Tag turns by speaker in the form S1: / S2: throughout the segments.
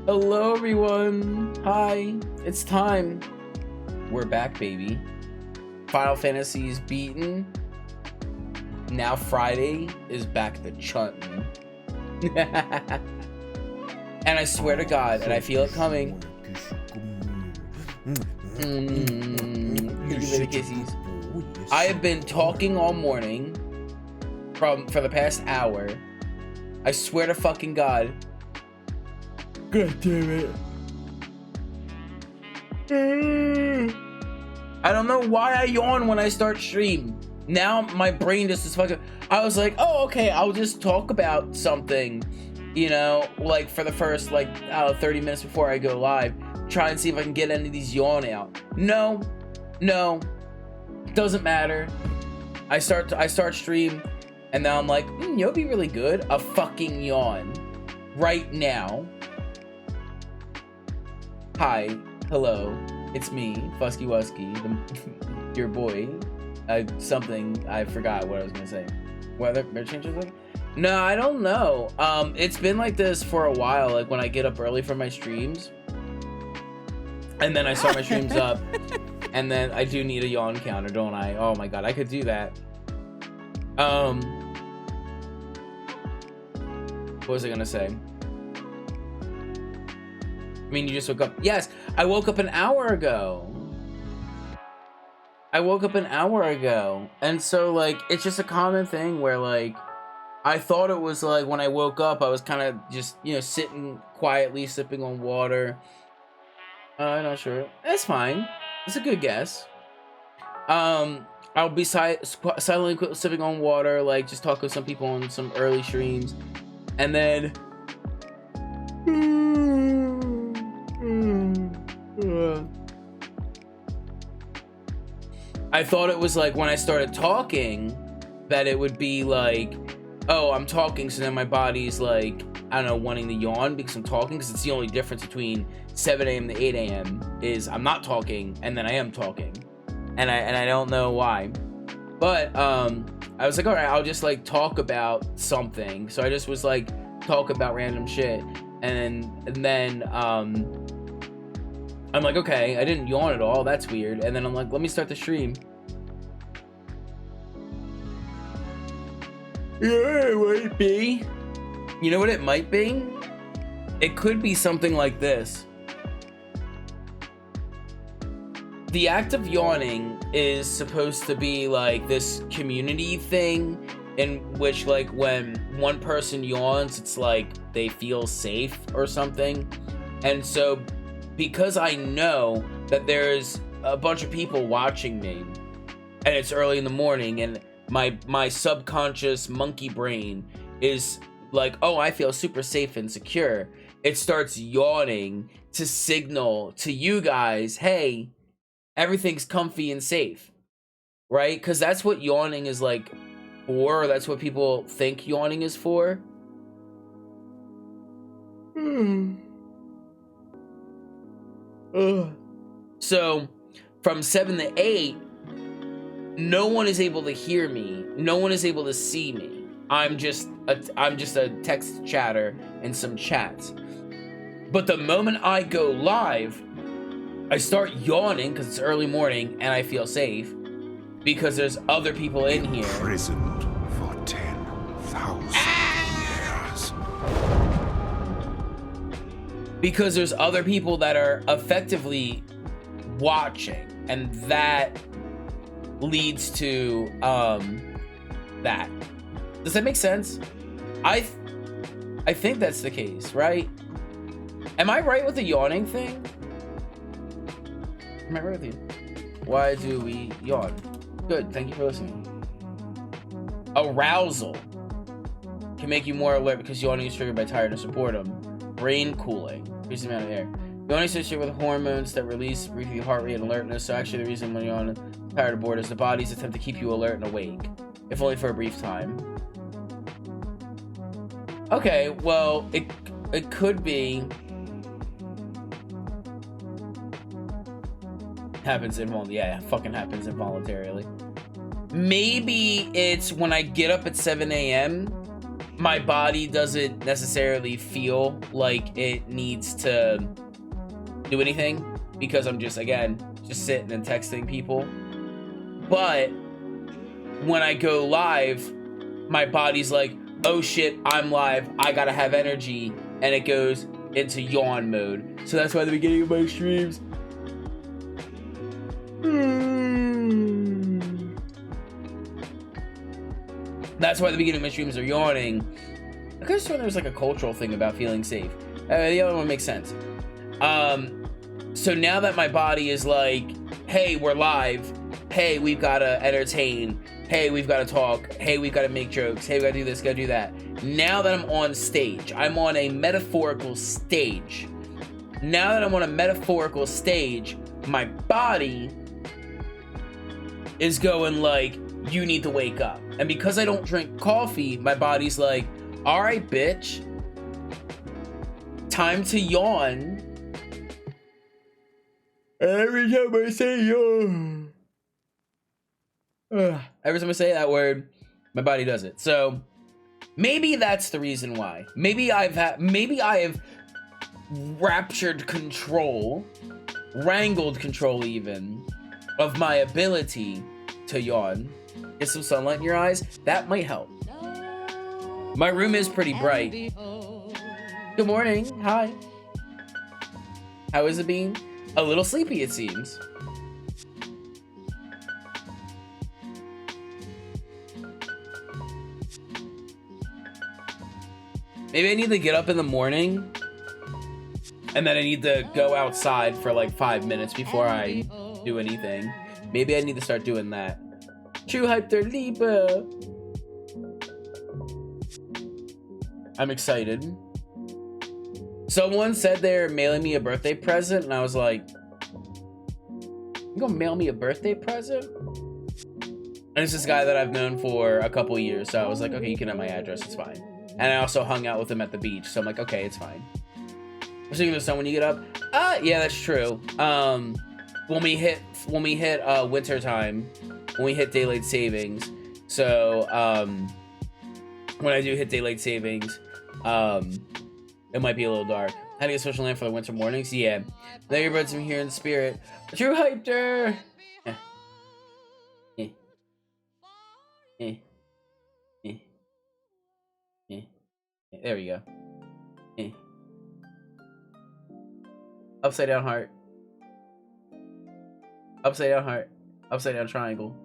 S1: Hello everyone! Hi! It's time! We're back, baby. Final Fantasy's beaten. Now Friday is back to chuntin'. And I swear to God, and I feel it coming. Give me the kisses. I have been talking all morning for the past hour. I swear to fucking God. God damn it. I don't know why I yawn when I start stream. Now my brain just is fucking... I was like, oh, okay, I'll just talk about something, you know, like for the first, 30 minutes before I go live. Try and see if I can get any of these yawn out. No. Doesn't matter. I start stream, and now I'm like, you'll be really good. A fucking yawn. Right now. Hi, hello, it's me, Fusky Wusky, your boy. I forgot what I was gonna say. Weather changes like? No, I don't know. It's been like this for a while. Like when I get up early for my streams, and then I start my streams up, and then I do need a yawn counter, don't I? Oh my God, I could do that. What was I gonna say? I mean, you just woke up. Yes, I woke up an hour ago. And so, like, it's just a common thing where, like, I thought it was, like, when I woke up, I was kind of just, you know, sitting quietly, sipping on water. I'm not sure. That's fine. It's a good guess. I'll be silently sipping on water, like, just talking to some people on some early streams. And then... I thought it was like when I started talking that it would be like, oh, I'm talking, so then my body's like, I don't know, wanting to yawn because I'm talking, because it's the only difference between 7 a.m. to 8 a.m. is I'm not talking and then I am talking, and I don't know why, but I was like, all right, I'll just like talk about something. So I just was like talk about random shit, and then I'm like, okay, I didn't yawn at all. That's weird. And then I'm like, let me start the stream. Yeah, it might be. You know what it might be? It could be something like this. The act of yawning is supposed to be like this community thing in which, like, when one person yawns, it's like they feel safe or something. And so because I know that there's a bunch of people watching me and it's early in the morning, and my subconscious monkey brain is like, oh, I feel super safe and secure, it starts yawning to signal to you guys, hey, everything's comfy and safe, right? Because that's what yawning is like for. That's what people think yawning is for. So from 7 to 8, no one is able to hear me. No one is able to see me. I'm just a text chatter and some chats. But the moment I go live, I start yawning because it's early morning and I feel safe because there's other people in here.
S2: Imprisoned for 10,000 years.
S1: Because there's other people that are effectively watching, and that leads to that. Does that make sense? I think that's the case, right? Am I right with the yawning thing? Am I right with you? Why do we yawn? Good, thank you for listening. Arousal can make you more alert because yawning is triggered by tiredness or boredom. Brain cooling, increase the amount of air. Yawning is associated with hormones that release briefly heart rate and alertness. So actually the reason when you're tired or bored is the body's attempt to keep you alert and awake, if only for a brief time. Okay, well, it could be happens involuntarily. Maybe it's when I get up at 7 a.m. my body doesn't necessarily feel like it needs to do anything because I'm just sitting and texting people. But when I go live, my body's like, oh shit, I'm live, I gotta have energy, and it goes into yawn mode. So that's why at the beginning of my streams, that's why the beginning of my streams are yawning. I could have sworn there was like a cultural thing about feeling safe. The other one makes sense. So now that my body is like, hey, we're live. Hey, we've got to entertain. Hey, we've got to talk. Hey, we've got to make jokes. Hey, we got to do this, got to do that. Now that I'm on stage, I'm on a metaphorical stage. Now that I'm on a metaphorical stage, my body is going like, you need to wake up. And because I don't drink coffee, my body's like, all right, bitch, time to yawn. Every time I say yawn, every time I say that word, my body does it. So maybe that's the reason why. Maybe I have wrangled control even of my ability to yawn. Get some sunlight in your eyes, that might help. My room is pretty bright. Good morning, hi. How is it being? A little sleepy, it seems. Maybe I need to get up in the morning and then I need to go outside for like 5 minutes before I do anything. Maybe I need to start doing that. True hype der Liebe. I'm excited. Someone said they're mailing me a birthday present, and I was like, you gonna mail me a birthday present? And it's this guy that I've known for a couple years, so I was like, okay, you can have my address, it's fine. And I also hung out with him at the beach, so I'm like, okay, it's fine. You're seeing the sun when you get up? Yeah, that's true. When we hit winter time, when we hit daylight savings, so when I do hit daylight savings, it might be a little dark. How to get social land for the winter mornings? Yeah. Let your birds from here in spirit. True hyper. There we go. Upside down heart. Upside down heart. Upside down triangle.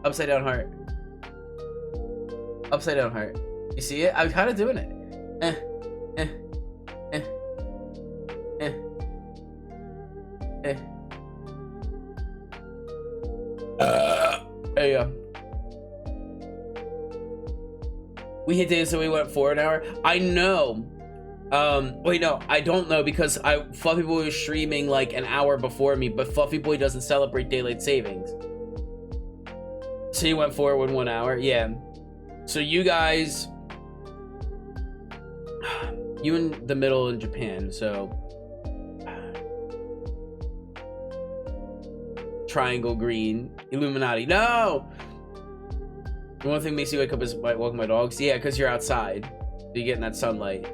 S1: Upside down heart. Upside down heart. You see it? I'm kind of doing it. There you go. We hit days, so we went 4 an hour. I know. Wait, no, I don't know because Fluffy Boy was streaming like an hour before me, but Fluffy Boy doesn't celebrate daylight savings. So you went forward 1 hour, yeah. So you guys, you in the middle in Japan, so triangle green, Illuminati. No. The one thing makes you wake up is walking my dogs. Yeah, because you're outside, so you're getting that sunlight.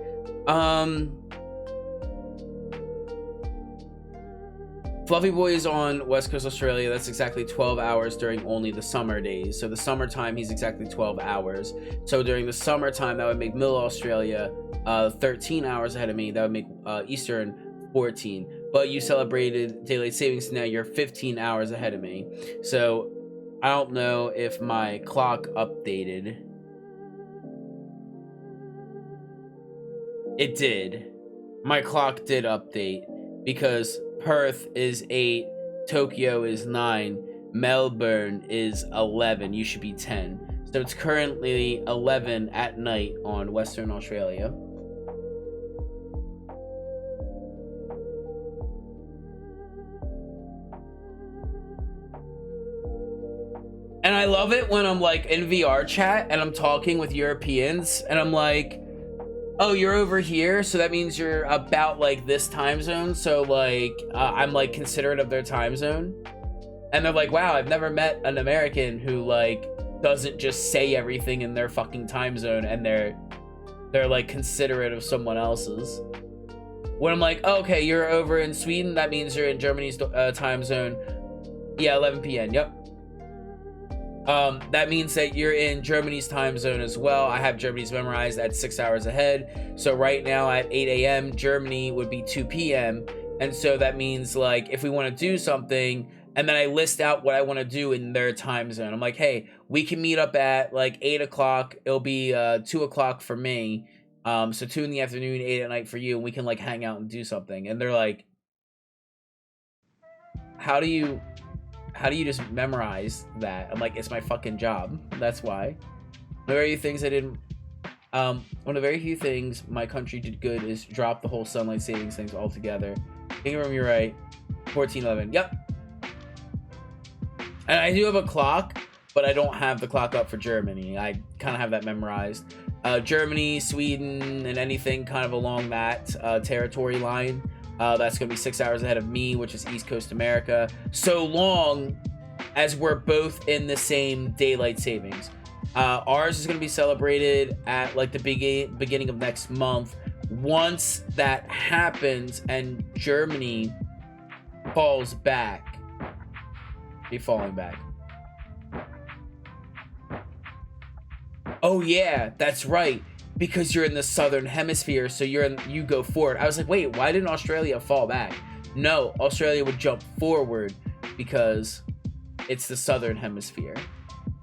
S1: Fluffy Boy is on West Coast Australia. That's exactly 12 hours during only the summer days. So the summertime, he's exactly 12 hours. So during the summertime, that would make Middle Australia 13 hours ahead of me. That would make Eastern 14. But you celebrated daylight savings, so now you're 15 hours ahead of me. So I don't know if my clock updated. It did. My clock did update because Perth is 8, Tokyo is 9, Melbourne is 11. You should be 10. So it's currently 11 at night on Western Australia. And I love it when I'm like in VR chat and I'm talking with Europeans and I'm like, oh, you're over here, so that means you're about like this time zone. So like I'm like considerate of their time zone. And they're like, wow, I've never met an American who like doesn't just say everything in their fucking time zone and they're like considerate of someone else's. When I'm like, oh, okay, you're over in Sweden, that means you're in Germany's time zone. Yeah, 11 p.m. Yep. That means that you're in Germany's time zone as well. I have Germany's memorized at 6 hours ahead. So right now at 8 a.m., Germany would be 2 p.m. And so that means like if we want to do something, and then I list out what I want to do in their time zone. I'm like, hey, we can meet up at like 8 o'clock. It'll be 2 o'clock for me. So 2 in the afternoon, 8 at night for you, and we can like hang out and do something. And they're like, how do you just memorize that? I'm like, it's my fucking job. That's why. One of the very few things I didn't, one of the very few things my country did good is drop the whole sunlight savings things altogether. Ingram, you're right. 1411. Yep. And I do have a clock, but I don't have the clock up for Germany. I kind of have that memorized. Germany, Sweden, and anything kind of along that territory line. That's going to be 6 hours ahead of me, which is East Coast America. So long as we're both in the same daylight savings. Ours is going to be celebrated at like the beginning of next month. Once that happens and Germany falls back, be falling back. Oh yeah, that's right. Because you're in the southern hemisphere, so you go forward. I was like, wait, why didn't Australia fall back? No, Australia would jump forward because it's the southern hemisphere.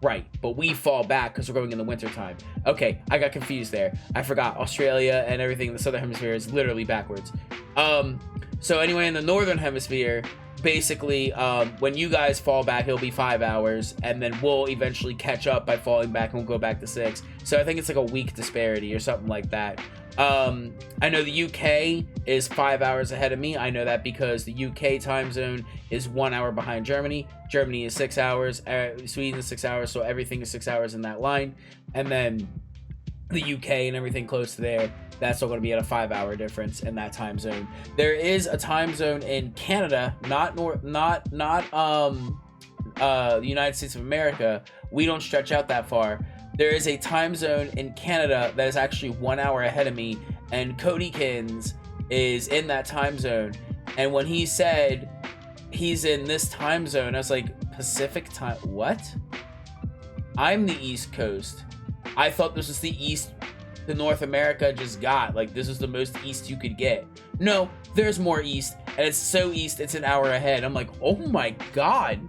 S1: Right, but we fall back because we're going in the wintertime. Okay, I got confused there. I forgot Australia and everything in the southern hemisphere is literally backwards. So anyway, in the northern hemisphere, basically, when you guys fall back, it'll be 5 hours, and then we'll eventually catch up by falling back, and we'll go back to 6. So I think it's like a week disparity or something like that. I know the UK is 5 hours ahead of me. I know that because the UK time zone is 1 hour behind Germany. Germany is 6 hours. Sweden is 6 hours, so everything is 6 hours in that line. And then the UK and everything close to there, that's still going to be at a 5 hour difference in that time zone. There is a time zone in Canada, not the United States of America. We don't stretch out that far. There is a time zone in Canada that is actually 1 hour ahead of me, and Codykins is in that time zone. And when he said he's in this time zone, I was like, Pacific time? What? I'm the East Coast. I thought this was the East the North America just got. Like, this is the most East you could get. No, there's more East, and it's so East, it's an hour ahead. I'm like, oh my God.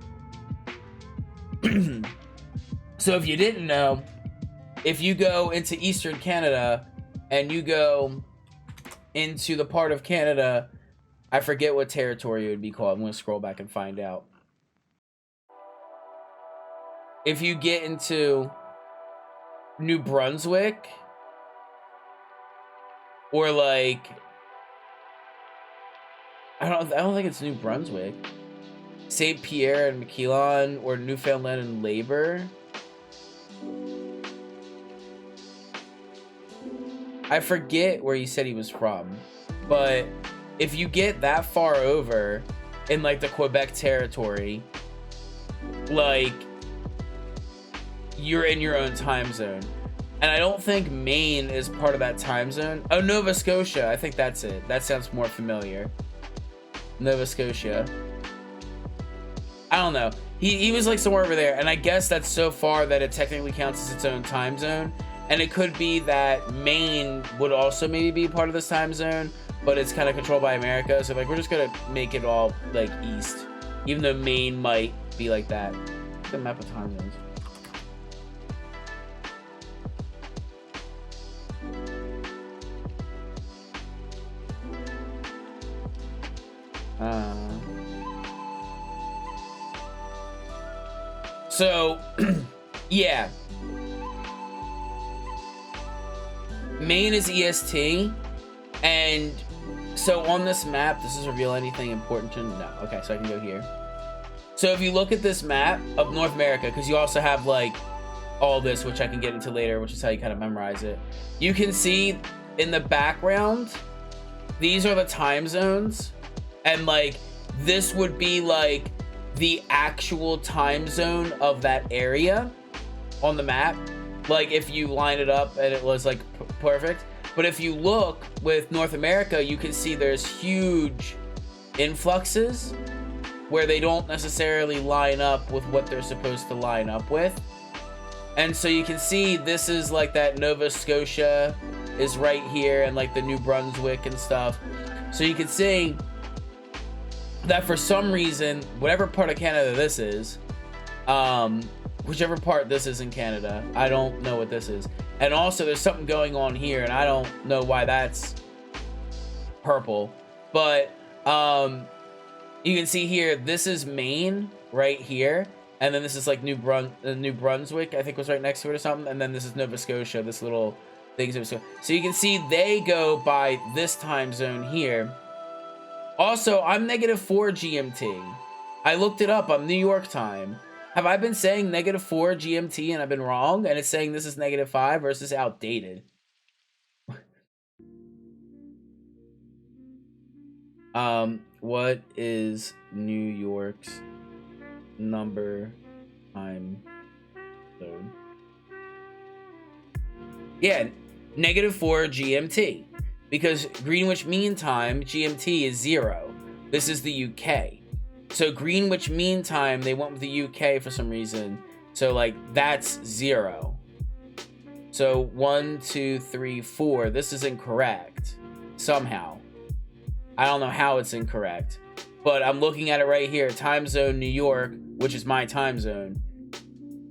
S1: So if you didn't know, if you go into Eastern Canada and you go into the part of Canada, I forget what territory it would be called. I'm going to scroll back and find out. If you get into New Brunswick, or like I don't think it's New Brunswick. Saint Pierre and Miquelon, or Newfoundland and Labor. I forget where he said he was from, but if you get that far over in like the Quebec territory, like you're in your own time zone. And I don't think Maine is part of that time zone. Oh, Nova Scotia. I think that's it. That sounds more familiar. Nova Scotia. I don't know. He was like somewhere over there. And I guess that's so far that it technically counts as its own time zone. And it could be that Maine would also maybe be part of this time zone, but it's kind of controlled by America. So like we're just going to make it all like east. Even though Maine might be like that. The map of time zones. So, yeah. Maine is EST, and so on this map, does this reveal anything important to know? Okay, so I can go here. So if you look at this map of North America, because you also have like all this, which I can get into later, which is how you kind of memorize it. You can see in the background, these are the time zones, and like this would be like the actual time zone of that area on the map, like if you line it up and it was like perfect. But if you look with North America, you can see there's huge influxes where they don't necessarily line up with what they're supposed to line up with. And so you can see this is like that Nova Scotia is right here, and like the New Brunswick and stuff. So you can see that for some reason, whatever part of Canada this is, whichever part this is in Canada, I don't know what this is. And also there's something going on here, and I don't know why that's purple. But you can see here, this is Maine right here. And then this is like New Brunswick, I think was right next to it or something. And then this is Nova Scotia, this little thing. So you can see they go by this time zone here. Also, I'm -4 GMT. I looked it up on New York time. Have I been saying -4 GMT and I've been wrong? And it's saying this is -5 versus outdated. What is New York's number time zone? Yeah, -4 GMT. Because Greenwich Mean Time, GMT, is 0. This is the UK. So Greenwich Mean Time, they went with the UK for some reason. So like, that's 0. So 1, 2, 3, 4. This is incorrect. Somehow. I don't know how it's incorrect. But I'm looking at it right here. Time zone New York, which is my time zone.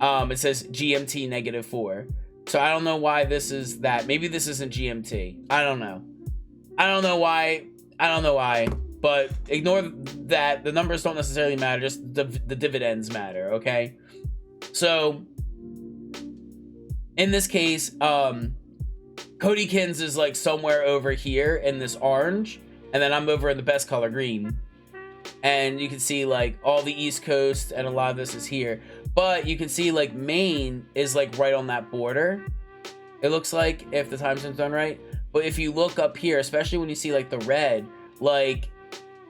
S1: It says GMT -4. So I don't know why this is that. Maybe this isn't GMT. I don't know. I don't know why. But ignore that. The numbers don't necessarily matter. Just the dividends matter, okay? So, in this case, Codykins is like somewhere over here in this orange. And then I'm over in the best color, green. And you can see like all the East Coast and a lot of this is here. But you can see like Maine is like right on that border. It looks like, if the time zone's done right. But if you look up here, especially when you see like the red, like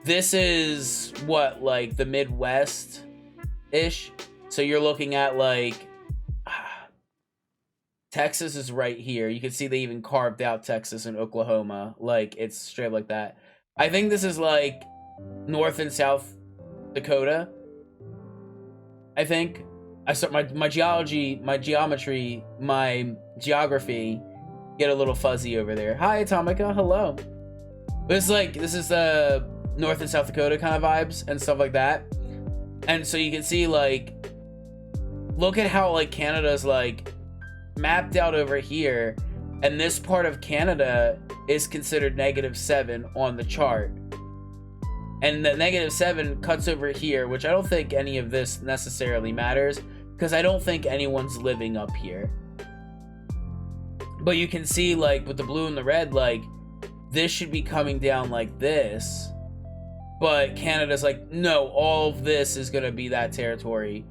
S1: this is what, like the Midwest-ish. So you're looking at like Texas is right here. You can see they even carved out Texas and Oklahoma. Like it's straight like that. I think this is like North and South Dakota. I think. I start my geography get a little fuzzy over there. Hi, Atomica. Hello. But it's like, this is the North and South Dakota kind of vibes and stuff like that. And so you can see, like, look at how, like, Canada's, like, mapped out over here. And this part of Canada is considered -7 on the chart. And the -7 cuts over here, which I don't think any of this necessarily matters, because I don't think anyone's living up here. But you can see, like, with the blue and the red, like, this should be coming down like this. But Canada's like, no, all of this is going to be that territory.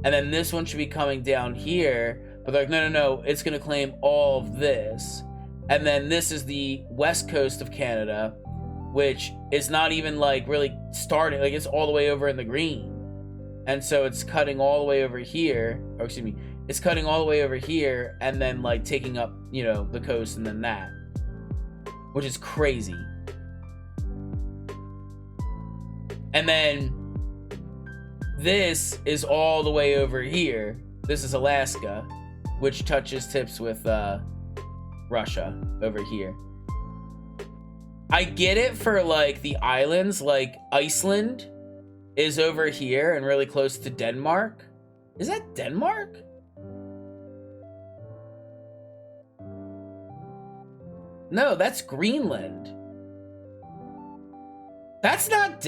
S1: And then this one should be coming down here. But they're like, no, it's going to claim all of this. And then this is the west coast of Canada, which is not even, like, really starting. Like, it's all the way over in the green. And so it's cutting all the way over here. Or, excuse me. It's cutting all the way over here and then, like, taking up, you know, the coast and then that. Which is crazy. And then this is all the way over here. This is Alaska, which touches tips with Russia over here. I get it for, like, the islands. Like, Iceland is over here and really close to Denmark. Is that Denmark? No, that's Greenland. That's not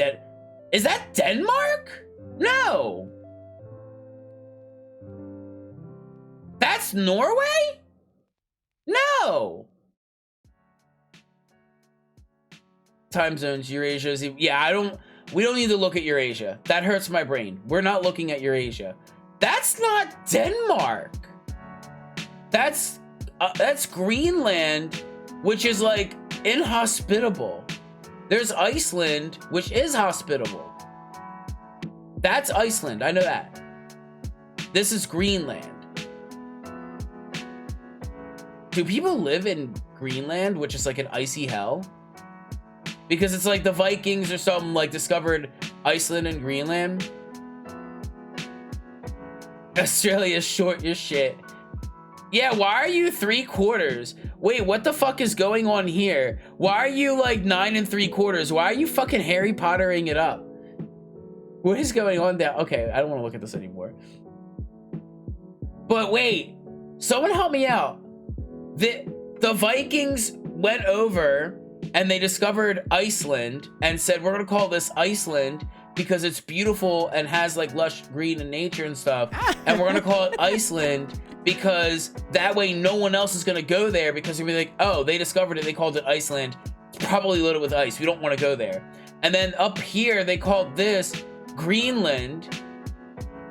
S1: Is that Denmark? No. That's Norway? No. Time zones, Eurasia. Yeah, we don't need to look at Eurasia. That hurts my brain. We're not looking at Eurasia. That's not Denmark. That's Greenland, which is, like, inhospitable. There's Iceland, which is hospitable. That's Iceland. I know that. This is Greenland. Do people live in Greenland, which is, like, an icy hell? Because it's like the Vikings or something, like, discovered Iceland and Greenland. Australia's short your shit. Yeah, why are you 3/4? Wait, what the fuck is going on here? Why are you, like, 9 3/4? Why are you fucking Harry Pottering it up? What is going on down? Okay, I don't want to look at this anymore. But wait, someone help me out. The Vikings went over and they discovered Iceland and said, we're gonna call this Iceland because it's beautiful and has, like, lush green and nature and stuff. And we're gonna call it Iceland because that way no one else is gonna go there, because they'll be like, oh, they discovered it, they called it Iceland. It's probably loaded with ice. We don't want to go there. And then up here, they called this Greenland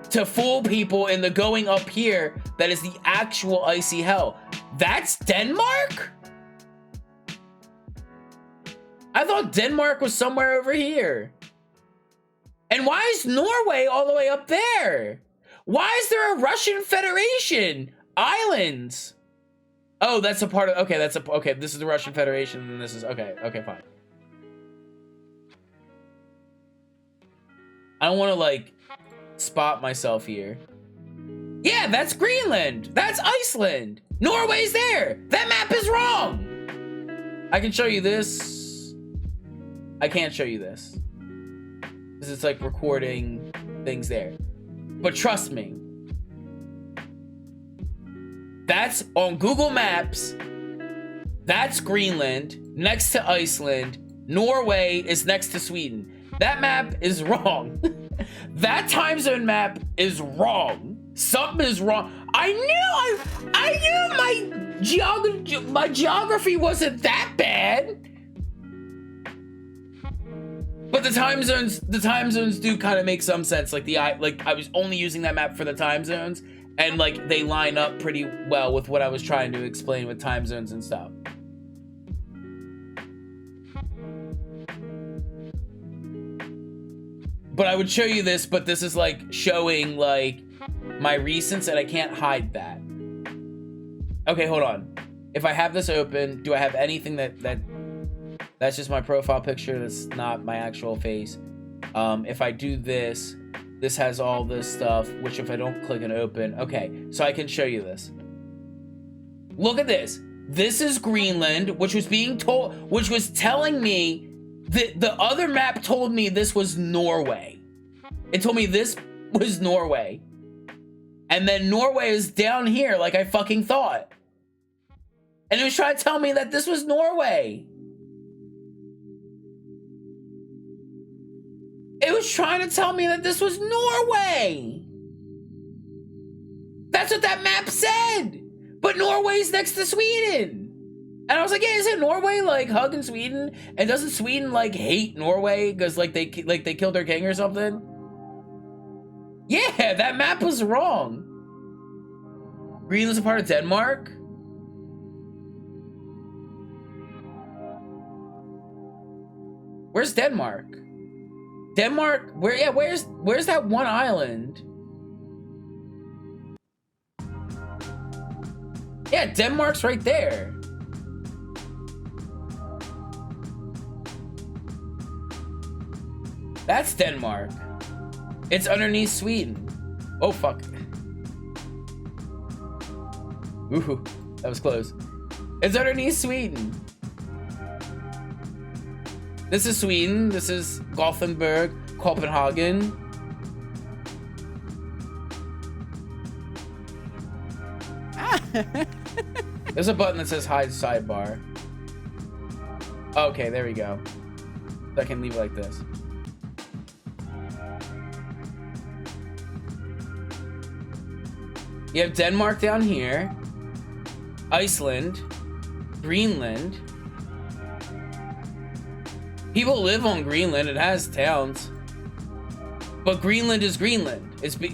S1: to fool people into going up here that is the actual icy hell. That's Denmark? I thought Denmark was somewhere over here. And why is Norway all the way up there? Why is there a Russian Federation? Islands. Oh, that's a part of, okay, okay, this is the Russian Federation, and this is, okay, fine. I don't want to, like, spot myself here. Yeah, that's Greenland. That's Iceland. Norway's there. That map is wrong. I can show you this. I can't show you this, because it's, like, recording things there. But trust me, that's on Google Maps. That's Greenland next to Iceland. Norway is next to Sweden. That map is wrong. That time zone map is wrong. Something is wrong. I knew my geography wasn't that bad. But the time zones do kind of make some sense. Like, I was only using that map for the time zones, and, like, they line up pretty well with what I was trying to explain with time zones and stuff. But I would show you this, but this is, like, showing, like, my recents, and I can't hide that. Okay, hold on. If I have this open, do I have anything that's just my profile picture? That's not my actual face. If I do this, this has all this stuff, which if I don't click and open, okay, so I can show you this. Look at this. This is Greenland, which was telling me that the other map told me this was Norway. It told me this was Norway. And then Norway is down here, like I fucking thought. And it was trying to tell me that this was Norway. It was trying to tell me that this was Norway. That's what that map said. But Norway's next to Sweden. And I was like, yeah, isn't Norway like hugging Sweden? And doesn't Sweden like hate Norway because like they killed their king or something? Yeah, that map was wrong. Greenland's a part of Denmark. Where's Denmark? Denmark? Where? Yeah, where's that one island? Yeah, Denmark's right there. That's Denmark. It's underneath Sweden. Oh, fuck. Ooh, that was close. It's underneath Sweden. This is Sweden. This is Gothenburg, Copenhagen. There's a button that says hide sidebar. Okay, there we go. I can leave it like this. You have Denmark down here, Iceland, Greenland. People live on Greenland. It has towns. But Greenland is Greenland.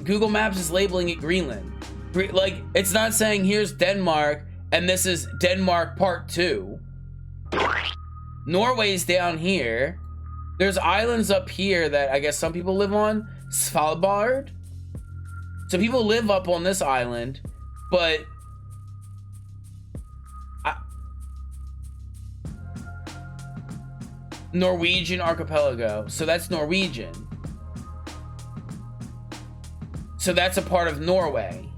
S1: Google Maps is labeling it Greenland. Like, it's not saying here's Denmark and this is Denmark Part 2. Norway's down here. There's islands up here that I guess some people live on. Svalbard. So people live up on this island, but Norwegian archipelago. So that's Norwegian. So that's a part of Norway.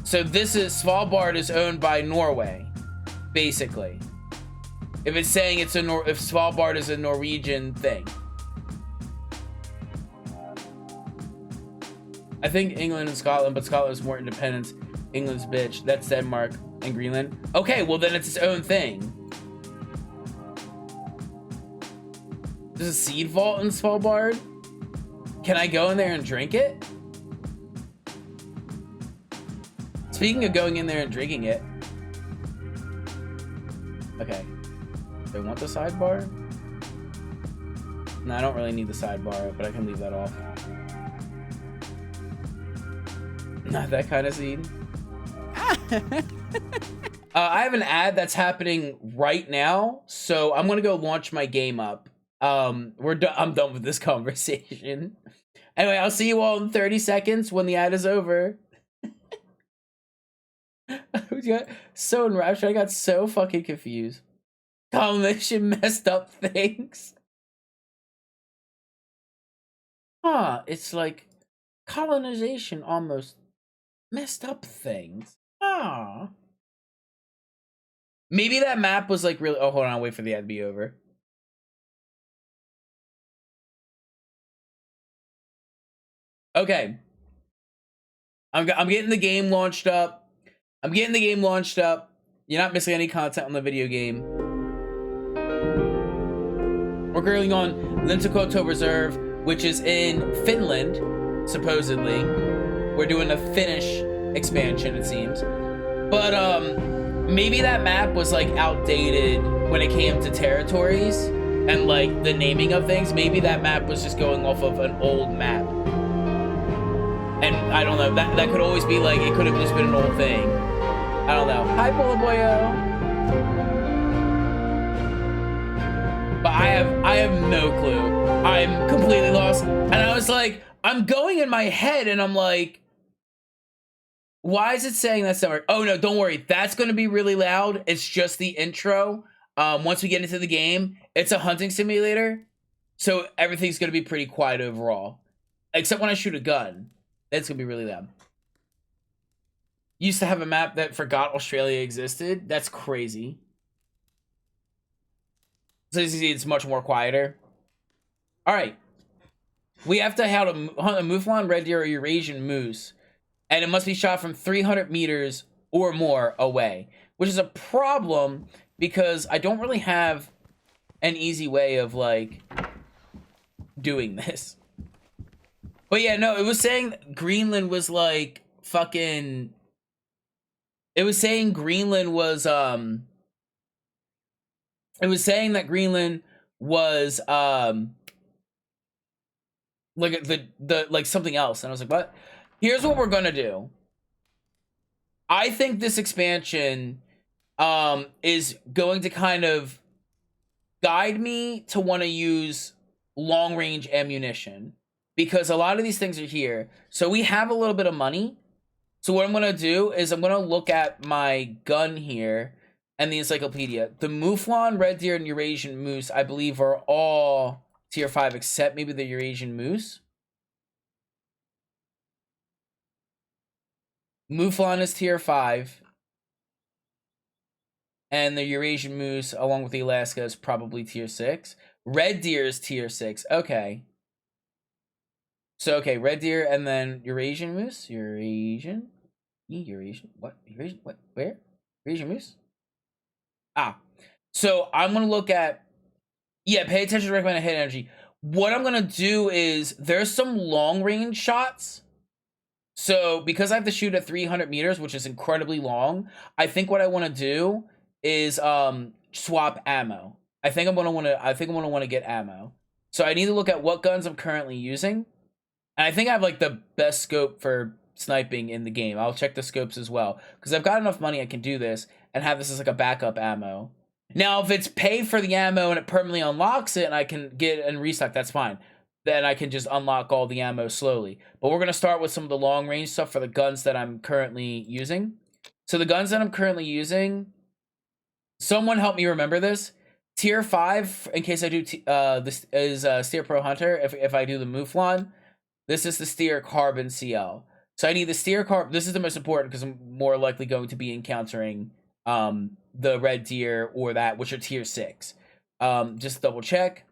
S1: So this is Svalbard is owned by Norway, basically. If it's saying it's if Svalbard is a Norwegian thing. I think England and Scotland, but Scotland is more independent. England's bitch. That's Denmark and Greenland. Okay, well then it's its own thing. There's a seed vault in Svalbard. Can I go in there and drink it? Speaking of going in there and drinking it. Okay. Do I want the sidebar? No, I don't really need the sidebar, but I can leave that off. Not that kind of seed. I have an ad that's happening right now, so I'm gonna go launch my game up. I'm done with this conversation. Anyway, I'll see you all in 30 seconds when the ad is over. I got so enraptured. I got so fucking confused. Colonization messed up things. Huh, it's like colonization almost messed up things. Ah. Maybe that map was like really. Oh, hold on. I'll wait for the ad to be over. Okay. I'm getting the game launched up. You're not missing any content on the video game. We're going on Lintukoto Reserve, which is in Finland, supposedly. We're doing a Finnish expansion, it seems. But maybe that map was like outdated when it came to territories and like the naming of things. Maybe that map was just going off of an old map. And I don't know, that could always be like, it could have just been an old thing. I don't know. Hi, Polo Boyo. But I have no clue. I'm completely lost. And I was like, I'm going in my head and I'm like, why is it saying that's not right? Oh no, don't worry. That's going to be really loud. It's just the intro. Once we get into the game, it's a hunting simulator. So everything's going to be pretty quiet overall. Except when I shoot a gun. That's going to be really loud. Used to have a map that forgot Australia existed. That's crazy. So as you see, it's much more quieter. All right. We have to hunt a mouflon, red deer, or Eurasian moose. And it must be shot from 300 meters or more away. Which is a problem because I don't really have an easy way of, like, doing this. But yeah, no, it was saying Greenland was, like, fucking... It was saying Greenland was it was saying that Greenland was like the like something else, and I was like, what? Here's what we're gonna do. I think this expansion is going to kind of guide me to want to use long range ammunition, because a lot of these things are here. So we have a little bit of money. So what I'm going to do is I'm going to look at my gun here and the encyclopedia. The Mouflon, Red Deer, and Eurasian Moose, I believe, are all tier 5, except maybe the Eurasian Moose. Mouflon is tier 5. And the Eurasian Moose, along with the Alaska, is probably tier 6. Red Deer is tier 6. Okay. So, okay, Red Deer and then Eurasian Moose. Eurasian? What? Eurasian? What? Where? Eurasian Moose? Ah. So, I'm going to look at... Yeah, pay attention to recommended hit energy. What I'm going to do is... There's some long-range shots. So, because I have to shoot at 300 meters, which is incredibly long, I think what I want to do is swap ammo. I think I'm gonna want to get ammo. So I need to look at what guns I'm currently using. And I think I have like the best scope for sniping in the game. I'll check the scopes as well, because I've got enough money I can do this and have this as like a backup ammo. Now, if it's pay for the ammo and it permanently unlocks it and I can get and restock, that's fine. Then I can just unlock all the ammo slowly. But we're gonna start with some of the long range stuff for the guns that I'm currently using. So the guns that I'm currently using, someone help me remember this. Tier 5, in case I do, this is Steer Pro Hunter. If I do the Mouflon, this is the Steer Carbon CL. So I need the Steer Carbon. This is the most important because I'm more likely going to be encountering the Red Deer or that, which are tier 6. Just double check.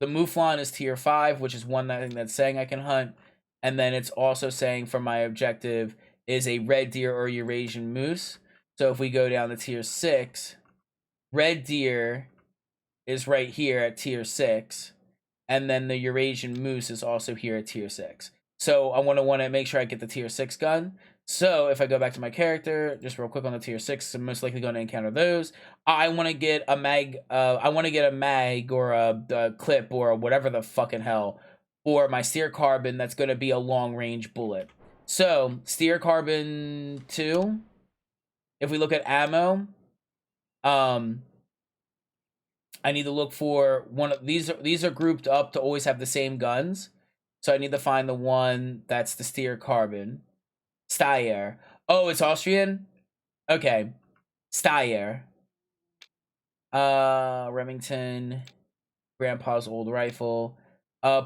S1: The Mouflon is tier 5, which is one thing that's saying I can hunt. And then it's also saying for my objective is a Red Deer or Eurasian Moose. So if we go down to tier 6, Red Deer is right here at tier 6. And then the Eurasian Moose is also here at tier 6. So I want to make sure I get the tier 6 gun. So if I go back to my character, just real quick on the tier 6, I'm most likely going to encounter those. I want to get a mag, or a clip or whatever the fucking hell for my Steer Carbon that's going to be a long range bullet. So Steer Carbon 2, if we look at ammo, I need to look for one of these. These are grouped up to always have the same guns. So I need to find the one that's the Steer Carbon. Steyr. Oh, it's Austrian? Okay. Steyr. Remington. Grandpa's old rifle.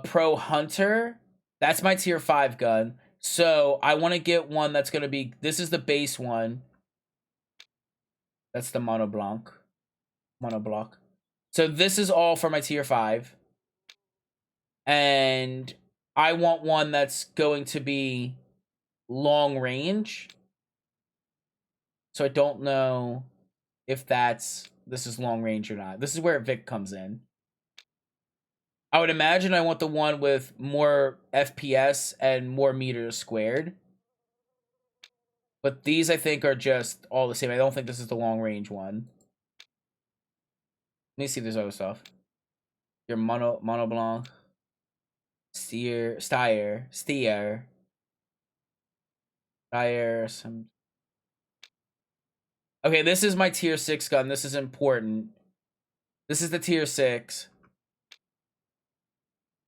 S1: Pro Hunter. That's my tier 5 gun. So I want to get one that's going to be... This is the base one. That's the monoblock. So this is all for my tier 5. And I want one that's going to be long range. So I don't know if this is long range or not. This is where Vic comes in. I would imagine I want the one with more FPS and more meters squared. But these, I think, are just all the same. I don't think this is the long range one. Let me see if there's other stuff. Your monoblanc. Steyr. Some... Okay, this is my tier 6 gun. This is important. This is the tier 6.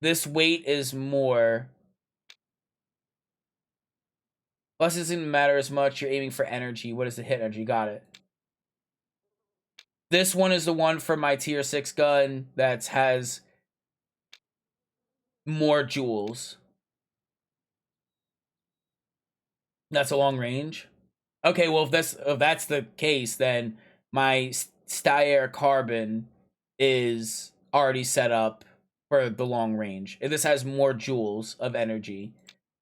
S1: This weight is more. Plus, it doesn't matter as much. You're aiming for energy. What is the hit energy? Got it. This one is the one for my tier 6 gun that has more joules. That's a long range. Okay, well, if that's the case, then my Steyr Carbon is already set up for the long range. This has more joules of energy.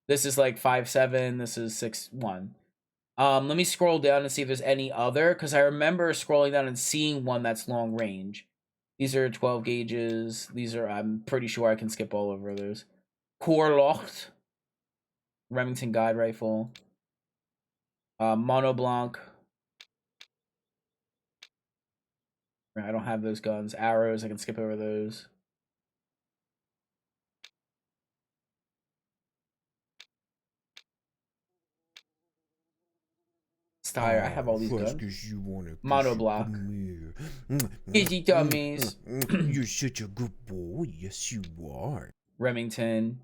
S1: This is like 5.7. This is 6.1. Let me scroll down and see if there's any other, because I remember scrolling down and seeing one that's long range. These are 12 gauges. These are, I'm pretty sure I can skip all over those. Korlocht. Remington guide rifle. Monoblanc. I don't have those guns. Arrows, I can skip over those. Steyr, I have all these guns. Monoblock. Easy dummies.
S2: You're such a good boy. Yes, you are.
S1: Remington.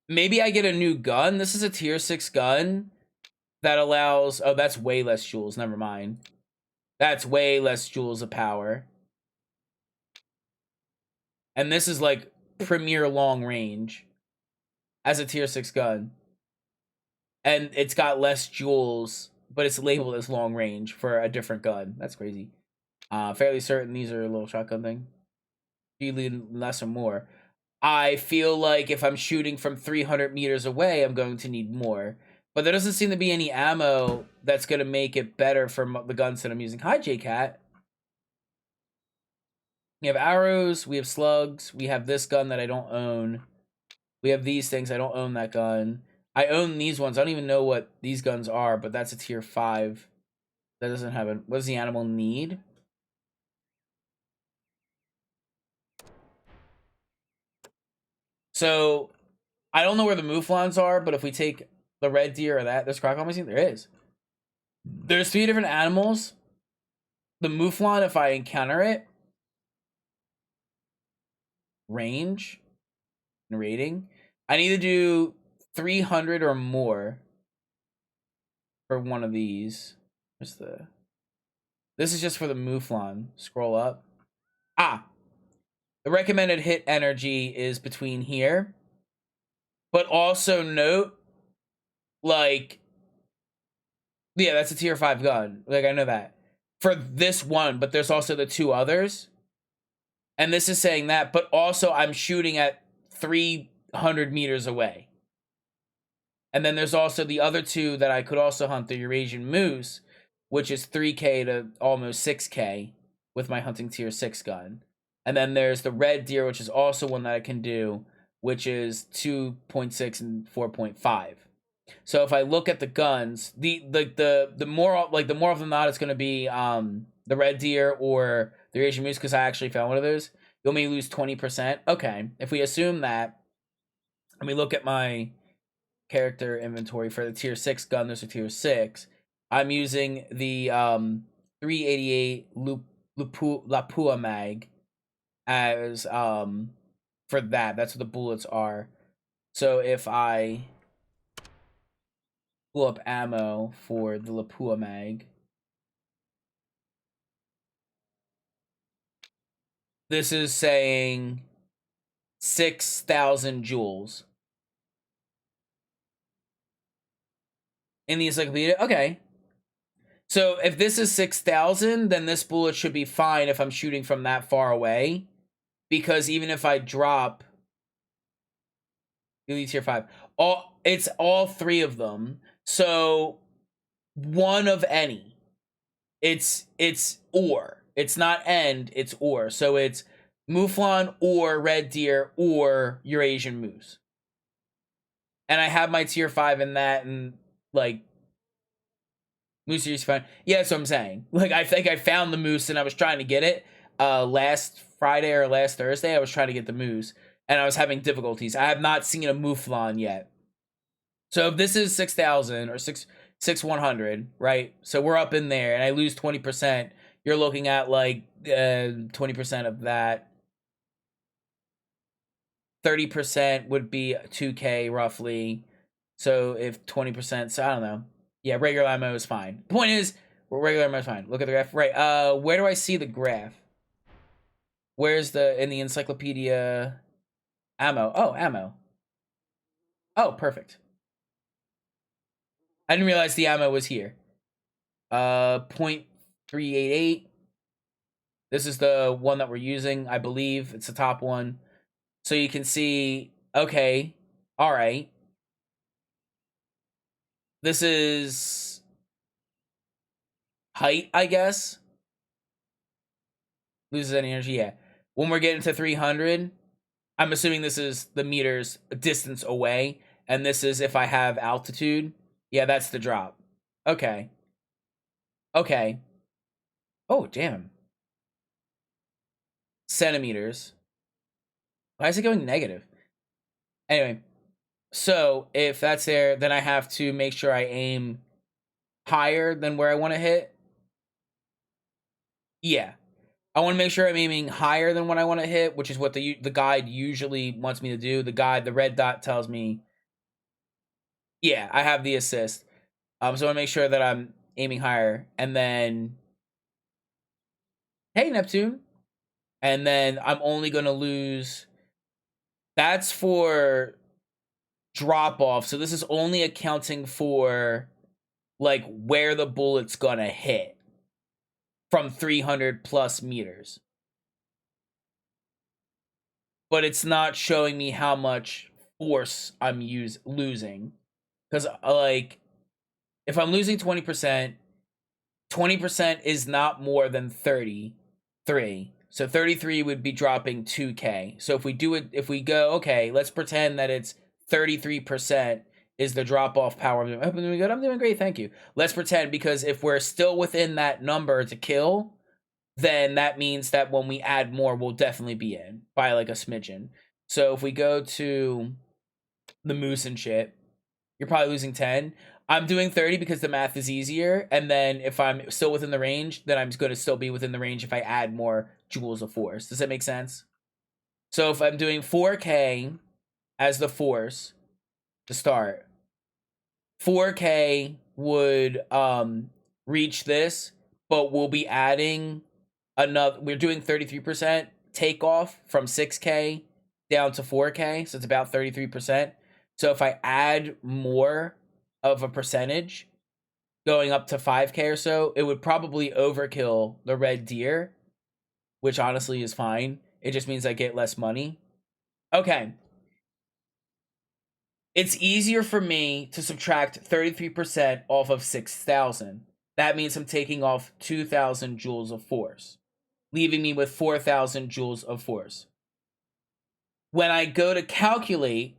S1: Maybe I get a new gun. This is a tier 6 gun that allows... Oh, that's way less joules. Never mind. That's way less joules of power. And this is like premier long range as a tier 6 gun. And it's got less joules, but it's labeled as long range for a different gun. That's crazy. Fairly certain these are a little shotgun thing. Usually less or more. I feel like if I'm shooting from 300 meters away, I'm going to need more. But there doesn't seem to be any ammo that's going to make it better for the guns that I'm using. Hi, J-Cat. We have arrows. We have slugs. We have this gun that I don't own. We have these things. I don't own that gun. I own these ones. I don't even know what these guns are, but that's a tier 5. That doesn't have a... What does the animal need? So, I don't know where the mouflons are, but if we take the red deer or that, there's crocodile missing? There is. There's 3 different animals. The mouflon, if I encounter it, range and rating, I need to do 300 or more for one of these. Where's the... This is just for the mouflon. Scroll up. Ah! The recommended hit energy is between here. But also note, like... Yeah, that's a tier 5 gun. Like, I know that. For this one, but there's also the 2 others. And this is saying that, but also I'm shooting at 300 meters away. And then there's also the other 2 that I could also hunt, the Eurasian moose, which is 3k to almost 6k with my hunting tier 6 gun. And then there's the red deer, which is also one that I can do, which is 2.6 and 4.5. So if I look at the guns, the more often than not, it's going to be the red deer or the Eurasian moose, because I actually found one of those. You only lose 20%. Okay, if we assume that, and we look at my character inventory for the tier 6 gun, there's a tier 6. I'm using the 388 Lapua mag as for that. That's what the bullets are. So if I pull up ammo for the Lapua mag, this is saying 6,000 joules in the encyclopedia. Okay, so if this is 6,000, then this bullet should be fine if I'm shooting from that far away, because even if I drop elite tier 5, it's all 3 of them. So one of any. It's or. It's not and, it's or. So it's mouflon or red deer or Eurasian moose. And I have my tier 5 in that, and like moose is fine. Yeah, that's what I'm saying. Like, I think I found the moose and I was trying to get it last Friday or last Thursday. I was trying to get the moose and I was having difficulties. I have not seen a mouflon yet. So if this is 6,000 or 6,100, right? So we're up in there and I lose 20%. You're looking at like 20% of that. 30% would be 2k roughly. So if 20%, so I don't know. Yeah, regular ammo is fine. The point is, regular ammo is fine. Look at the graph. Right, where do I see the graph? Where's in the encyclopedia ammo? Oh, ammo. Oh, perfect. I didn't realize the ammo was here. 0.388. This is the one that we're using, I believe. It's the top one. So you can see, okay, all right. This is height, I guess. Loses any energy, yeah. When we're getting to 300, I'm assuming this is the meters distance away, and this is if I have altitude. Yeah, that's the drop. Okay. Okay. Oh, damn. Centimeters. Why is it going negative? Anyway, so if that's there, then I have to make sure I aim higher than where I want to hit. Yeah. I want to make sure I'm aiming higher than what I want to hit, which is what the guide usually wants me to do. The red dot tells me, yeah, I have the assist. So I want to make sure that I'm aiming higher, and then, hey, Neptune, and then I'm only going to lose. That's for drop off. So this is only accounting for like where the bullet's gonna hit from 300 plus meters. But it's not showing me how much force I'm losing. Because like if I'm losing 20%, 20% is not more than 33. So 33 would be dropping 2k. So if we do it, if we go, okay, let's pretend that it's 33% is the drop off power. I'm doing good. I'm doing great. Thank you. Let's pretend, because if we're still within that number to kill, then that means that when we add more, we'll definitely be in by like a smidgen. So if we go to the moose and shit, you're probably losing 10. I'm doing 30 because the math is easier. And then if I'm still within the range, then I'm going to still be within the range if I add more joules of force. Does that make sense? So if I'm doing 4K as the force to start, 4K would reach this, but we'll be adding another. We're doing 33% takeoff from 6K down to 4K. So it's about 33%. So if I add more of a percentage going up to 5K or so, it would probably overkill the red deer, which honestly is fine. It just means I get less money. Okay. It's easier for me to subtract 33% off of 6,000. That means I'm taking off 2,000 joules of force, leaving me with 4,000 joules of force. When I go to calculate,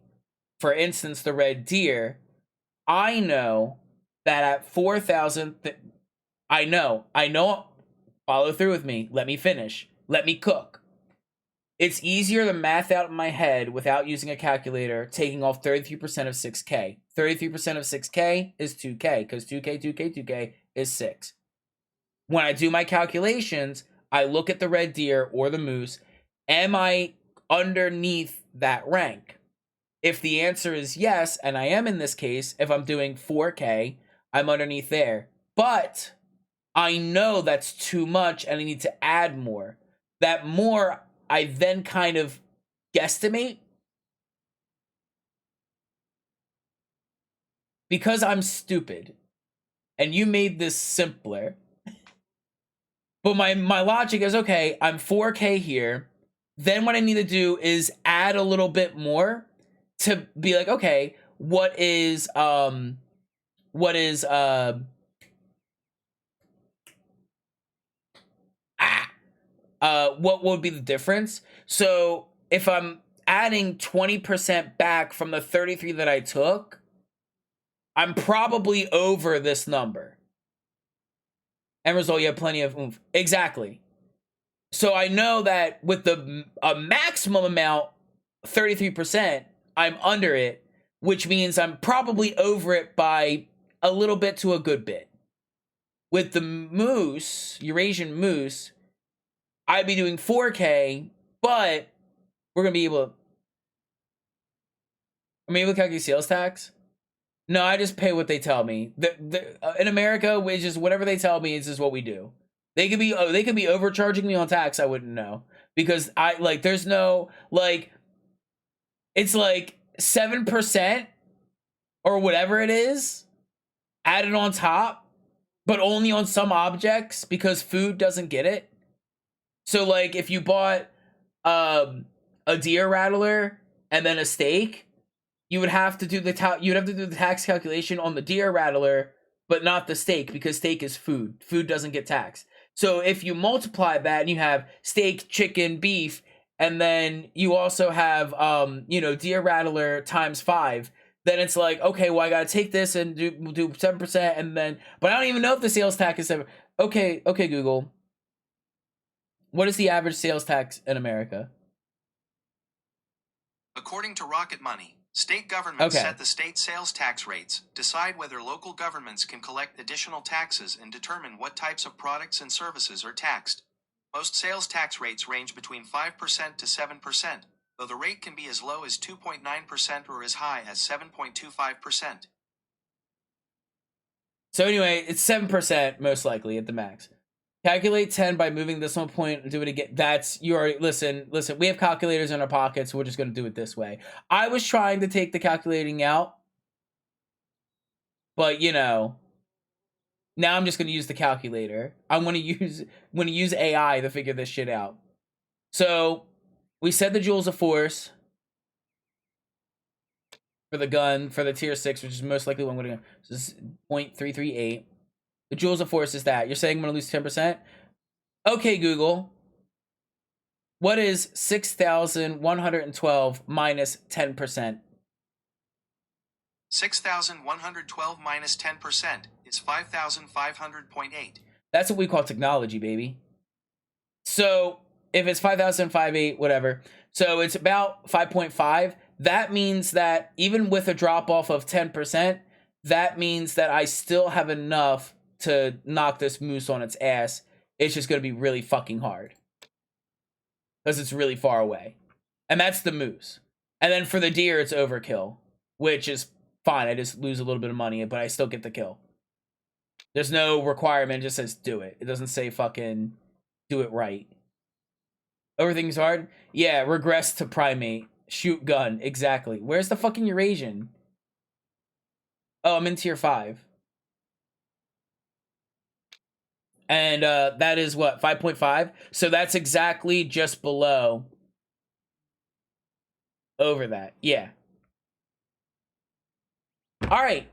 S1: for instance, the red deer, I know that at 4,000, I know, follow through with me. Let me finish. Let me cook. It's easier to math out in my head without using a calculator, taking off 33% of 6K. 33% of 6K is 2K, because 2K, 2K, 2K is 6. When I do my calculations, I look at the red deer or the moose. Am I underneath that rank? If the answer is yes, and I am in this case, if I'm doing 4K, I'm underneath there. But I know that's too much and I need to add more. That more, I then kind of guesstimate. Because I'm stupid, and you made this simpler. But my logic is, okay, I'm 4K here. Then what I need to do is add a little bit more to be like, okay, what would be the difference? So if I'm adding 20% back from the 33 that I took, I'm probably over this number. End result, you have plenty of oomph. Exactly. So I know that with the maximum amount, 33%, I'm under it, which means I'm probably over it by a little bit to a good bit. With the moose, Eurasian moose, I'd be doing 4K, but we're going to be able to... I'm able to calculate sales tax? No, I just pay what they tell me. In America, which is whatever they tell me, is just what we do. They could be overcharging me on tax. I wouldn't know, because there's no it's like 7% or whatever it is added on top, but only on some objects because food doesn't get it. So like if you bought a deer rattler and then a steak, you would have to do the tax calculation on the deer rattler, but not the steak, because steak is food. Food doesn't get taxed. So if you multiply that and you have steak, chicken, beef, and then you also have deer rattler times 5, then it's like, okay, well, I gotta take this and do 7%, and then, but I don't even know if the sales tax is 7. Okay, Google, what is the average sales tax in America?
S3: According to Rocket Money, state governments
S1: Okay.
S3: set the state sales tax rates, decide whether local governments can collect additional taxes, and determine what types of products and services are taxed. Most sales tax rates range between 5% to 7%, though the rate can be as low as 2.9% or as high as 7.25%.
S1: So anyway, it's 7% most likely at the max. Calculate 10 by moving this one point and do it again. That's, you already, listen, we have calculators in our pockets. So we're just going to do it this way. I was trying to take the calculating out, but now I'm just going to use the calculator. I'm going to use AI to figure this shit out. So we said the joules of force for the gun, for the tier 6, which is most likely what I'm going to go. So this is 0.338. The joules of force is that. You're saying I'm going to lose 10%? Okay, Google. What is 6,112 minus 10%?
S3: 6,112 minus 10% is 5,500.8.
S1: That's what we call technology, baby. So if it's 5,058, whatever. So it's about 5.5. That means that even with a drop off of 10%, that means that I still have enough to knock this moose on its ass. It's just going to be really fucking hard, because it's really far away. And that's the moose. And then for the deer, it's overkill, which is fine. I just lose a little bit of money, but I still get the kill. There's no requirement. It just says do it. It doesn't say fucking do it right. Everything's hard? Yeah, regress to primate. Shoot gun. Exactly. Where's the fucking Eurasian? Oh, I'm in tier 5. And that is what? 5.5? So that's exactly just below. Over that. Yeah. All right.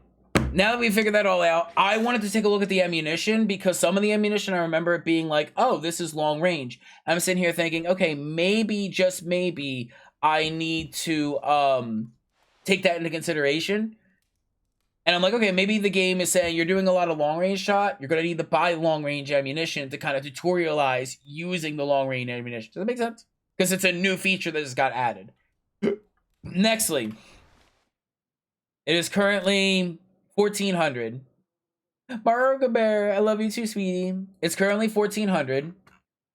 S1: Now that we figured that all out, I wanted to take a look at the ammunition, because some of the ammunition, I remember it being like, oh, this is long range. I'm sitting here thinking, okay, maybe, just maybe, I need to take that into consideration. And I'm like, okay, maybe the game is saying you're doing a lot of long range shot. You're going to need to buy long range ammunition to kind of tutorialize using the long range ammunition. Does that make sense? Because it's a new feature that just got added. Nextly, it is currently 1,400. Marga Bear, I love you too, sweetie. It's currently 1,400.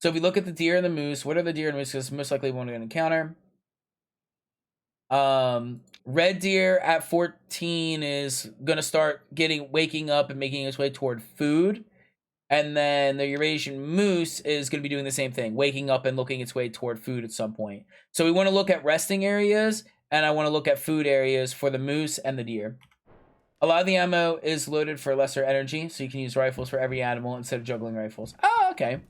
S1: So if we look at the deer and the moose, what are the deer and moose? Because most likely one we're going to encounter. Red deer at 14 is gonna start waking up and making its way toward food, and then the Eurasian moose is gonna be doing the same thing, waking up and looking its way toward food at some point. So we want to look at resting areas, and I want to look at food areas for the moose and the deer. A lot of the ammo is loaded for lesser energy, so you can use rifles for every animal instead of juggling rifles. Oh, okay.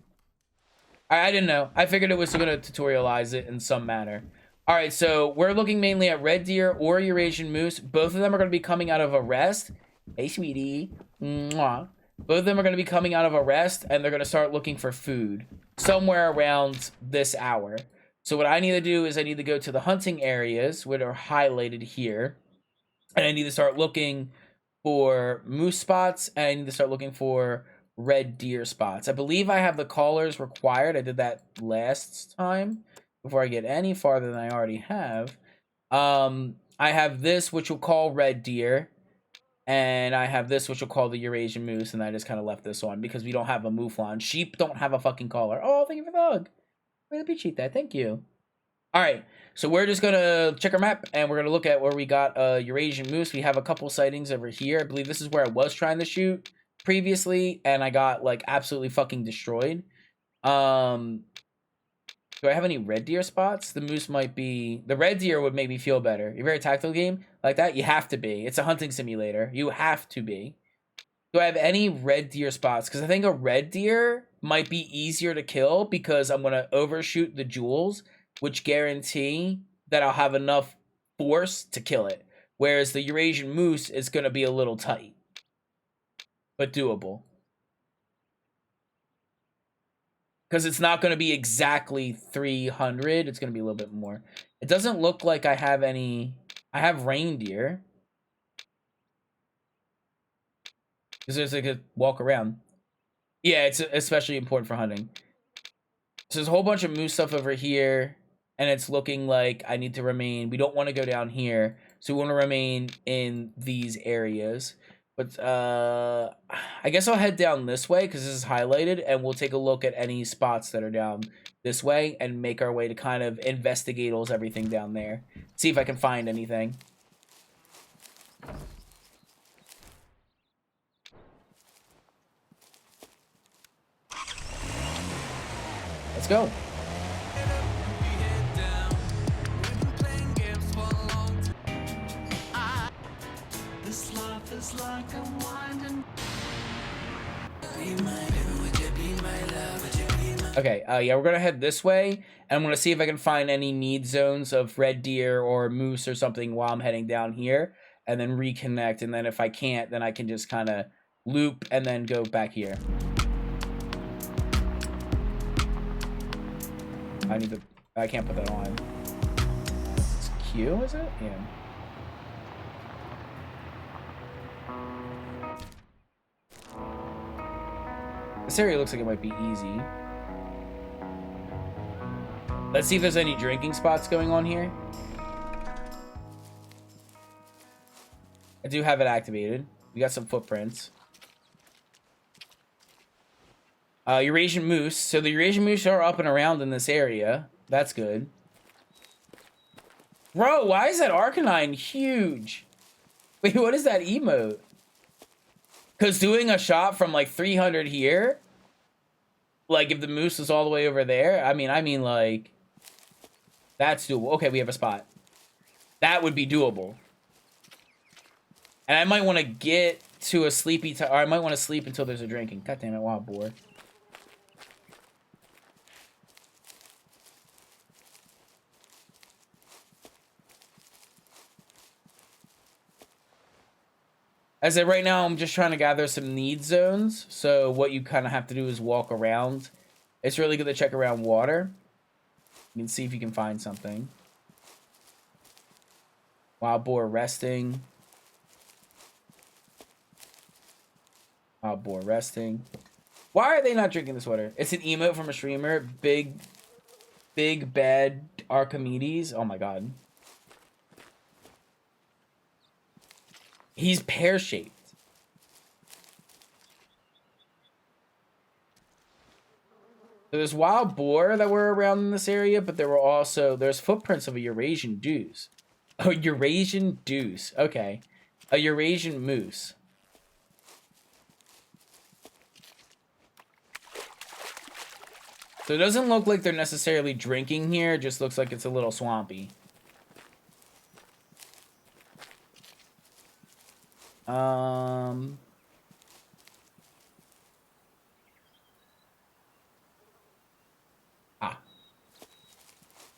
S1: I didn't know. I figured it was going to tutorialize it in some manner. All right, so we're looking mainly at red deer or Eurasian moose. Both of them are going to be coming out of a rest. Hey, sweetie. Mwah. Both of them are going to be coming out of a rest, and they're going to start looking for food somewhere around this hour. So what I need to do is I need to go to the hunting areas, which are highlighted here, and I need to start looking for moose spots, and I need to start looking for red deer spots. I believe I have the collars required. I did that last time. Before I get any farther than I already have, I have this, which we'll call red deer, and I have this, which we'll call the Eurasian moose, and I just kind of left this on because we don't have a mouflon. Sheep don't have a fucking collar. Oh, thank you for the hug. Really appreciate that. Thank you. All right, so we're just gonna check our map, and we're gonna look at where we got Eurasian moose. We have a couple sightings over here. I believe this is where I was trying to shoot previously, and I got like absolutely fucking destroyed. Do I have any red deer spots? The moose might be... The red deer would make me feel better. You're a very tactical game like that? You have to be. It's a hunting simulator. You have to be. Do I have any red deer spots? Because I think a red deer might be easier to kill because I'm going to overshoot the joules, which guarantee that I'll have enough force to kill it. Whereas the Eurasian moose is going to be a little tight, but doable. Because it's not going to be exactly 300. It's going to be a little bit more. It doesn't look like I have any... I have reindeer. Because there's like a walk around. Yeah, it's especially important for hunting. So there's a whole bunch of moose stuff over here. And it's looking like I need to remain... We don't want to go down here. So we want to remain in these areas. But I guess I'll head down this way because this is highlighted, and we'll take a look at any spots that are down this way and make our way to kind of investigate everything down there. See if I can find anything. Let's go. Okay, yeah, we're gonna head this way, and I'm gonna see if I can find any need zones of red deer or moose or something while I'm heading down here, and then reconnect, and then if I can't, then I can just kind of loop and then go back here. I can't put that on. It's Q, is it? Yeah. This area looks like it might be easy. Let's see if there's any drinking spots going on here. I do have it activated. We got some footprints. Eurasian moose. So the Eurasian moose are up and around in this area. That's good. Bro, why is that Arcanine huge? Wait, what is that emote? Because doing a shot from like 300 here, like if the moose is all the way over there, I mean like, that's doable. Okay, we have a spot. That would be doable. And I might want to get to a sleepy time, or I might want to sleep until there's a drinking. God damn it, wild boar. As of right now, I'm just trying to gather some need zones. So what you kind of have to do is walk around. It's really good to check around water. You can see if you can find something. Wild boar resting. Wild boar resting. Why are they not drinking this water? It's an emote from a streamer. Big bad Archimedes. Oh my god. He's pear-shaped. So there's wild boar that were around in this area, but there's footprints of a Eurasian deuce. Oh, Eurasian deuce. Okay. A Eurasian moose. So it doesn't look like they're necessarily drinking here. It just looks like it's a little swampy.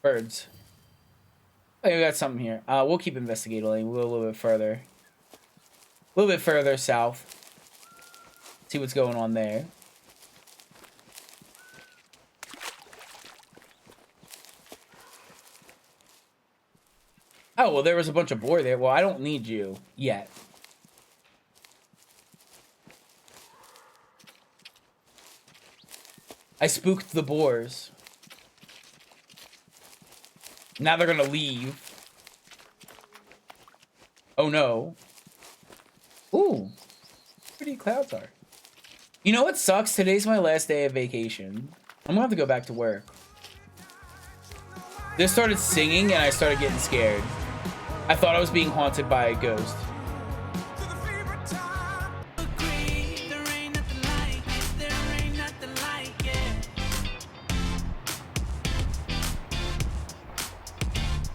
S1: Birds. Oh, we got something here. We'll keep investigating. We'll go a little bit further. A little bit further south. See what's going on there. Oh, well, there was a bunch of boar there. Well, I don't need you yet. I spooked the boars. Now they're gonna leave. Oh no. Ooh. Pretty clouds are. You know what sucks? Today's my last day of vacation. I'm gonna have to go back to work. This started singing and I started getting scared. I thought I was being haunted by a ghost.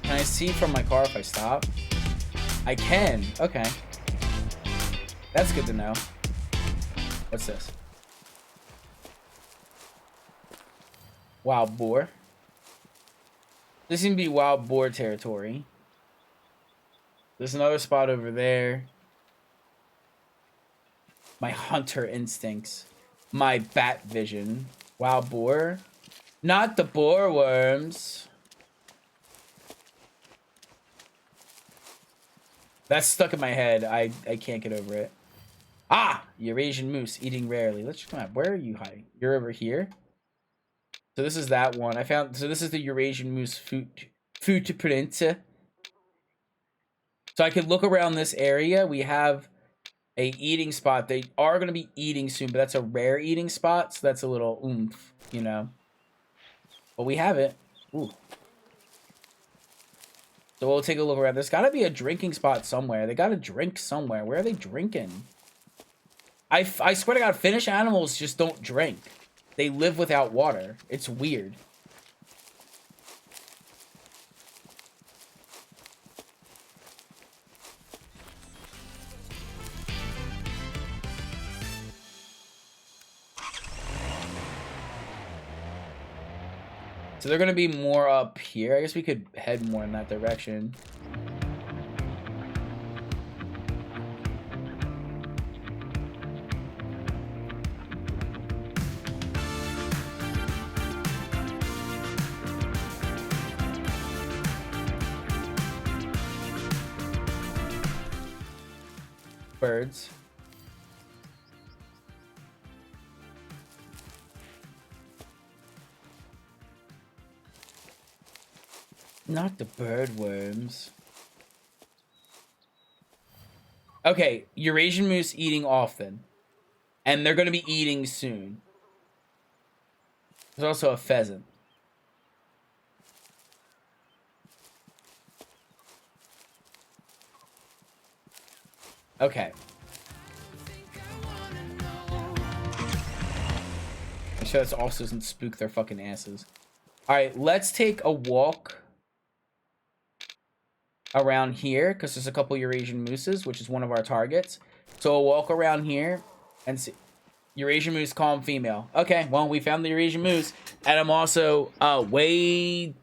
S1: Can I see from my car if I stop? I can. Okay. That's good to know. What's this? Wild boar. This seems to be wild boar territory. There's another spot over there. My hunter instincts. My bat vision. Wild boar. Not the boar worms. That's stuck in my head. I can't get over it. Ah! Eurasian moose, eating rarely. Let's check them out. Where are you hiding? You're over here? So this is that one. So this is the Eurasian moose footprint. So I could look around this area. We have a eating spot. They are going to be eating soon, but that's a rare eating spot. So that's a little oomph, you know. But we have it. Ooh. So we'll take a look around. There's got to be a drinking spot somewhere. They got to drink somewhere. Where are they drinking? I swear to God, Finnish animals just don't drink. They live without water. It's weird. So they're going to be more up here. I guess we could head more in that direction. Birds. Not the bird worms. Okay, Eurasian moose eating often. And they're going to be eating soon. There's also a pheasant. Okay. Make sure this also doesn't spook their fucking asses. Alright, let's take a walk around here, because there's a couple Eurasian mooses, which is one of our targets. So we'll walk around here and see. Eurasian moose, calm female. Okay, well, we found the Eurasian moose. And I'm also I'm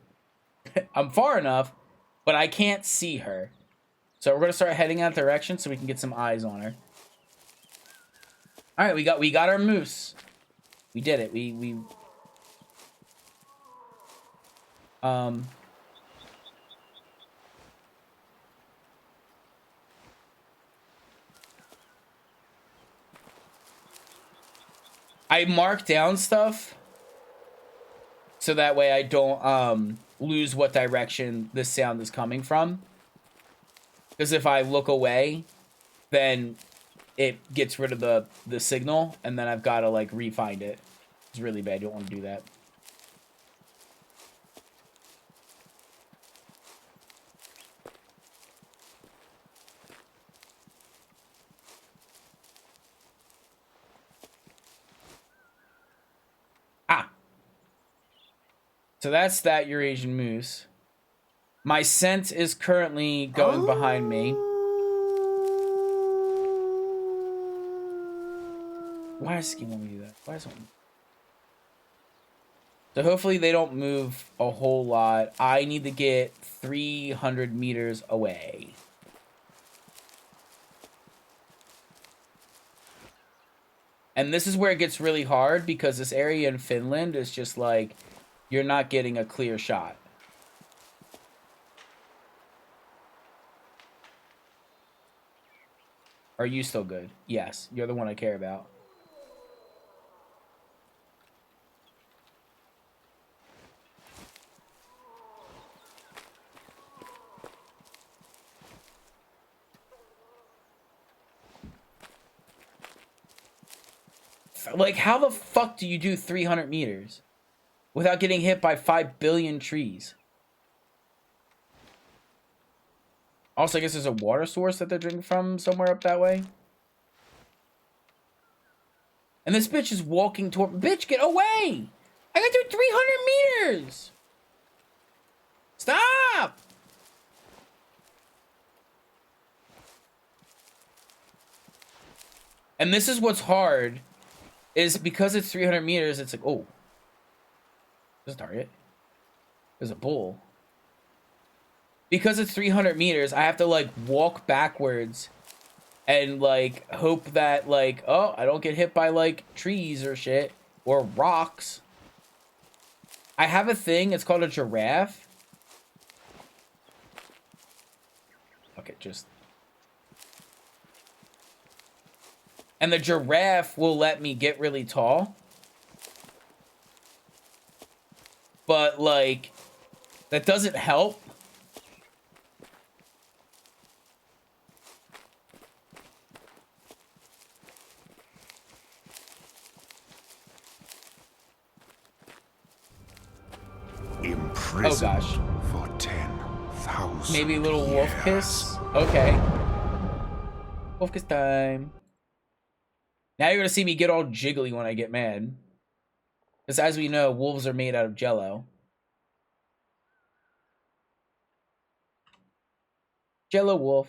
S1: far enough, but I can't see her. So we're going to start heading that direction so we can get some eyes on her. Alright, we got our moose. We did it. I mark down stuff so that way I don't lose what direction this sound is coming from. Because if I look away, then it gets rid of the signal, and then I've got to like re-find it. It's really bad. You don't want to do that. So that's that Eurasian moose. My scent is currently going behind me. Why does Ski want me to do that? Why does someone... So hopefully they don't move a whole lot. I need to get 300 meters away. And this is where it gets really hard because this area in Finland is just like... You're not getting a clear shot. Are you still good? Yes, you're the one I care about. Like, how the fuck do you do 300 meters? Without getting hit by 5 billion trees. Also, I guess there's a water source that they're drinking from somewhere up that way. And this bitch is walking toward... Bitch, get away! I got through 300 meters! Stop! And this is what's hard. Is because it's 300 meters, it's like, oh. There's a target. There's a bull. Because it's 300 meters, I have to, like, walk backwards and, like, hope that, like, oh, I don't get hit by, like, trees or shit. or rocks. I have a thing. It's called a giraffe. Okay, just... And the giraffe will let me get really tall. But, like, that doesn't help. Oh gosh.
S4: For 10,000
S1: Maybe a little wolf
S4: years.
S1: kiss. Okay. Wolf kiss time. Now you're gonna see me get all jiggly when I get mad. Because as we know, wolves are made out of jello. Jello wolf.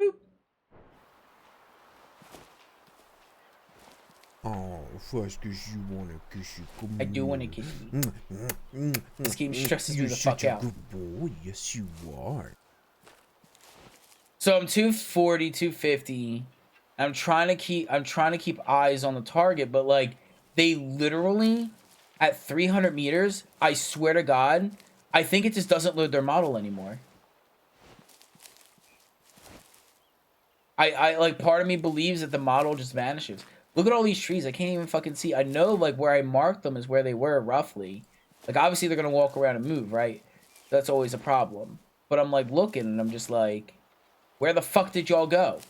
S1: Boop.
S2: Oh, first cause you wanna kiss you. Come
S1: I do want to
S2: here.
S1: kiss you. This game stresses me
S2: You're
S1: the
S2: such
S1: fuck
S2: a
S1: out.
S2: good boy. Yes, you are.
S1: So I'm 240, 250. I'm trying to keep eyes on the target, but like they literally at 300 meters, I swear to God, I think it just doesn't load their model anymore. I like part of me believes that the model just vanishes. Look at all these trees. I can't even fucking see. I know like where I marked them is where they were roughly. Like obviously they're gonna walk around and move, right? That's always a problem. But I'm like looking and I'm just like, where the fuck did y'all go?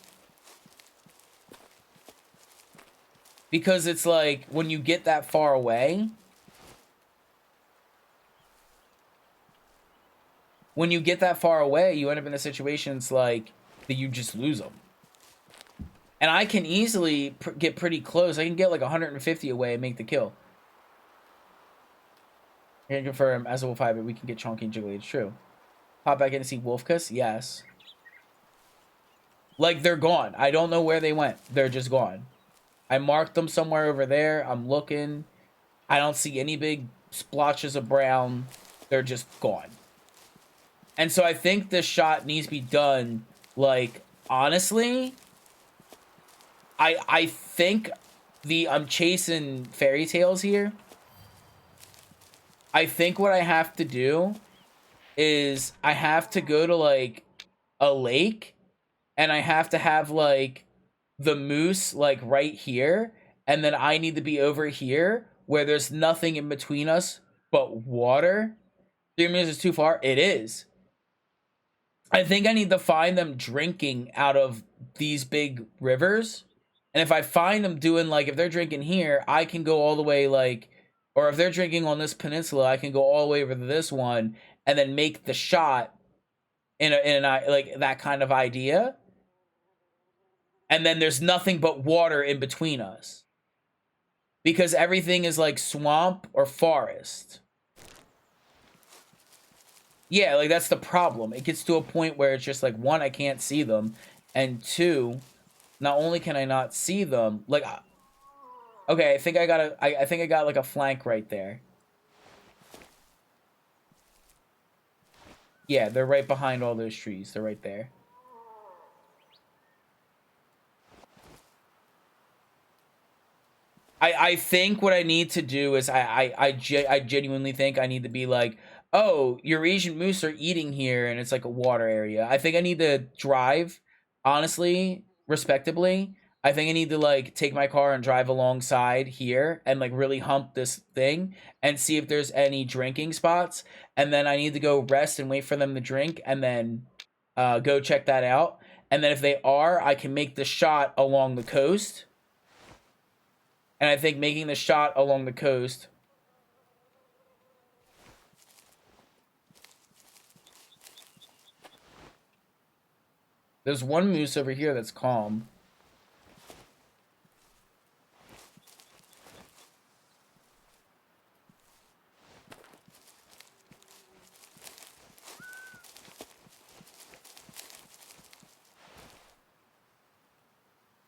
S1: Because it's like when you get that far away, you end up in a situation it's like that you just lose them. And I can easily get pretty close. I can get like 150 away and make the kill. I can confirm as a wolf hybrid, we can get chunky and jiggly. It's true. Pop back in to see Wolfkus? Yes. Like, they're gone. I don't know where they went. They're just gone. I marked them somewhere over there. I'm looking. I don't see any big splotches of brown. They're just gone. And so I think this shot needs to be done, like, honestly, I think I'm chasing fairy tales here. I think what I have to do is I have to go to, like, a lake, and I have to have, like, the moose, like, right here, and then I need to be over here, where there's nothing in between us but water. 3 minutes is too far? It is. I think I need to find them drinking out of these big rivers. And if I find them doing, like, if they're drinking here, I can go all the way, like, or if they're drinking on this peninsula, I can go all the way over to this one and then make the shot in like that kind of idea. And then there's nothing but water in between us. Because everything is like swamp or forest. Yeah, like that's the problem. It gets to a point where it's just like, one, I can't see them, and two, not only can I not see them, like, okay, I think I got like a flank right there. Yeah, they're right behind all those trees. They're right there. I think what I need to do is I genuinely think I need to be like, oh, Eurasian moose are eating here, and it's like a water area. I think I need to drive, honestly, respectably. I think I need to like take my car and drive alongside here and like really hump this thing and see if there's any drinking spots. And then I need to go rest and wait for them to drink and then go check that out. And then if they are, I can make the shot along the coast. And I think making the shot along the coast. There's one moose over here that's calm.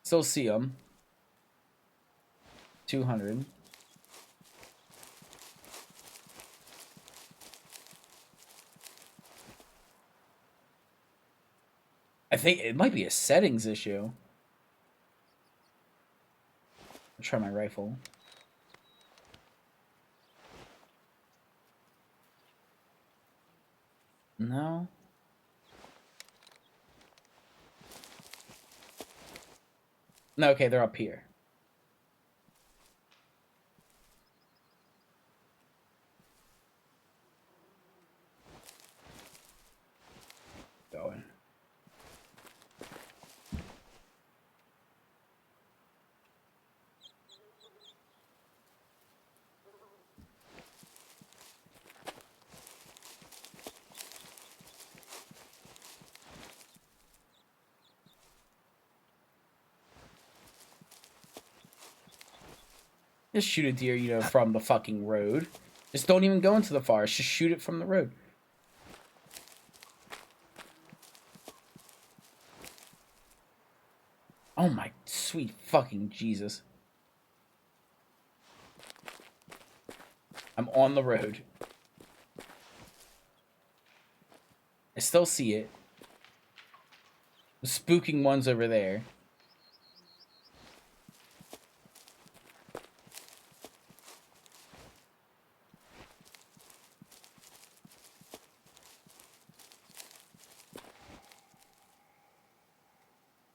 S1: Still see him. 200. I think it might be a settings issue. I'll try my rifle. No. No, okay, they're up here. Going. Just shoot a deer, you know, from the fucking road. Just don't even go into the forest. Just shoot it from the road. Oh my sweet fucking Jesus. I'm on the road. I still see it. The spooking one's over there.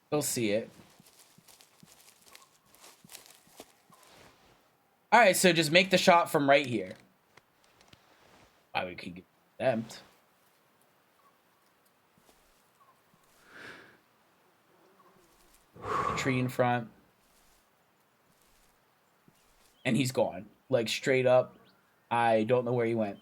S1: Still see it. Alright, so just make the shot from right here. We could get exempt. The tree in front. And he's gone. Like, straight up. I don't know where he went.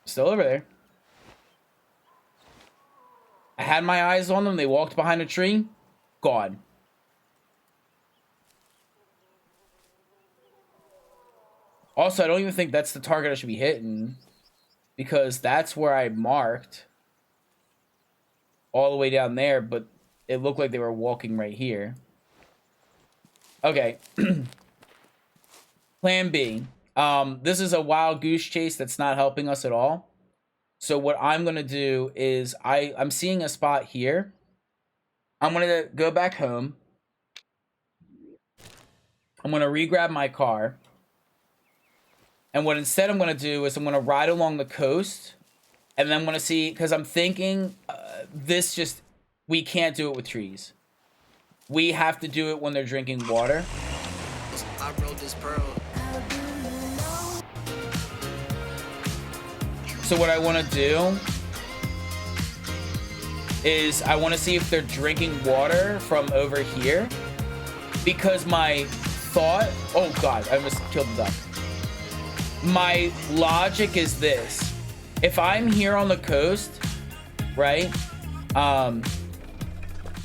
S1: Still over there. I had my eyes on them. They walked behind a tree. Gone. Also, I don't even think that's the target I should be hitting. Because that's where I marked. All the way down there. But it looked like they were walking right here. Okay. Plan B. This is a wild goose chase that's not helping us at all. So what I'm going to do is I'm seeing a spot here. I'm going to go back home. I'm going to re-grab my car. And what instead I'm going to do is I'm going to ride along the coast. And then I'm going to see, because I'm thinking we can't do it with trees. We have to do it when they're drinking water.
S5: I wrote this pearl.
S1: So what I want to do is I want to see if they're drinking water from over here. Because my thought... Oh, God. I almost killed the duck. My logic is this. If I'm here on the coast, right? And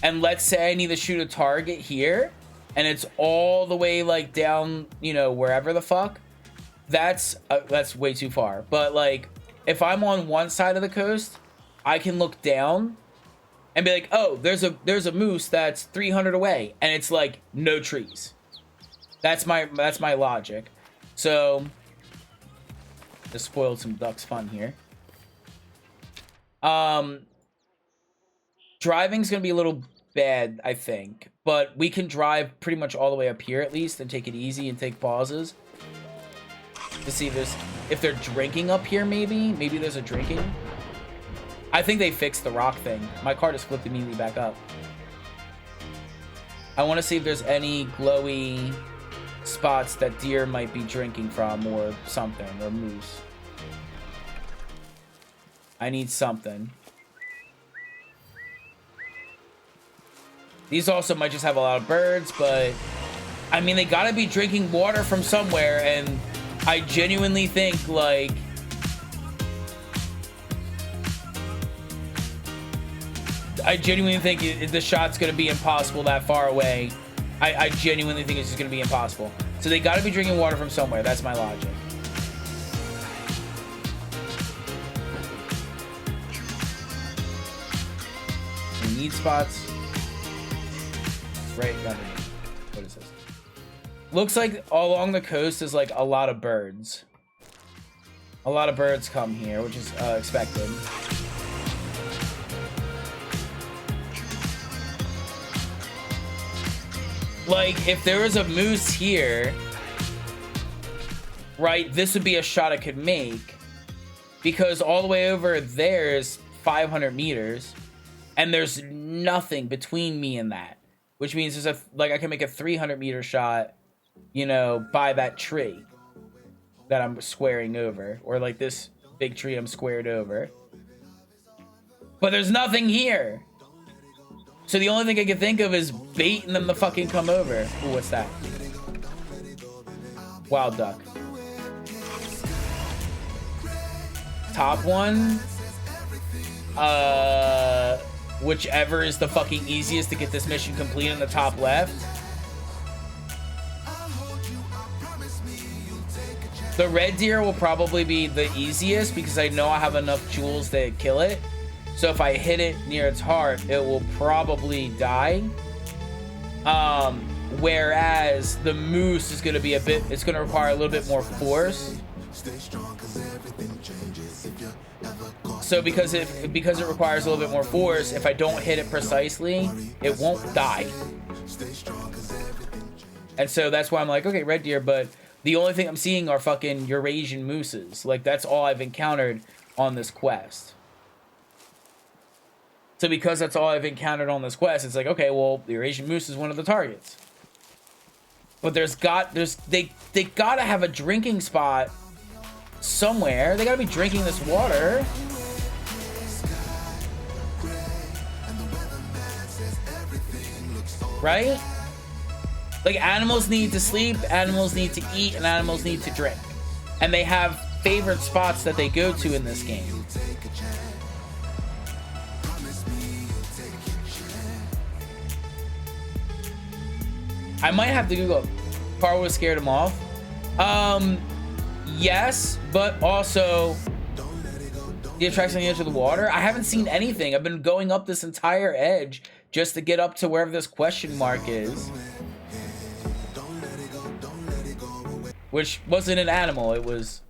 S1: let's say I need to shoot a target here. And it's all the way, like, down, you know, wherever the fuck. That's way too far. But, like... If I'm on one side of the coast, I can look down and be like, oh, there's a moose that's 300 away. And it's like no trees. That's my logic. So just spoiled some ducks fun here. Driving's gonna be a little bad, I think. But we can drive pretty much all the way up here at least and take it easy and take pauses. To see if they're drinking up here, maybe there's a drinking. I think they fixed the rock thing. My car just flipped immediately back up. I want to see if there's any glowy spots that deer might be drinking from or something, or moose. I need something. These also might just have a lot of birds, but I mean, they gotta be drinking water from somewhere, and I genuinely think, like, the shot's going to be impossible that far away. I genuinely think it's just going to be impossible. So they got to be drinking water from somewhere. That's my logic. We need spots. Right underneath. What is this? Looks like along the coast is like a lot of birds. A lot of birds come here, which is expected. Like, if there was a moose here, right, this would be a shot I could make. Because all the way over there is 500 meters. And there's nothing between me and that. Which means there's a, like, I can make a 300-meter shot, you know, by that tree that I'm squaring over. Or, like, this big tree I'm squared over. But there's nothing here. So the only thing I can think of is baiting them to fucking come over. Ooh, what's that? Wild duck. Top one. Whichever is the fucking easiest to get this mission complete in the top left. The red deer will probably be the easiest because I know I have enough jewels to kill it. So if I hit it near its heart, it will probably die. Whereas the moose is going to be a bit, it's going to require a little bit more force. So because it requires a little bit more force, if I don't hit it precisely, it won't die. And so that's why I'm like, okay, red deer, but the only thing I'm seeing are fucking Eurasian mooses. Like, that's all I've encountered on this quest. So because that's all I've encountered on this quest, it's like, okay, well, the Eurasian moose is one of the targets. But they gotta have a drinking spot somewhere. They gotta be drinking this water. Right? Like, animals need to sleep, animals need to eat, and animals need to drink. And they have favorite spots that they go to in this game. I might have to Google. Carl was scared him off. Yes, but also the attraction on the edge of the water. I haven't seen anything. I've been going up this entire edge just to get up to wherever this question mark is. Which wasn't an animal, it was...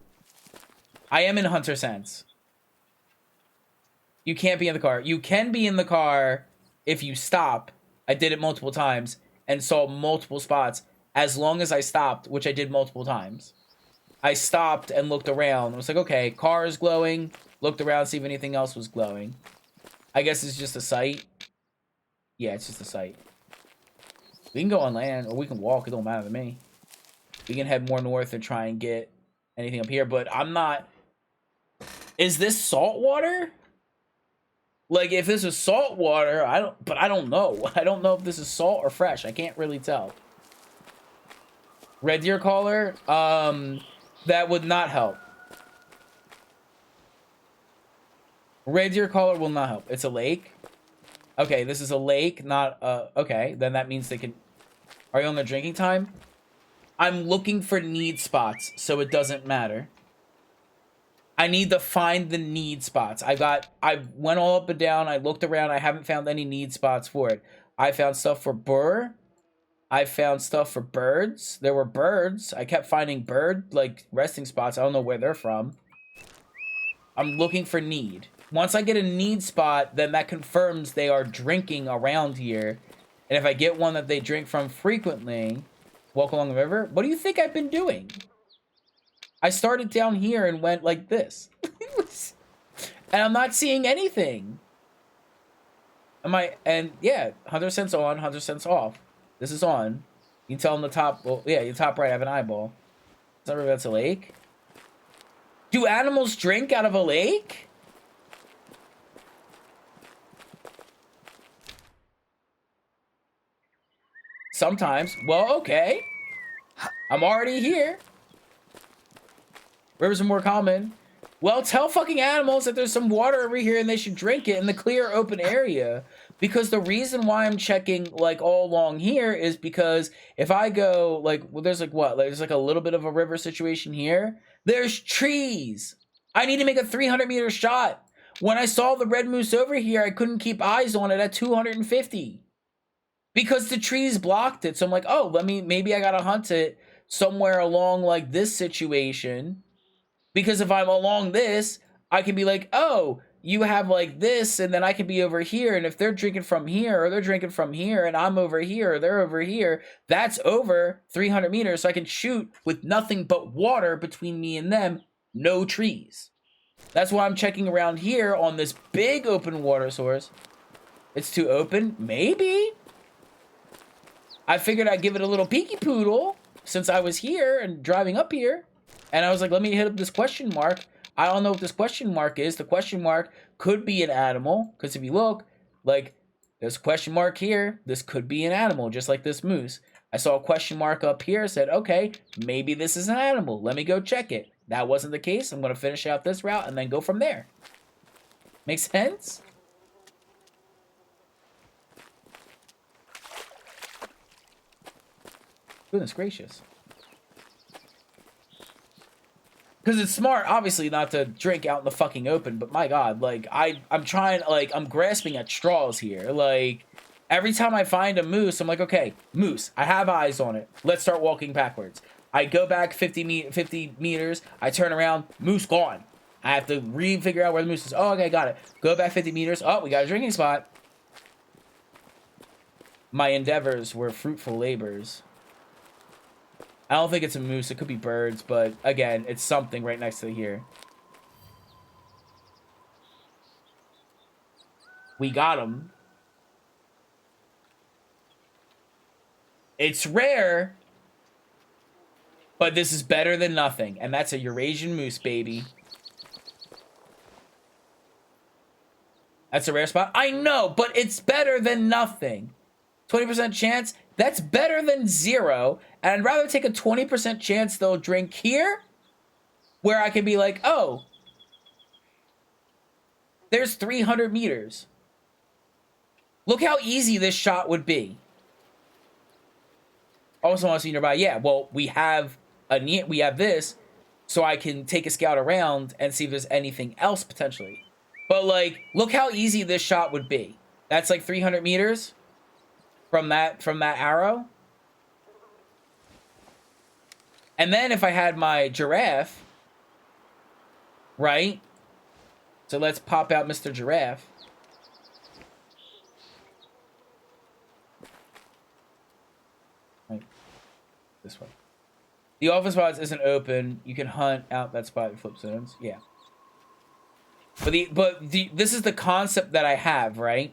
S1: I am in Hunter Sense. You can't be in the car. You can be in the car if you stop. I did it multiple times and saw multiple spots as long as I stopped, which I did multiple times. I stopped and looked around. I was like, okay, car is glowing. Looked around, see if anything else was glowing. I guess it's just a sight. Yeah, it's just a sight. We can go on land, or we can walk. It don't matter to me. We can head more north and try and get anything up here, but I'm not... Is this salt water? Like, if this is salt water, I don't know. I don't know if this is salt or fresh. I can't really tell. Red deer collar? That would not help. Red deer collar will not help. It's a lake. Okay, this is a lake, not okay, then that means they can... Are you on their drinking time? I'm looking for need spots, so it doesn't matter. I need to find the need spots. I went all up and down, I looked around, I haven't found any need spots for it. I found stuff for burr. I found stuff for birds. There were birds. I kept finding bird, like, resting spots. I don't know where they're from. I'm looking for need. Once I get a need spot, then that confirms they are drinking around here. And if I get one that they drink from frequently, walk along the river. What do you think I've been doing? I started down here and went like this. And I'm not seeing anything. And yeah, 100 on, 100 off. This is on. You can tell on the top, well, yeah, your top right, I have an eyeball. It's not really, that's a lake. Do animals drink out of a lake? Sometimes. Well, okay. I'm already here. Rivers are more common. Well, tell fucking animals that there's some water over here and they should drink it in the clear open area. Because the reason why I'm checking, like, all along here is because if I go, like, well, there's, like, what? There's, like, a little bit of a river situation here. There's trees. I need to make a 300-meter shot. When I saw the red moose over here, I couldn't keep eyes on it at 250. Because the trees blocked it. So I'm like, oh, maybe I gotta hunt it somewhere along, like, this situation. Because if I'm along this, I can be like, oh, you have like this, and then I can be over here. And if they're drinking from here, or they're drinking from here, and I'm over here, or they're over here, that's over 300 meters. So I can shoot with nothing but water between me and them, no trees. That's why I'm checking around here on this big open water source. It's too open? Maybe. I figured I'd give it a little peeky poodle since I was here and driving up here. And I was like, let me hit up this question mark. I don't know what this question mark is. The question mark could be an animal. Because if you look, like, there's a question mark here. This could be an animal, just like this moose. I saw a question mark up here. Said, okay, maybe this is an animal. Let me go check it. That wasn't the case. I'm going to finish out this route and then go from there. Make sense? Goodness gracious. Because it's smart, obviously, not to drink out in the fucking open, but my god, like, I'm trying, like, I'm grasping at straws here. Like, every time I find a moose, I'm like, okay, moose, I have eyes on it. Let's start walking backwards. I go back 50 meters, I turn around, moose gone. I have to figure out where the moose is. Oh, okay, got it. Go back 50 meters. Oh, we got a drinking spot. My endeavors were fruitful labors. I don't think it's a moose. It could be birds, but again, it's something right next to here. We got him. It's rare, but this is better than nothing. And that's a Eurasian moose, baby. That's a rare spot. I know, but it's better than nothing. 20% chance, that's better than 0. And I'd rather take a 20% chance they'll drink here, where I can be like, oh, there's 300 meters. Look how easy this shot would be. Also want to see nearby. Yeah, well, we have this, so I can take a scout around and see if there's anything else potentially. But like, look how easy this shot would be. That's like 300 meters. From that arrow. And then if I had my giraffe, right? So let's pop out Mr. Giraffe. Right. This way. The office spots isn't open. You can hunt out that spot and flip zones. Yeah. But this is the concept that I have, right?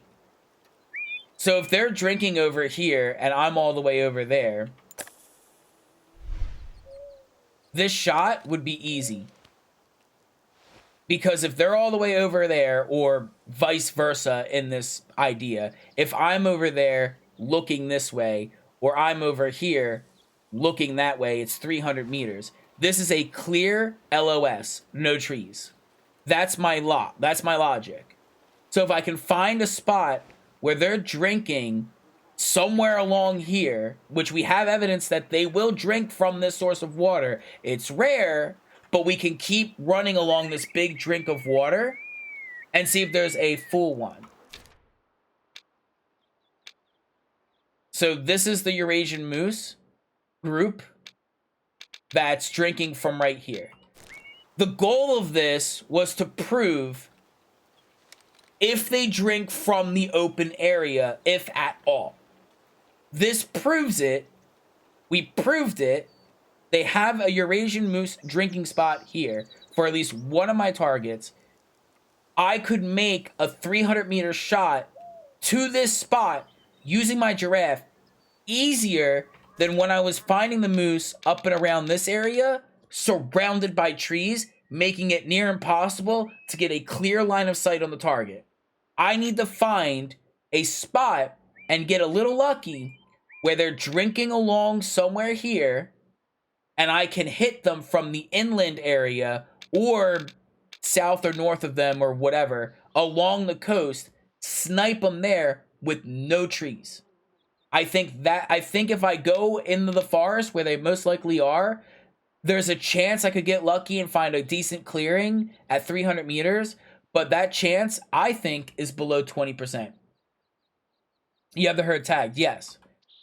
S1: So if they're drinking over here and I'm all the way over there, this shot would be easy. Because if they're all the way over there, or vice versa in this idea, if I'm over there looking this way, or I'm over here looking that way, it's 300 meters. This is a clear LOS, no trees. That's my logic. So if I can find a spot where they're drinking somewhere along here, which we have evidence that they will drink from this source of water. It's rare, but we can keep running along this big drink of water and see if there's a full one. So this is the Eurasian moose group that's drinking from right here. The goal of this was to prove if they drink from the open area, if at all. This proves it. We proved it. They have a Eurasian moose drinking spot here for at least one of my targets. I could make a 300-meter shot to this spot using my giraffe easier than when I was finding the moose up and around this area, surrounded by trees, making it near impossible to get a clear line of sight on the target. I need to find a spot and get a little lucky where they're drinking along somewhere here and I can hit them from the inland area or south or north of them or whatever along the coast, snipe them there with no trees. I think if I go into the forest where they most likely are, there's a chance I could get lucky and find a decent clearing at 300 meters. But that chance, I think, is below 20%. You have the herd tagged, yes.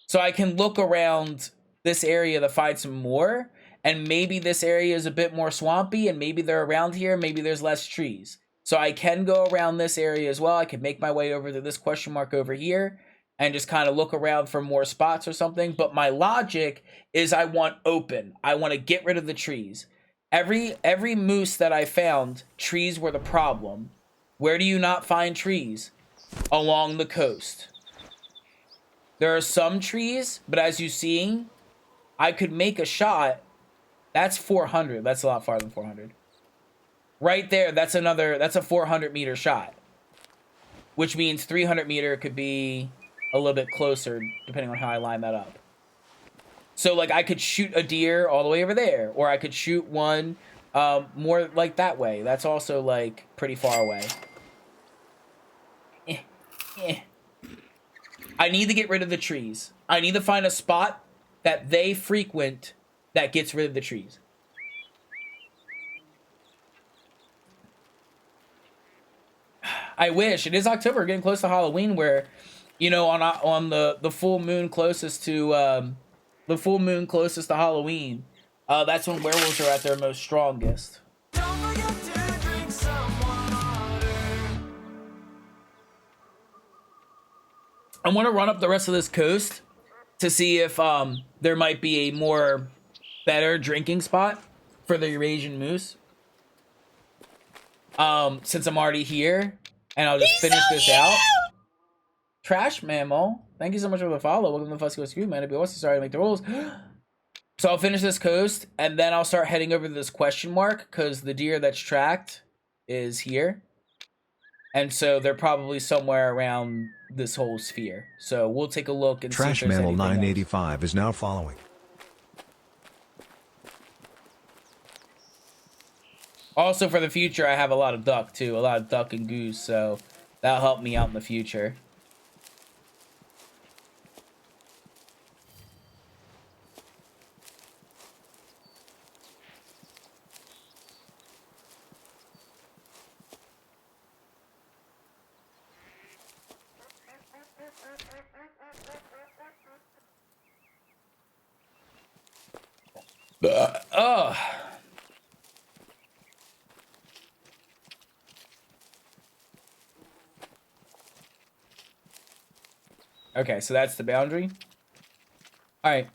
S1: So I can look around this area to find some more. and maybe this area is a bit more swampy, and maybe they're around here, maybe there's less trees. So I can go around this area as well. I can make my way over to this question mark over here and just kind of look around for more spots or something. But my logic is I want open. I want to get rid of the trees. Every moose that I found, trees were the problem. Where do you not find trees? Along the coast. There are some trees, but as you see, I could make a shot. That's 400. That's a lot farther than 400. Right there, that's a 400 meter shot. Which means 300 meter could be a little bit closer, depending on how I line that up. So, like, I could shoot a deer all the way over there. Or I could shoot one more, like, that way. That's also, like, pretty far away. I need to get rid of the trees. I need to find a spot that they frequent that gets rid of the trees. I wish. It is October, getting close to Halloween, where, you know, on the full moon closest to Halloween, that's when werewolves are at their most strongest. I want to run up the rest of this coast to see if there might be a more better drinking spot for the Eurasian moose. Since I'm already here, and I'll just finish this out. Trash Mammal, thank you so much for the follow. Welcome to the Fusco Screw, man. I'd be also sorry to make the rules. So I'll finish this coast, and then I'll start heading over to this question mark, because the deer that's tracked is here. And so they're probably somewhere around this whole sphere. So we'll take a look and
S4: Trash
S1: see if there's
S4: Mammal
S1: anything
S4: 985
S1: else.
S4: is now following.
S1: Also, for the future, I have a lot of duck, too. A lot of duck and goose, so that'll help me out in the future. Ugh. Okay, so that's the boundary. All right.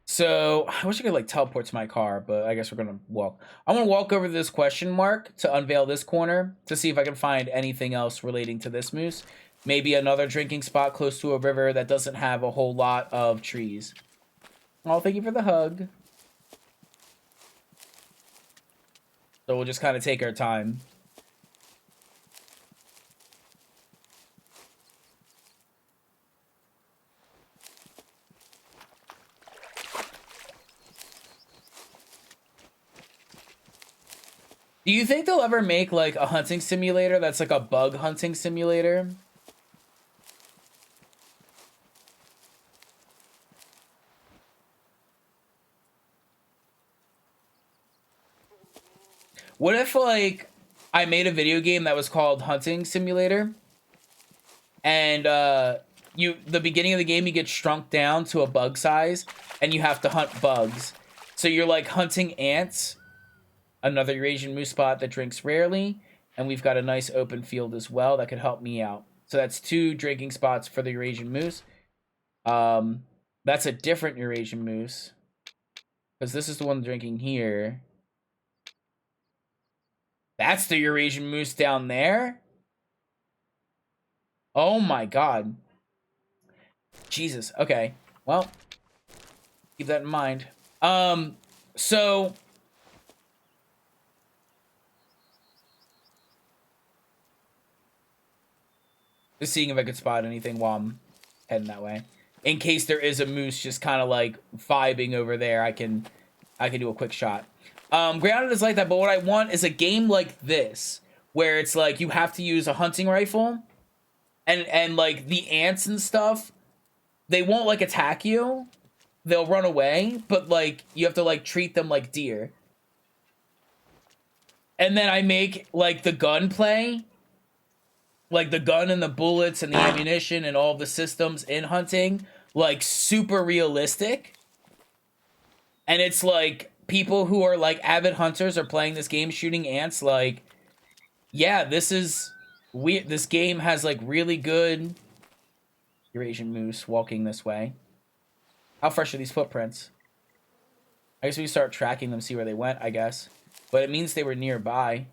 S1: So I wish I could like teleport to my car, but I guess we're gonna walk. I'm gonna walk over to this question mark to unveil this corner to see if I can find anything else relating to this moose. Maybe another drinking spot close to a river that doesn't have a whole lot of trees. Oh, thank you for the hug. So we'll just kind of take our time. Do you think they'll ever make like a hunting simulator that's like a bug hunting simulator? What if like I made a video game that was called Hunting Simulator, and the beginning of the game you get shrunk down to a bug size and you have to hunt bugs. So you're like hunting ants, another Eurasian moose spot that drinks rarely, and we've got a nice open field as well that could help me out. So that's 2 drinking spots for the Eurasian moose. That's a different Eurasian moose, because this is the one drinking here. That's the Eurasian moose down there? Oh my god. Jesus. Okay. Well, keep that in mind. So just seeing if I could spot anything while I'm heading that way. In case there is a moose just kind of like vibing over there, I can do a quick shot. Grounded is like that, but what I want is a game like this, where it's like you have to use a hunting rifle, and like the ants and stuff, they won't like attack you, they'll run away, but like you have to like treat them like deer. And then I make like the gunplay, like the gun and the bullets and the ammunition and all the systems in hunting, like super realistic. And it's like people who are like avid hunters are playing this game shooting ants, like, yeah, this game has like really good Eurasian moose walking this way. How fresh are these footprints? I guess we start tracking them, see where they went, I guess. But it means they were nearby.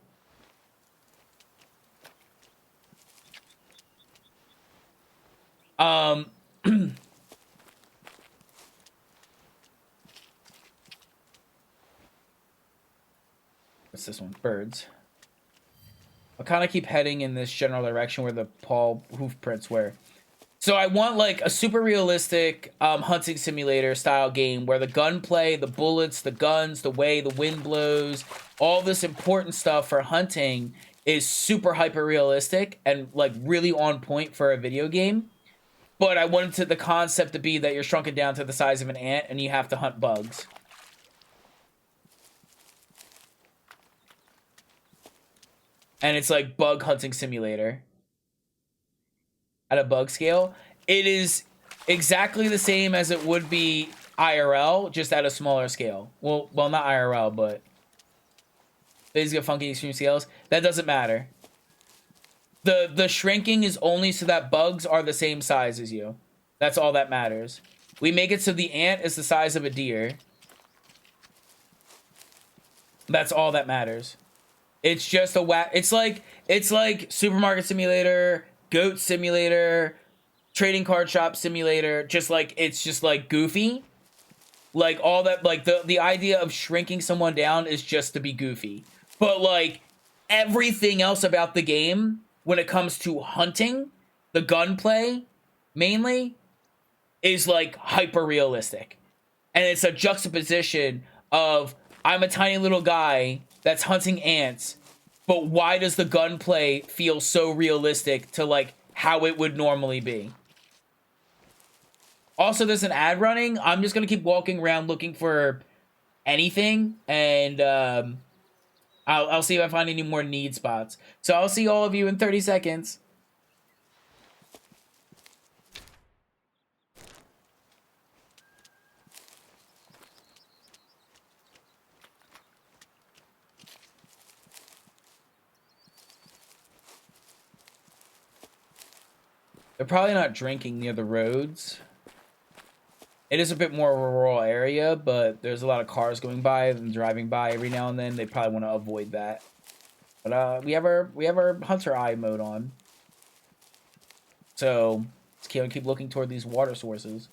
S1: What's this one? Birds. I'll kind of keep heading in this general direction where the paw hoof prints were. So I want like a super realistic hunting simulator style game where the gunplay, the bullets, the guns, the way the wind blows, all this important stuff for hunting is super hyper realistic and like really on point for a video game. But I wanted the concept to be that you're shrunken down to the size of an ant and you have to hunt bugs. And it's like bug hunting simulator. At a bug scale, it is exactly the same as it would be IRL, just at a smaller scale. Well, not IRL, but Basic Funky Extreme Scales. That doesn't matter. The shrinking is only so that bugs are the same size as you. That's all that matters. We make it so the ant is the size of a deer. That's all that matters. It's just it's like Supermarket Simulator, Goat Simulator, Trading Card Shop Simulator. Just like, it's just like goofy. Like all that, like the idea of shrinking someone down is just to be goofy. But like everything else about the game, when it comes to hunting, the gunplay mainly, is like hyper realistic. And it's a juxtaposition of, I'm a tiny little guy that's hunting ants, but why does the gunplay feel so realistic to like how it would normally be? Also, there's an ad running. I'm just gonna keep walking around looking for anything, and I'll see if I find any more need spots. So I'll see all of you in 30 seconds. They're probably not drinking near the roads. It is a bit more of a rural area, but there's a lot of cars going by and driving by every now and then. They probably want to avoid that. But we have our hunter eye mode on. So let's keep looking toward these water sources.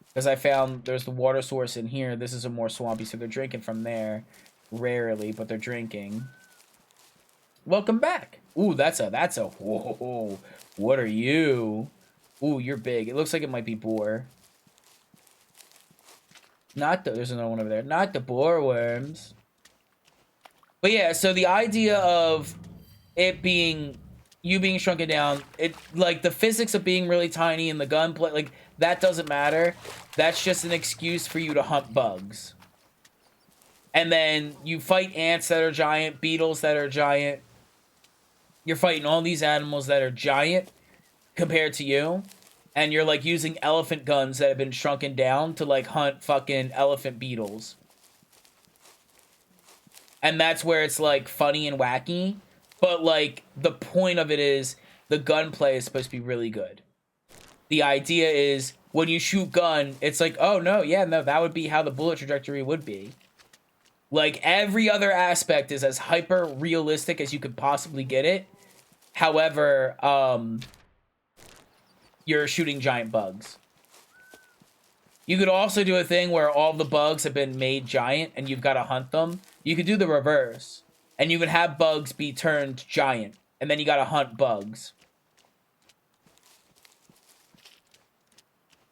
S1: Because I found there's the water source in here. This is a more swampy, so they're drinking from there. Rarely, but they're drinking. Welcome back. Ooh, that's a whoa. What are you? Ooh, you're big. It looks like it might be boar. There's another one over there. Not the boar worms. But yeah, so the idea of it being, you being shrunken down, it, like, the physics of being really tiny and the gunplay, like, that doesn't matter. That's just an excuse for you to hunt bugs. And then you fight ants that are giant, beetles that are giant. You're fighting all these animals that are giant compared to you. And you're, like, using elephant guns that have been shrunken down to, like, hunt fucking elephant beetles. And that's where it's, like, funny and wacky. But, like, the point of it is the gunplay is supposed to be really good. The idea is when you shoot gun, it's like, oh, no, yeah, no, that would be how the bullet trajectory would be. Like, every other aspect is as hyper realistic as you could possibly get it. However, you're shooting giant bugs. You could also do a thing where all the bugs have been made giant and you've got to hunt them. You could do the reverse. And you could have bugs be turned giant. And then you got to hunt bugs.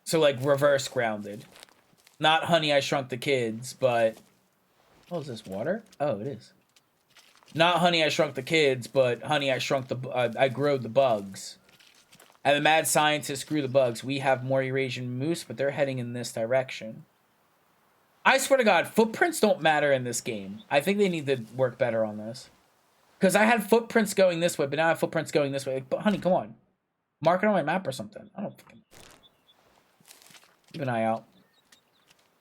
S1: So, like, reverse grounded. Not Honey, I Shrunk the Kids, but... Oh, is this water? Oh, it is. Not Honey, I Shrunk the Kids, but Honey, I Shrunk the... I Growed the Bugs. And the mad scientists grew the bugs. We have more Eurasian moose, but they're heading in this direction. I swear to God, footprints don't matter in this game. I think they need to work better on this. Because I had footprints going this way, but now I have footprints going this way. Like, but honey, come on. Mark it on my map or something. I don't fucking... Keep an eye out.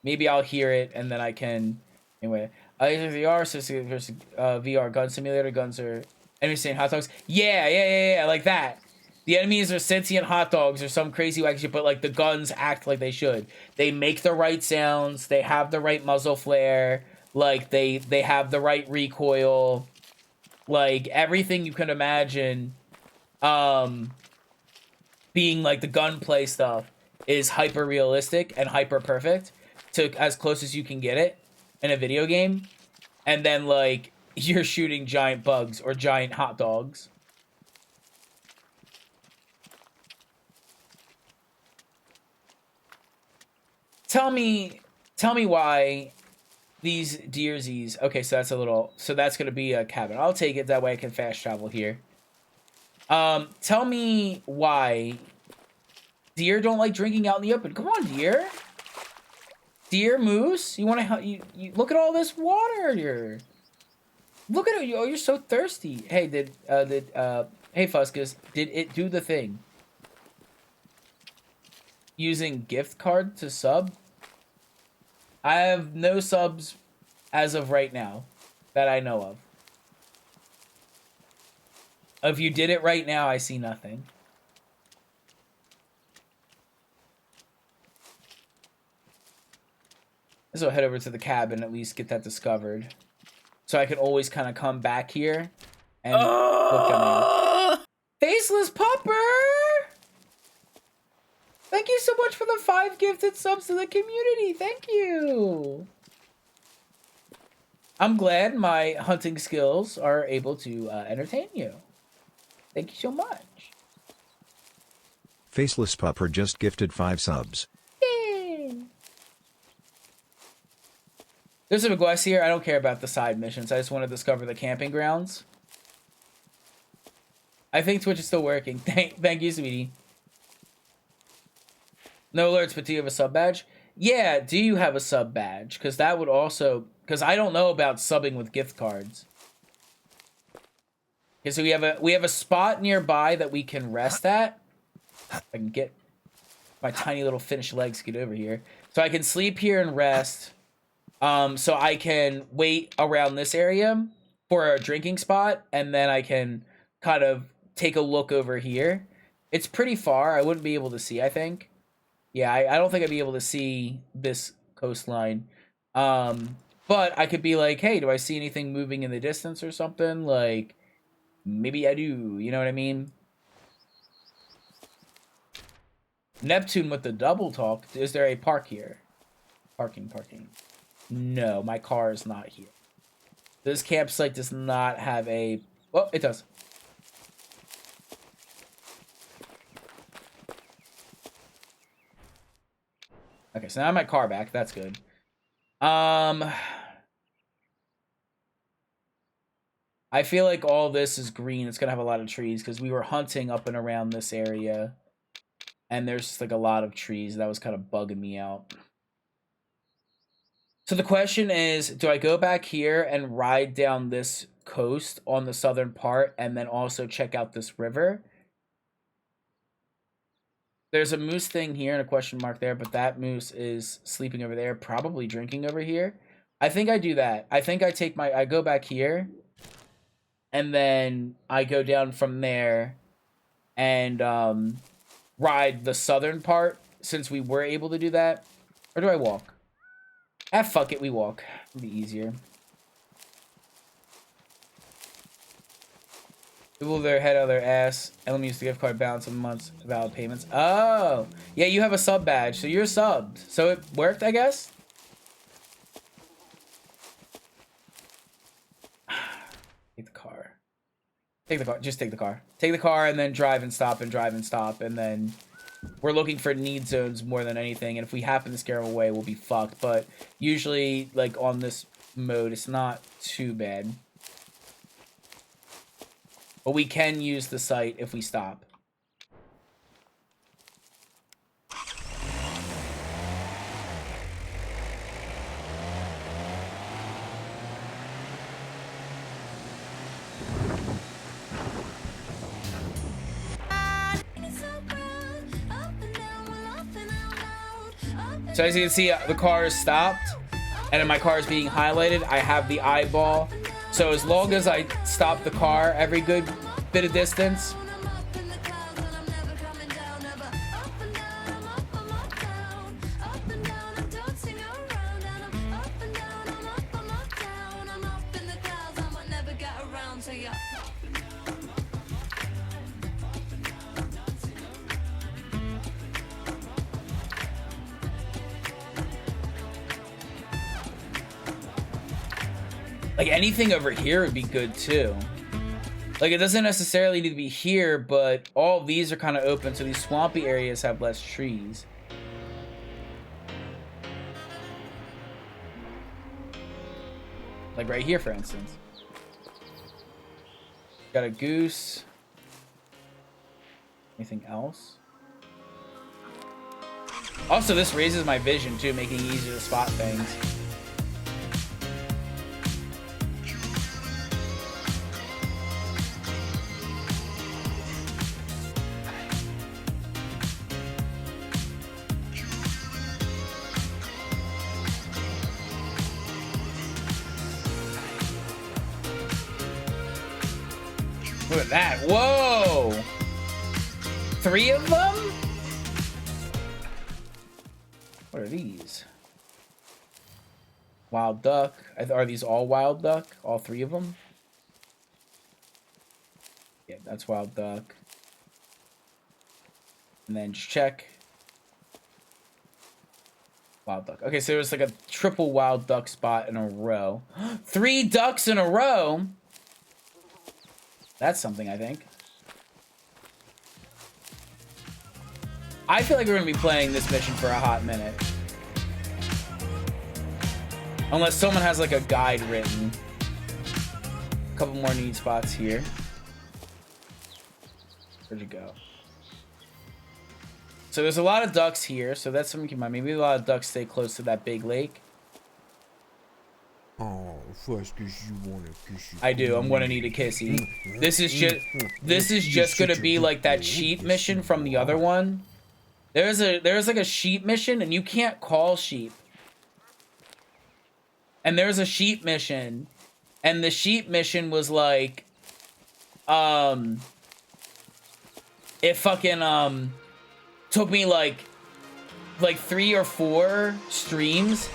S1: Maybe I'll hear it, and then I can Anyway, either VR, versus VR gun simulator. Guns are enemies saying hot dogs. Yeah, like that. The enemies are sentient hot dogs or some crazy wacky shit, but like the guns act like they should. They make the right sounds. They have the right muzzle flare. Like they have the right recoil. Like everything you can imagine. Being like the gunplay stuff is hyper realistic and hyper perfect to as close as you can get it in a video game. And then like you're shooting giant bugs or giant hot dogs. Tell me why these deersies. Okay, so that's a little, so that's gonna be a cabin. I'll take it, that way I can fast travel here. Tell me why deer don't like drinking out in the open. Come on, deer. Deer, moose, you want to help? You look at all this water here. Look at it. Oh, you're so thirsty. Hey, hey, Fuscus, did it do the thing? Using gift card to sub? I have no subs as of right now that I know of. If you did it right now, I see nothing. So I'll head over to the cabin, at least get that discovered. So I can always kind of come back here and look down there. Faceless Pupper! Thank you so much for the 5 gifted subs to the community. Thank you. I'm glad my hunting skills are able to entertain you. Thank you so much.
S4: Faceless Pupper just gifted 5 subs.
S1: Yay. There's a request here. I don't care about the side missions. I just want to discover the camping grounds. I think Twitch is still working. Thank you, sweetie. No alerts, but do you have a sub badge? Yeah, do you have a sub badge? Because that would also... Because I don't know about subbing with gift cards. Okay, so we have a spot nearby that we can rest at. I can get my tiny little Finnish legs get over here. So I can sleep here and rest. So I can wait around this area for a drinking spot, and then I can kind of take a look over here. It's pretty far. I wouldn't be able to see, I think. Yeah, I don't think I'd be able to see this coastline. But I could be like, hey, do I see anything moving in the distance or something? Like, maybe I do. You know what I mean? Neptune with the double talk. Is there a park here? Parking. No, my car is not here. This campsite does not have a... Oh, it does. Okay, so now I have my car back. That's good. I feel like all this is green. It's gonna have a lot of trees because we were hunting up and around this area. And there's just like a lot of trees. That was kind of bugging me out. So the question is, do I go back here and ride down this coast on the southern part and then also check out this river? There's a moose thing here and a question mark there, but that moose is sleeping over there, probably drinking over here. I think I do that. I think I go back here and then I go down from there and ride the southern part since we were able to do that. Or do I walk? Ah, fuck it, we walk. It'll be easier. People their head out of their ass. And let me use the gift card balance of months valid payments. Oh, yeah, you have a sub badge, so you're subbed. So it worked, I guess. Take the car. Take the car. Just take the car. Take the car and then drive and stop and drive and stop. And then we're looking for need zones more than anything. And if we happen to scare them away, we'll be fucked. But usually, like, on this mode, it's not too bad. But we can use the site if we stop. So as you can see, the car is stopped. and then my car is being highlighted, I have the eyeball. So as long as I stop the car every good bit of distance, like anything over here would be good too. Like it doesn't necessarily need to be here, but all these are kind of open, so these swampy areas have less trees. Like right here, for instance. Got a goose. Anything else? Also, this raises my vision too, making it easier to spot things. Look at that. Whoa! 3 of them? What are these? Wild duck. Are these all wild duck? All 3 of them? Yeah, that's wild duck. And then just check. Wild duck. Okay, so there's like a triple wild duck spot in a row. 3 ducks in a row? That's something, I think. I feel like we're going to be playing this mission for a hot minute. Unless someone has like a guide written. A couple more need spots here. Where'd you go? So there's a lot of ducks here, so that's something to keep in mind. Maybe a lot of ducks stay close to that big lake.
S2: Oh, first kiss you wanna kiss you.
S1: I do. I'm gonna need a kissy. This is just gonna be like that sheep mission from the other one. There's like a sheep mission, and you can't call sheep. And there's a sheep mission, and the sheep mission was like, it fucking took me like 3 or 4 streams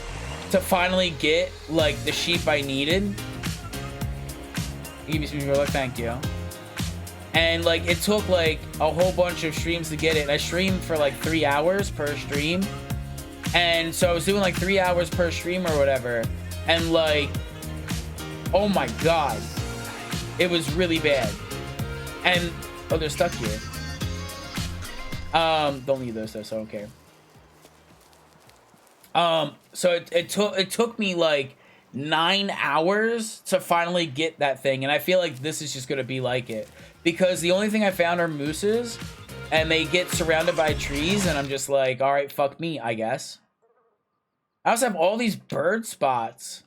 S1: to finally get like the sheep I needed. Give me some luck, thank you. And like it took like a whole bunch of streams to get it. I streamed for like 3 hours per stream, and so I was doing like 3 hours per stream or whatever. And like, oh my god, it was really bad. And oh, they're stuck here. Don't need those though, so I don't care. So it took me like 9 hours to finally get that thing, and I feel like this is just gonna be like it, because the only thing I found are mooses, and they get surrounded by trees, and I'm just like, all right, fuck me, I guess. I also have all these bird spots.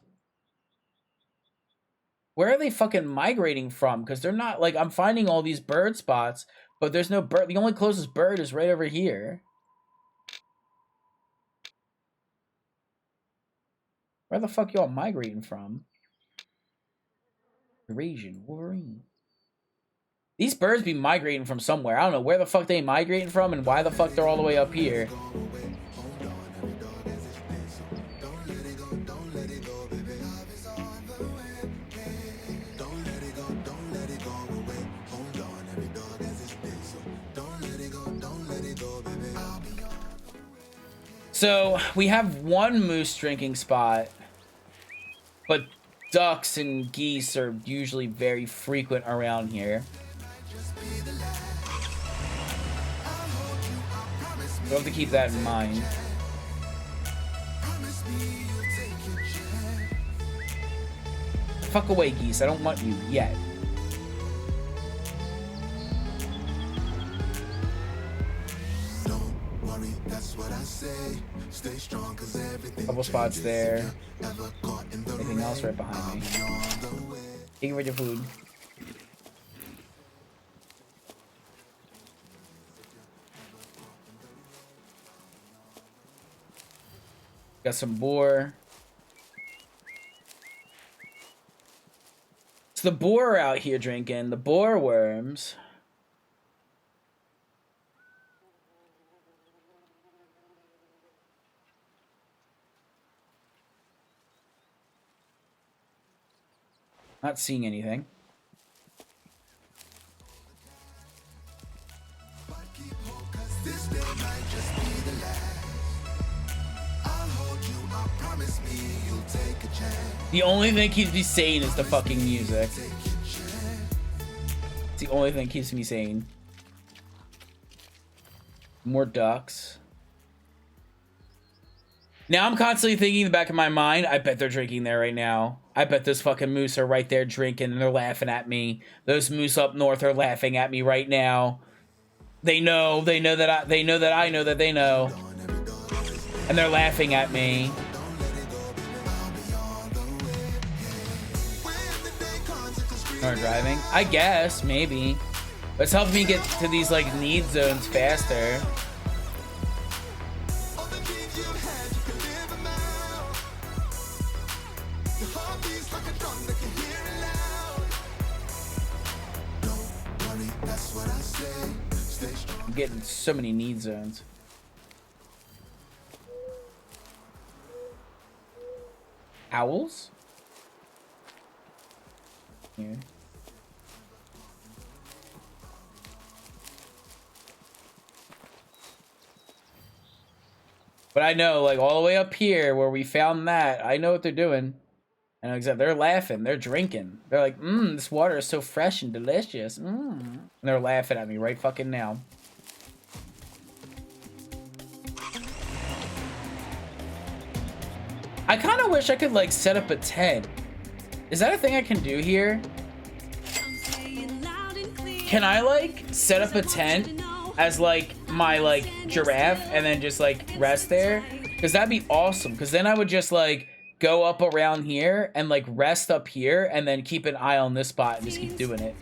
S1: Where are they fucking migrating from? Because they're not like, I'm finding all these bird spots, but there's no bird. The only closest bird is right over here. Where the fuck y'all migrating from? Eurasian Wolverine. These birds be migrating from somewhere. I don't know where the fuck they migrating from and why the fuck they're all the way up here. So we have one moose drinking spot, but ducks and geese are usually very frequent around here. We'll have to keep that in mind. Fuck away, geese. I don't want you yet. Couple spots there. Anything else right behind me? Take away your food. Got some boar. the boar out here drinking. The boar worms. Not seeing anything. The only thing keeps me sane is the fucking music. It's the only thing keeps me sane. More ducks. Now I'm constantly thinking in the back of my mind, I bet they're drinking there right now. I bet those fucking moose are right there drinking and they're laughing at me. Those moose up north are laughing at me right now. They know that I know that they know. And they're laughing at me. Or driving? I guess, maybe. But it's helping me get to these like need zones faster. I'm getting so many need zones. Owls? Here. But I know, like, all the way up here where we found that, I know what they're doing. And exactly, they're laughing, they're drinking. They're like, this water is so fresh and delicious. And they're laughing at me right fucking now. I kind of wish I could, like, set up a tent. Is that a thing I can do here? Can I, like, set up a tent as, like, my, like, giraffe and then just, like, rest there? Because that'd be awesome. Because then I would just, like, go up around here and, like, rest up here and then keep an eye on this spot and just keep doing it.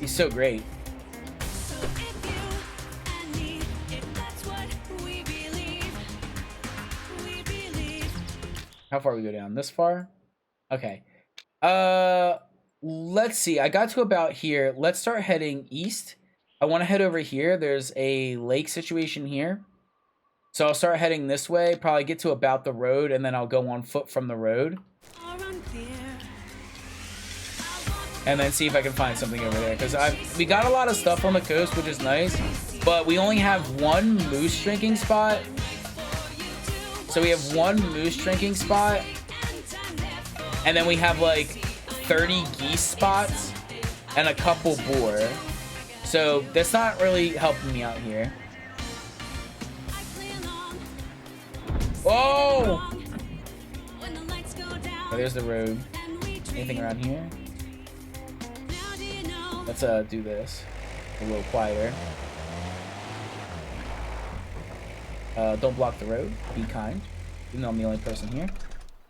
S1: He's so great. How far we go down? This far? Okay. Let's see. I got to about here. Let's start heading east. I want to head over here. There's a lake situation here. So I'll start heading this way. Probably get to about the road, and then I'll go on foot from the road. And then see if I can find something over there. Because we got a lot of stuff on the coast, which is nice. But we only have one moose drinking spot. So we have one moose drinking spot. And then we have like 30 geese spots and a couple boar. So that's not really helping me out here. Whoa! Oh, there's the road. Anything around here? Let's do this a little quieter. Don't block the road. Be kind. Even though I'm the only person here.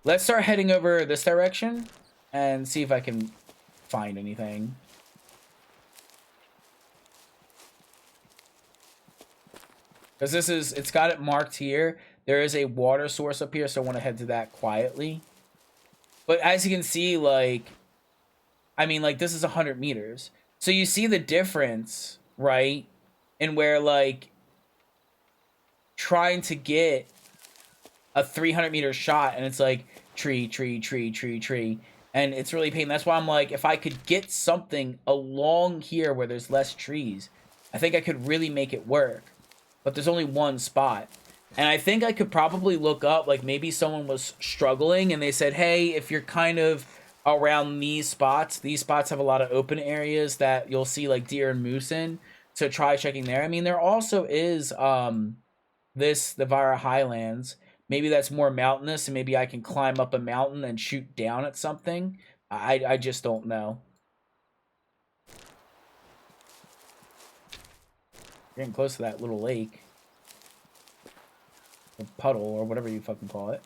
S1: Let's start heading over this direction and see if I can find anything. Because this is, it's got it marked here. There is a water source up here, so I want to head to that quietly. But as you can see, like, I mean, like, this is 100 meters. So you see the difference, right? In where, like, trying to get a 300 meter shot, and it's like, tree, tree, tree, tree, tree. And it's really pain. That's why I'm like, if I could get something along here where there's less trees, I think I could really make it work. But there's only one spot. And I think I could probably look up, like, maybe someone was struggling and they said, hey, if you're kind of around these spots have a lot of open areas that you'll see, like, deer and moose in. So try checking there. I mean, there also is the Vara Highlands. Maybe that's more mountainous, and maybe I can climb up a mountain and shoot down at something. I just don't know. Getting close to that little lake. Or puddle, or whatever you fucking call it.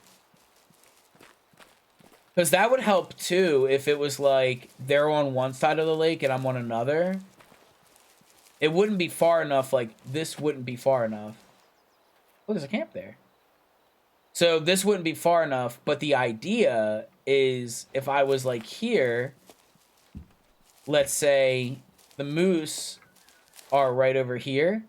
S1: Because that would help, too, if it was like, they're on one side of the lake and I'm on another. It wouldn't be far enough, like, this wouldn't be far enough. Oh, there's a camp there. So this wouldn't be far enough, but the idea is if I was like here, let's say the moose are right over here.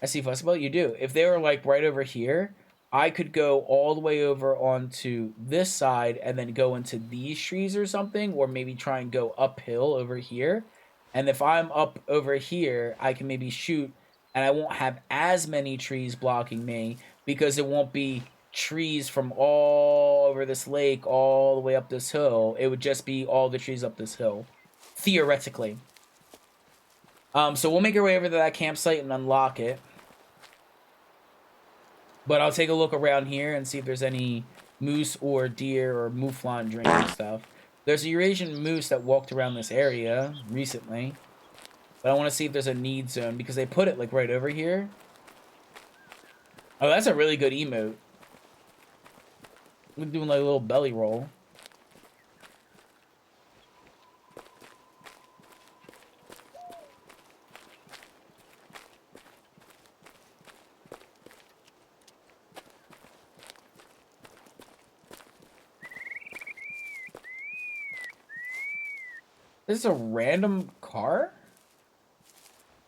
S1: I see flexible. You do. If they were like right over here, I could go all the way over onto this side and then go into these trees or something, or maybe try and go uphill over here. And if I'm up over here, I can maybe shoot and I won't have as many trees blocking me because it won't be trees from all over this lake all the way up this hill. It would just be all the trees up this hill, theoretically. So we'll make our way over to that campsite and unlock it. But I'll take a look around here and see if there's any moose or deer or mouflon drinking stuff. There's a Eurasian moose that walked around this area recently. But I want to see if there's a need zone because they put it like right over here. Oh, that's a really good emote. We're doing like a little belly roll. This is a random car?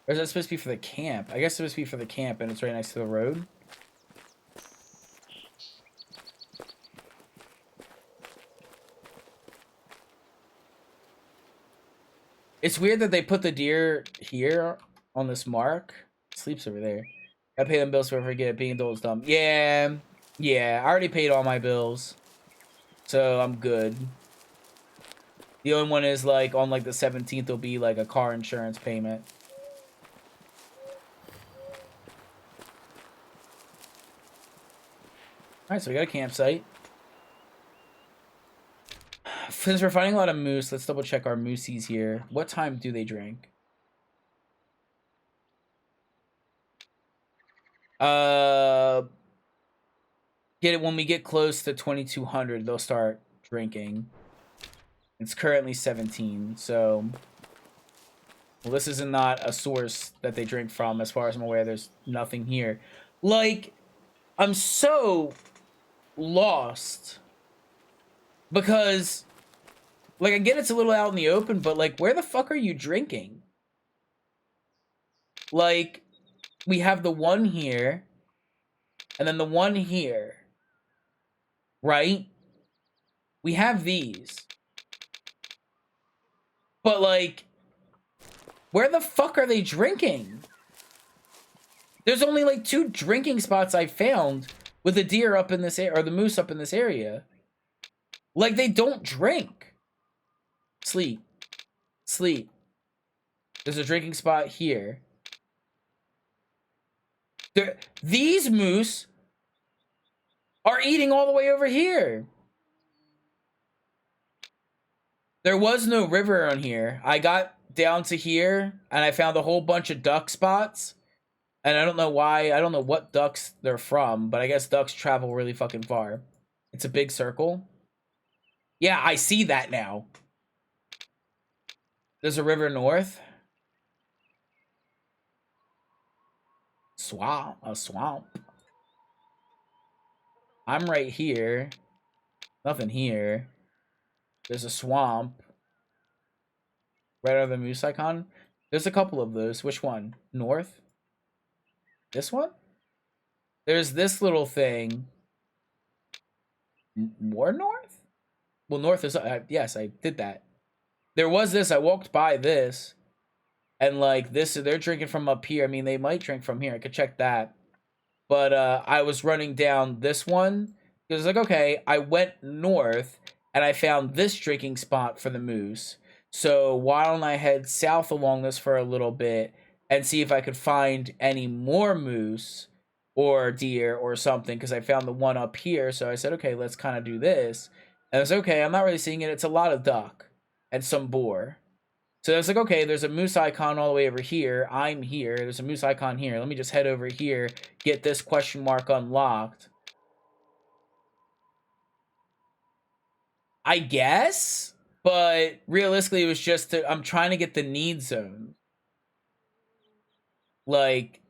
S1: Or is that supposed to be for the camp? I guess it's supposed to be for the camp and it's right next to the road. It's weird that they put the deer here on this mark. Sleeps over there. I pay them bills for forget being adult is dumb. Yeah. Yeah, I already paid all my bills. So I'm good. The only one is like on like the 17th will be like a car insurance payment. Alright, so we got a campsite. Since we're finding a lot of moose, let's double check our moosies here. What time do they drink? Get it when we get close to 2200, they'll start drinking. It's currently 17, so well, this is not a source that they drink from. As far as I'm aware, there's nothing here. Like, I'm so lost because, like, I get it's a little out in the open, but like, where the fuck are you drinking? Like, we have the one here, and then the one here, right? We have these. But, like, where the fuck are they drinking? There's only, like, 2 drinking spots I found with the deer up in this area, or the moose up in this area. Like, they don't drink. Sleep. Sleep. There's a drinking spot here. These moose are eating all the way over here. There was no river on here. I got down to here, and I found a whole bunch of duck spots. And I don't know why. I don't know what ducks they're from, but I guess ducks travel really fucking far. It's a big circle. Yeah, I see that now. There's a river north. A swamp. I'm right here. Nothing here. There's a swamp. Right over the moose icon. There's a couple of those. Which one? North? This one? There's this little thing. More north? Well, north is... yes, I did that. There was this. I walked by this. And, like, this... They're drinking from up here. I mean, they might drink from here. I could check that. But I was running down this one. It was like, okay, I went north. And I found this drinking spot for the moose. So why don't I head south along this for a little bit and see if I could find any more moose or deer or something, because I found the one up here. So I said, okay, let's kind of do this. And I was okay, I'm not really seeing it. It's a lot of duck and some boar. So I was like, okay, there's a moose icon all the way over here. I'm here. There's a moose icon here. Let me just head over here, get this question mark unlocked. I guess, but realistically, it was just I'm trying to get the need zone. Like,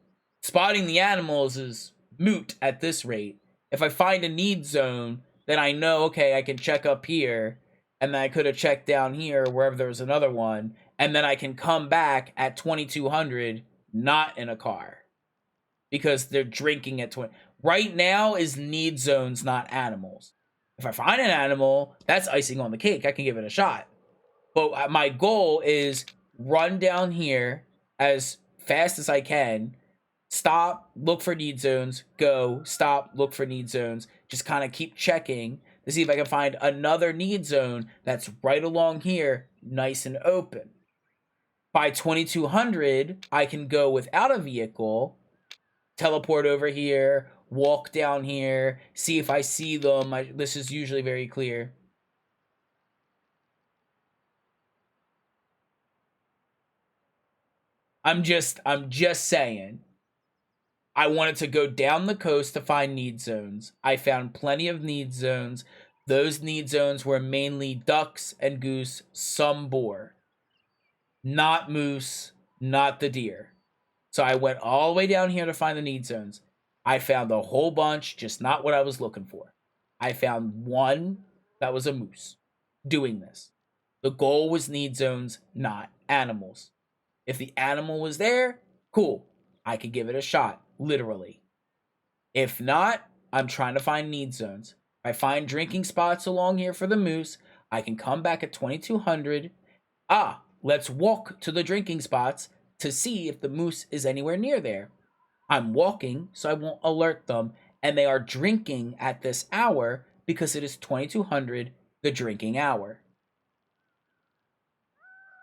S1: spotting the animals is moot at this rate. If I find a need zone, then I know, okay, I can check up here, and then I could have checked down here wherever there was another one, and then I can come back at 2200 not in a car because they're drinking at 20. Right now is need zones, not animals. If I find an animal, that's icing on the cake. I can give it a shot. But my goal is run down here as fast as I can, stop, look for need zones, go, stop, look for need zones. Just kind of keep checking to see if I can find another need zone that's right along here, nice and open. By 2200, I can go without a vehicle, teleport over here, walk down here, see if I see them. This is usually very clear. I'm just saying. I wanted to go down the coast to find need zones. I found plenty of need zones. Those need zones were mainly ducks and goose, some boar. Not moose, not the deer. So I went all the way down here to find the need zones. I found a whole bunch, just not what I was looking for. I found one that was a moose doing this. The goal was need zones, not animals. If the animal was there, cool. I could give it a shot, literally. If not, I'm trying to find need zones. If I find drinking spots along here for the moose, I can come back at 2200. Let's walk to the drinking spots to see if the moose is anywhere near there. I'm walking, so I won't alert them, and they are drinking at this hour because it is 2200, the drinking hour.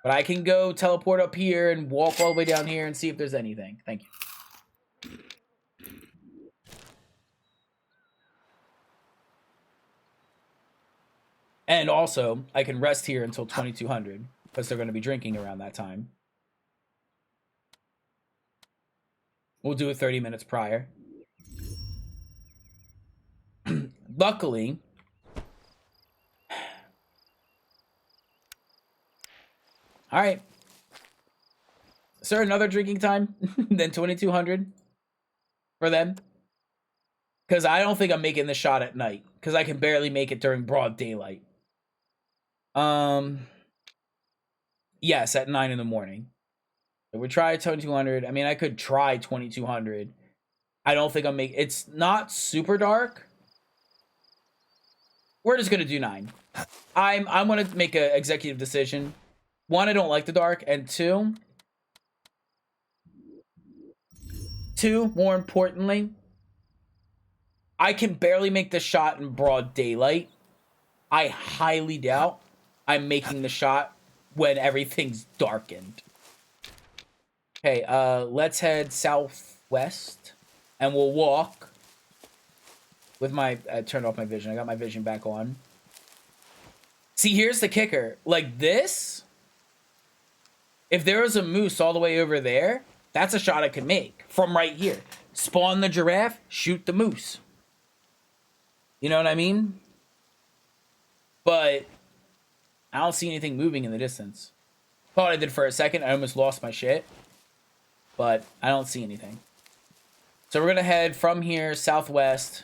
S1: But I can go teleport up here and walk all the way down here and see if there's anything. Thank you. And also, I can rest here until 2200 because they're going to be drinking around that time. We'll do it 30 minutes prior. Luckily, all right. Is there another drinking time than 2200 for them? Because I don't think I'm making the shot at night. Because I can barely make it during broad daylight. Yes, at 9 in the morning. If we try 2200, I mean, I could try 2200. I don't think I'm making... It's not super dark. We're just going to do 9. I'm going to make an executive decision. 1, I don't like the dark. And 2, more importantly, I can barely make the shot in broad daylight. I highly doubt I'm making the shot when everything's darkened. Okay, let's head southwest, and we'll walk with my... I turned off my vision. I got my vision back on. See, here's the kicker. Like this, if there was a moose all the way over there, that's a shot I could make from right here. Spawn the giraffe, shoot the moose. You know what I mean? But I don't see anything moving in the distance. Thought I did for a second. I almost lost my shit. But I don't see anything. So we're going to head from here southwest.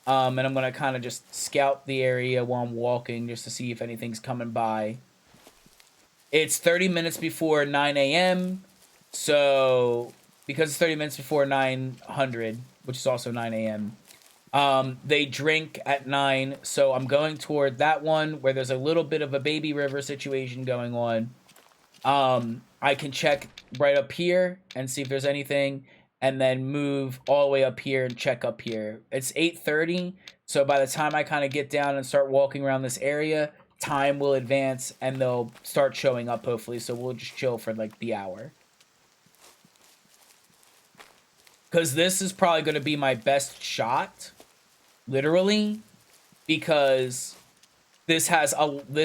S1: And I'm going to kind of just scout the area while I'm walking just to see if anything's coming by. It's 30 minutes before 9 a.m. So because it's 30 minutes before 900, which is also 9 a.m., they drink at 9. So I'm going toward that one where there's a little bit of a baby river situation going on. I can check right up here and see if there's anything, and then move all the way up here and check up here. It's 8:30, so by the time I kind of get down and start walking around this area, time will advance and they'll start showing up hopefully, so we'll just chill for like the hour. Because this is probably going to be my best shot, literally, because this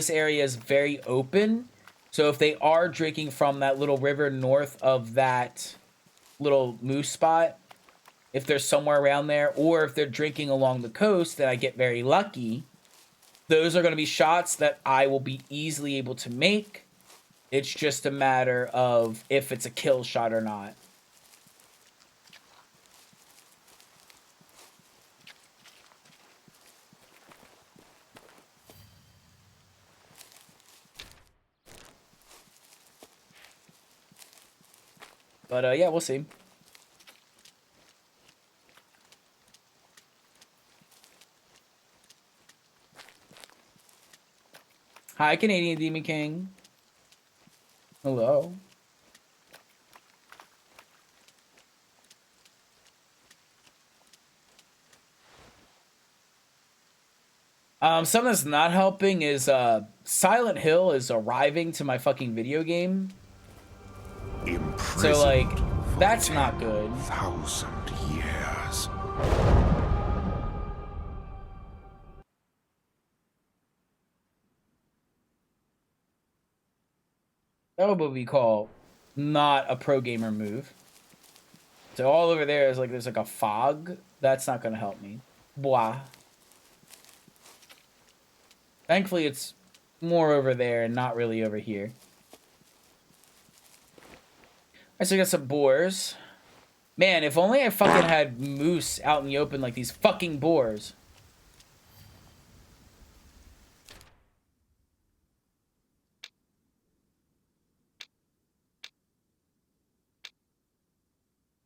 S1: area is very open. So if they are drinking from that little river north of that little moose spot, if they're somewhere around there, or if they're drinking along the coast, then I get very lucky. Those are going to be shots that I will be easily able to make. It's just a matter of if it's a kill shot or not. But yeah, we'll see. Hi, Canadian Demon King. Hello. Something that's not helping is Silent Hill is arriving to my fucking video game. So like that's not good.
S2: 1,000 years.
S1: That would be called not a pro gamer move. So all over there is like there's like a fog. That's not gonna help me. Blah. Thankfully it's more over there and not really over here. Alright, so we got some boars. Man, if only I fucking had moose out in the open like these fucking boars.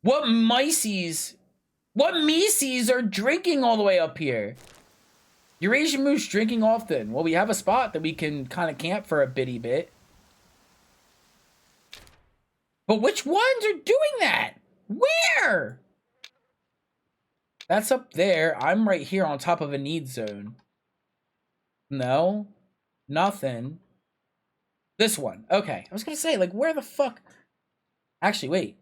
S1: What mices? What Mises are drinking all the way up here? Eurasian moose drinking often. Well, we have a spot that we can kind of camp for a bitty bit. But which ones are doing that? Where? That's up there. I'm right here on top of a need zone. No. Nothing. This one. Okay. I was going to say, like, where the fuck? Actually, wait.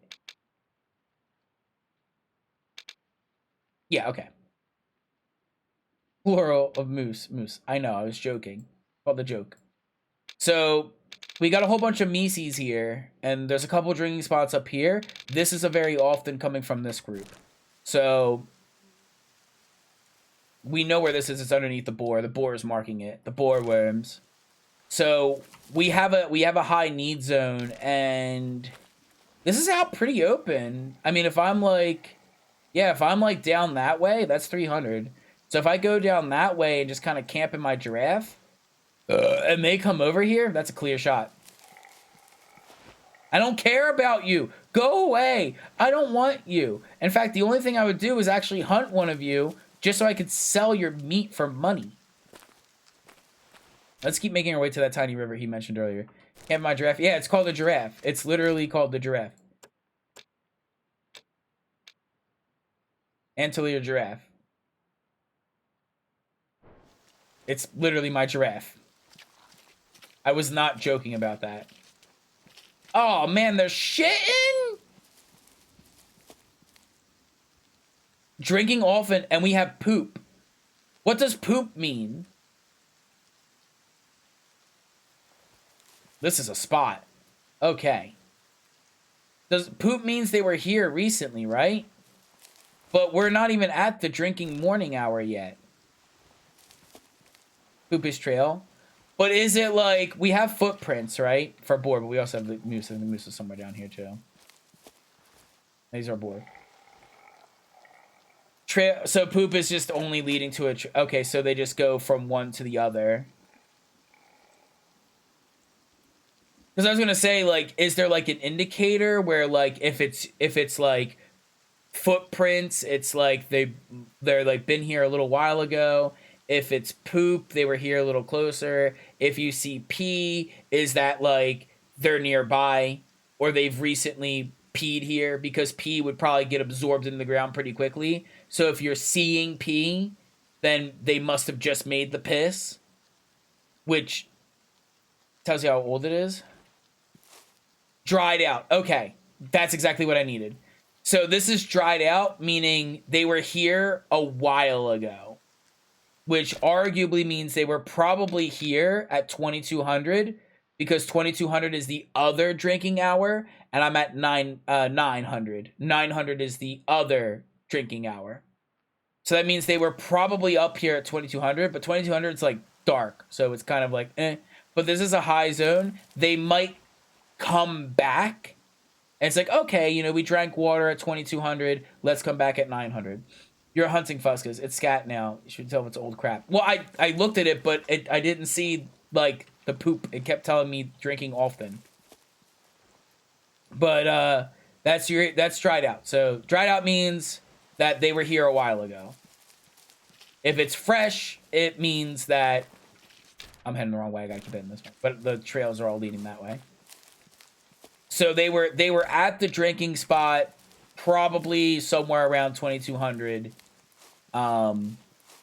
S1: Yeah, okay. Plural of moose. Moose. I know, I was joking. Called the joke. So, we got a whole bunch of Mises here, and there's a couple drinking spots up here. This is a very often coming from this group. So, we know where this is. It's underneath the boar. The boar is marking it. The boar worms. So, we have a high need zone, and this is out pretty open. I mean, if I'm like... Yeah, if I'm like down that way, that's 300. So if I go down that way and just kind of camp in my giraffe, and they come over here, that's a clear shot. I don't care about you. Go away. I don't want you. In fact, the only thing I would do is actually hunt one of you just so I could sell your meat for money. Let's keep making our way to that tiny river he mentioned earlier. Camp my giraffe. Yeah, it's called the giraffe. It's literally called the giraffe. Antilia giraffe. It's literally my giraffe. I was not joking about that. Oh man, they're shitting! Drinking often, and we have poop. What does poop mean? This is a spot. Okay. Does poop means they were here recently, right? But we're not even at the drinking morning hour yet. Poopish trail. But is it like... We have footprints, right? For boar, but we also have the moose. And the moose is somewhere down here, too. These are boar. Trail. So poop is just only leading to a... Okay, so they just go from one to the other. Because I was going to say, like, is there, like, an indicator where, like, if it's like... footprints, it's like they're like been here a little while ago. If it's poop, they were here a little closer. If you see pee, is that like they're nearby or they've recently peed here? Because pee would probably get absorbed into the ground pretty quickly. So if you're seeing pee, then they must have just made the piss, which tells you how old it is. Dried out. Okay, that's exactly what I needed. So this is dried out, meaning they were here a while ago, which arguably means they were probably here at 2200 because 2200 is the other drinking hour and I'm at 900. 900 is the other drinking hour. So that means they were probably up here at 2200, but 2200 is like dark. So it's kind of like, eh. But this is a high zone. They might come back. And it's like, okay, you know, we drank water at 2200. Let's come back at 900. You're hunting Fuscas. It's scat now. You should tell if it's old crap. Well, I looked at it, but I didn't see, like, the poop. It kept telling me drinking often. But That's dried out. So dried out means that they were here a while ago. If it's fresh, it means that I'm heading the wrong way. I gotta keep heading this way. But the trails are all leading that way. So they were at the drinking spot probably somewhere around 2200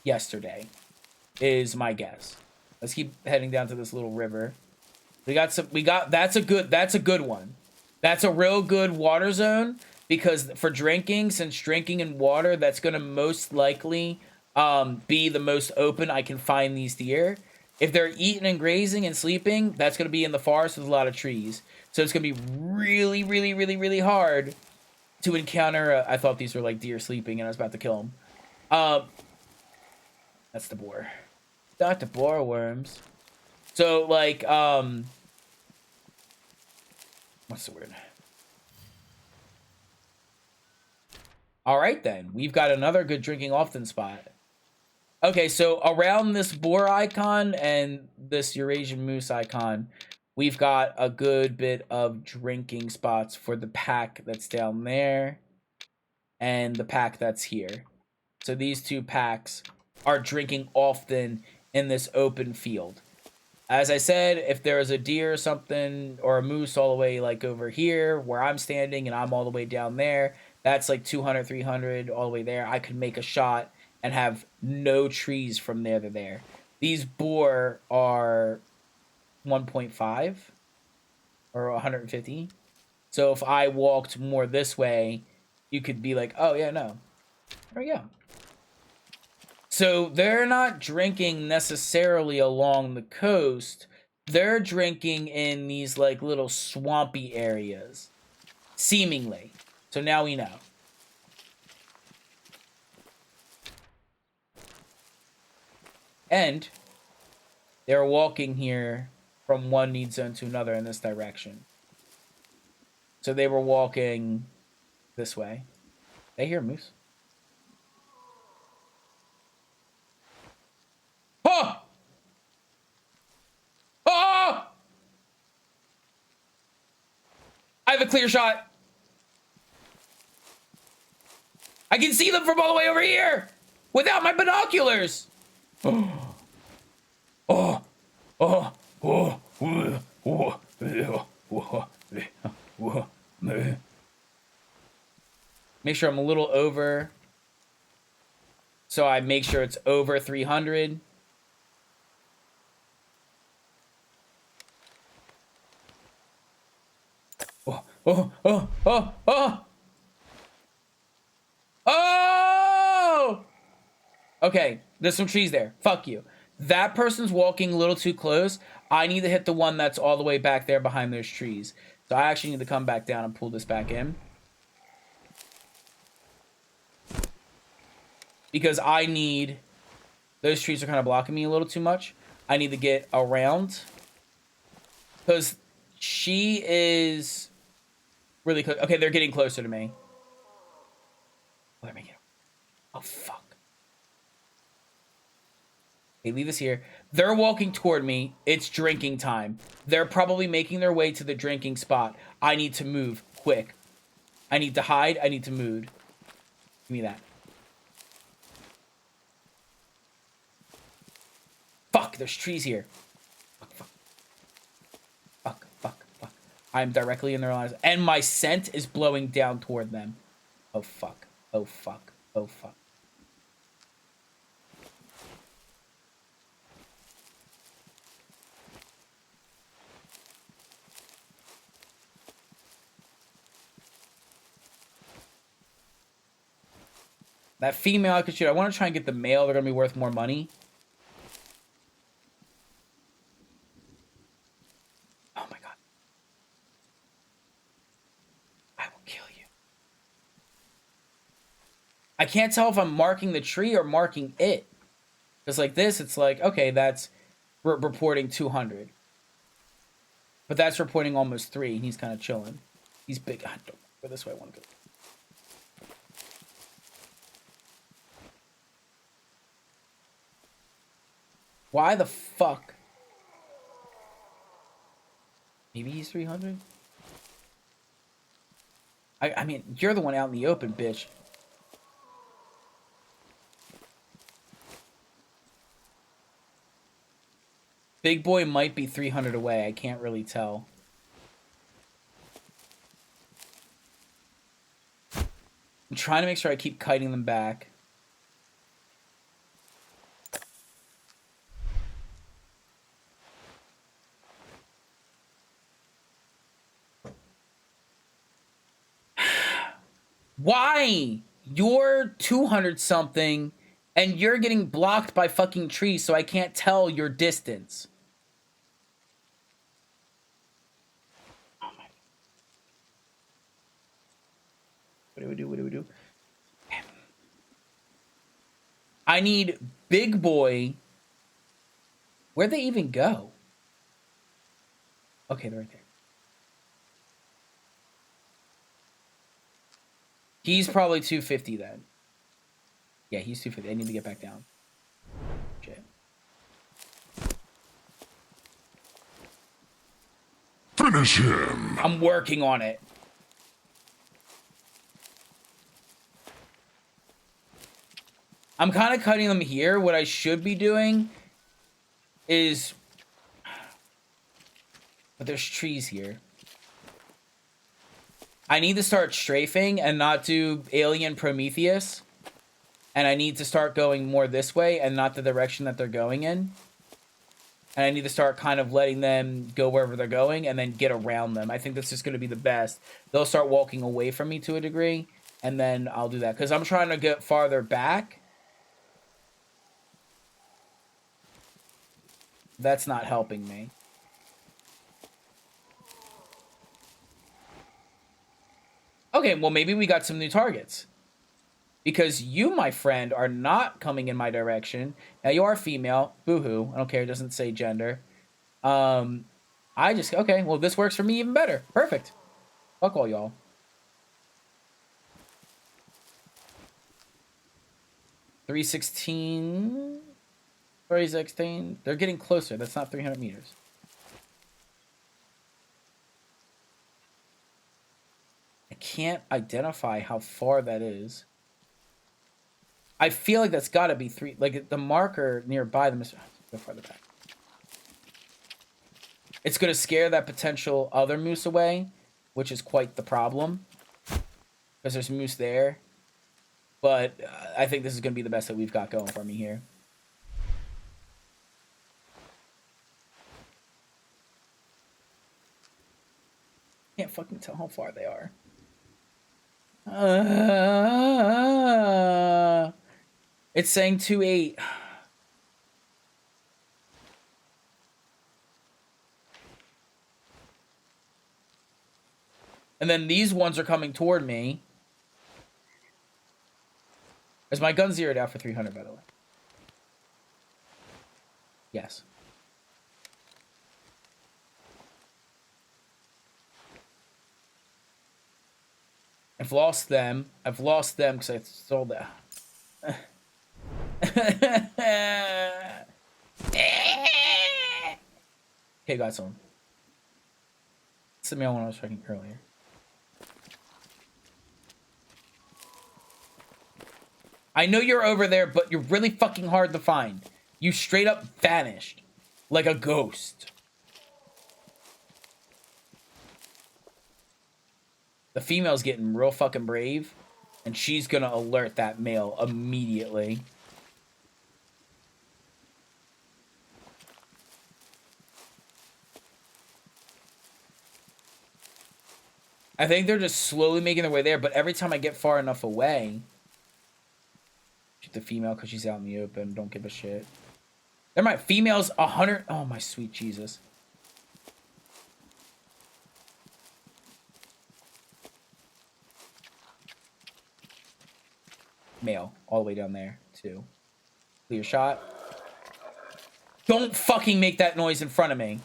S1: yesterday is my guess. Let's keep heading down to this little river. That's a good one. That's a real good water zone because for drinking, since drinking and water, that's going to most likely be the most open I can find these deer. If they're eating and grazing and sleeping, that's going to be in the forest with a lot of trees. So it's going to be really, really, really, really hard to encounter. I thought these were like deer sleeping and I was about to kill them. That's the boar. Not the boar worms. So like, what's the word? All right, then. We've got another good drinking often spot. Okay, so around this boar icon and this Eurasian moose icon, we've got a good bit of drinking spots for the pack that's down there and the pack that's here. So these two packs are drinking often in this open field. As I said, if there is a deer or something or a moose all the way like over here where I'm standing and I'm all the way down there, that's like 200, 300 all the way there. I could make a shot and have no trees from there to there. These boar are 1.5 or 150. So if I walked more this way, you could be like, oh yeah, no. There we go. So they're not drinking necessarily along the coast. They're drinking in these like little swampy areas. Seemingly. So now we know. And they're walking here from one need zone to another in this direction. So they were walking this way. They hear moose. Oh! Oh! I have a clear shot. I can see them from all the way over here without my binoculars. Oh. Oh. Oh. Oh. Oh. Oh. Oh. Oh. Make sure I'm a little over. So I make sure it's over 300. Oh, oh, oh, oh, oh. Oh! Okay, there's some trees there. Fuck you. That person's walking a little too close. I need to hit the one that's all the way back there behind those trees. So I actually need to come back down and pull this back in. Because I need... Those trees are kind of blocking me a little too much. I need to get around. Because she is... really close. Okay, they're getting closer to me. Let me get... Oh, fuck. Okay, leave this here. They're walking toward me. It's drinking time. They're probably making their way to the drinking spot. I need to move quick. I need to hide. I need to move. Give me that. Fuck, there's trees here. Fuck, fuck. Fuck, fuck, fuck. I'm directly in their lines. And my scent is blowing down toward them. Oh, fuck. Oh, fuck. Oh, fuck. That female I could shoot. I want to try and get the male. They're going to be worth more money. Oh my god. I will kill you. I can't tell if I'm marking the tree or marking it. Just like this, it's like, okay, that's reporting 200. But that's reporting almost 3. He's kind of chilling. He's big. I don't go this way. I want to go. Why the fuck? Maybe he's 300? I mean, you're the one out in the open, bitch. Big boy might be 300 away. I can't really tell. I'm trying to make sure I keep kiting them back. Why? You're 200 something and you're getting blocked by fucking trees, so I can't tell your distance. Oh my. What do we do? What do we do? I need big boy. Where'd they even go? Okay, they're right there. He's probably 250 then. Yeah, he's 250. I need to get back down. Shit.
S6: Finish him!
S1: I'm working on it. I'm kind of cutting them here. What I should be doing is... But there's trees here. I need to start strafing and not do Alien Prometheus. And I need to start going more this way and not the direction that they're going in. And I need to start kind of letting them go wherever they're going and then get around them. I think that's just going to be the best. They'll start walking away from me to a degree. And then I'll do that. Because I'm trying to get farther back. That's not helping me. Okay, well, maybe we got some new targets. Because you, my friend, are not coming in my direction. Now, you are female. Boo-hoo. I don't care. It doesn't say gender. Okay, well, this works for me even better. Perfect. Fuck all y'all. $316. $316. They're getting closer. That's not 300 meters. I can't identify how far that is. I feel like that's got to be three. Like the marker nearby them is go farther back. It's going to scare that potential other moose away, which is quite the problem because there's moose there. But I think this is going to be the best that we've got going for me here. Can't fucking tell how far they are. It's saying 2.8. And then these ones are coming toward me. Is my gun zeroed out for 300, by the way? Yes. I've lost them. I've lost them because I sold that. Okay, got some. It's the male one I was checking earlier. I know you're over there, but you're really fucking hard to find. You straight up vanished. Like a ghost. The female's getting real fucking brave. And she's gonna alert that male immediately. I think they're just slowly making their way there, but every time I get far enough away... Shoot the female because she's out in the open. Don't give a shit. Never mind. Female's 100... Oh, my sweet Jesus. Male. All the way down there, too. Clear shot. Don't fucking make that noise in front of me.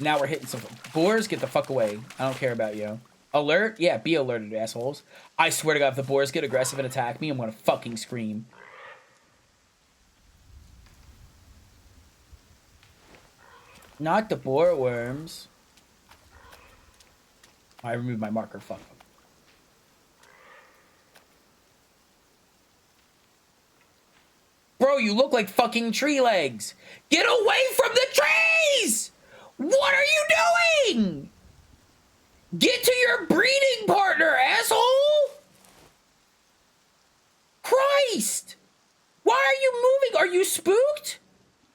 S1: Now we're hitting some... Boars, get the fuck away. I don't care about you. Alert? Yeah, be alerted, assholes. I swear to God, if the boars get aggressive and attack me, I'm gonna fucking scream. Not the boar worms. I removed my marker. Fuck. Bro, you look like fucking tree legs. Get away from the trees! What are you doing? Get to your breeding partner, asshole! Christ! Why are you moving? Are you spooked?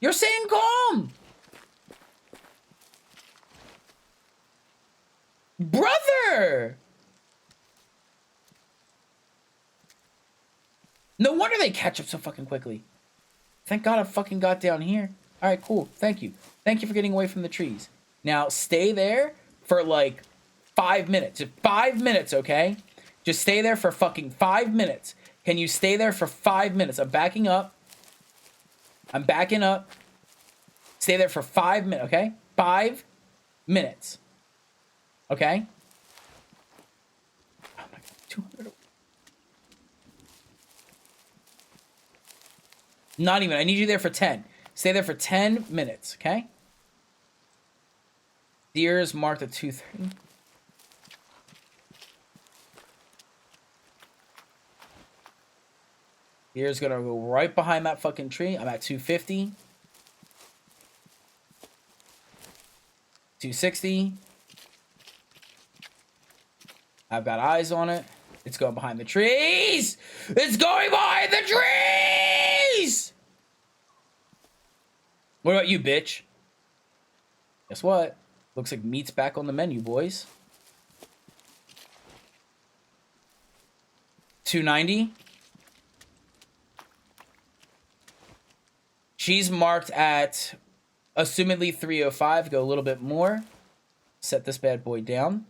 S1: You're saying calm. Brother! No wonder they catch up so fucking quickly. Thank God I fucking got down here. All right, cool. Thank you. Thank you for getting away from the trees. Now, stay there for like 5 minutes. 5 minutes, okay? Just stay there for fucking 5 minutes. Can you stay there for 5 minutes? I'm backing up. I'm backing up. Stay there for 5 minutes, okay? 5 minutes. Okay? Oh my God, 200. Not even. I need you there for 10. Stay there for 10 minutes, okay? Deer is marked at 230. Deer's gonna go right behind that fucking tree. I'm at 250. 260. I've got eyes on it. It's going behind the trees! It's going behind the trees! What about you, bitch? Guess what? Looks like meat's back on the menu, boys. 290. She's marked at, assumedly 305. Go a little bit more. Set this bad boy down.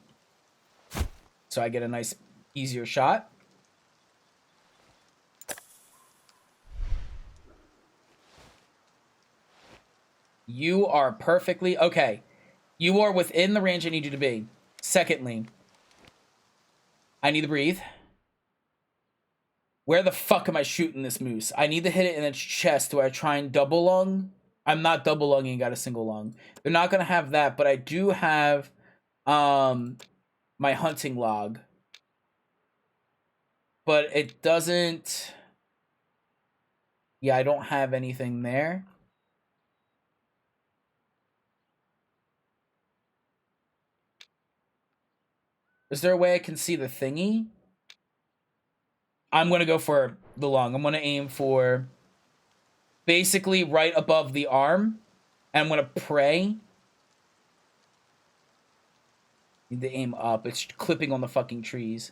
S1: So I get a nice, easier shot. You are perfectly... Okay. You are within the range I need you to be. Secondly, I need to breathe. Where the fuck am I shooting this moose? I need to hit it in its chest. Do I try and double lung? I'm not double lunging, got a single lung. They're not going to have that, but I do have my hunting log. But it doesn't... Yeah, I don't have anything there. Is there a way I can see the thingy? I'm going to go for the lung. I'm going to aim for basically right above the arm. And I'm going to pray. Need to aim up. It's clipping on the fucking trees.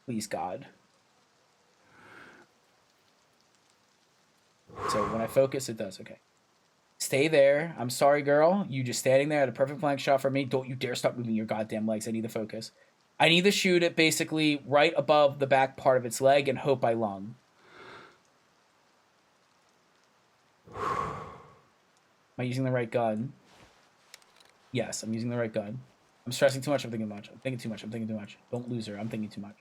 S1: Please, God. So when I focus, it does. Okay. Stay there. I'm sorry, girl. You just standing there at a perfect flank shot for me. Don't you dare stop moving your goddamn legs. I need to focus. I need to shoot it basically right above the back part of its leg and hope I lung. Am I using the right gun? Yes, I'm using the right gun. I'm stressing too much. I'm thinking much. I'm thinking too much. I'm thinking too much. Don't lose her. I'm thinking too much.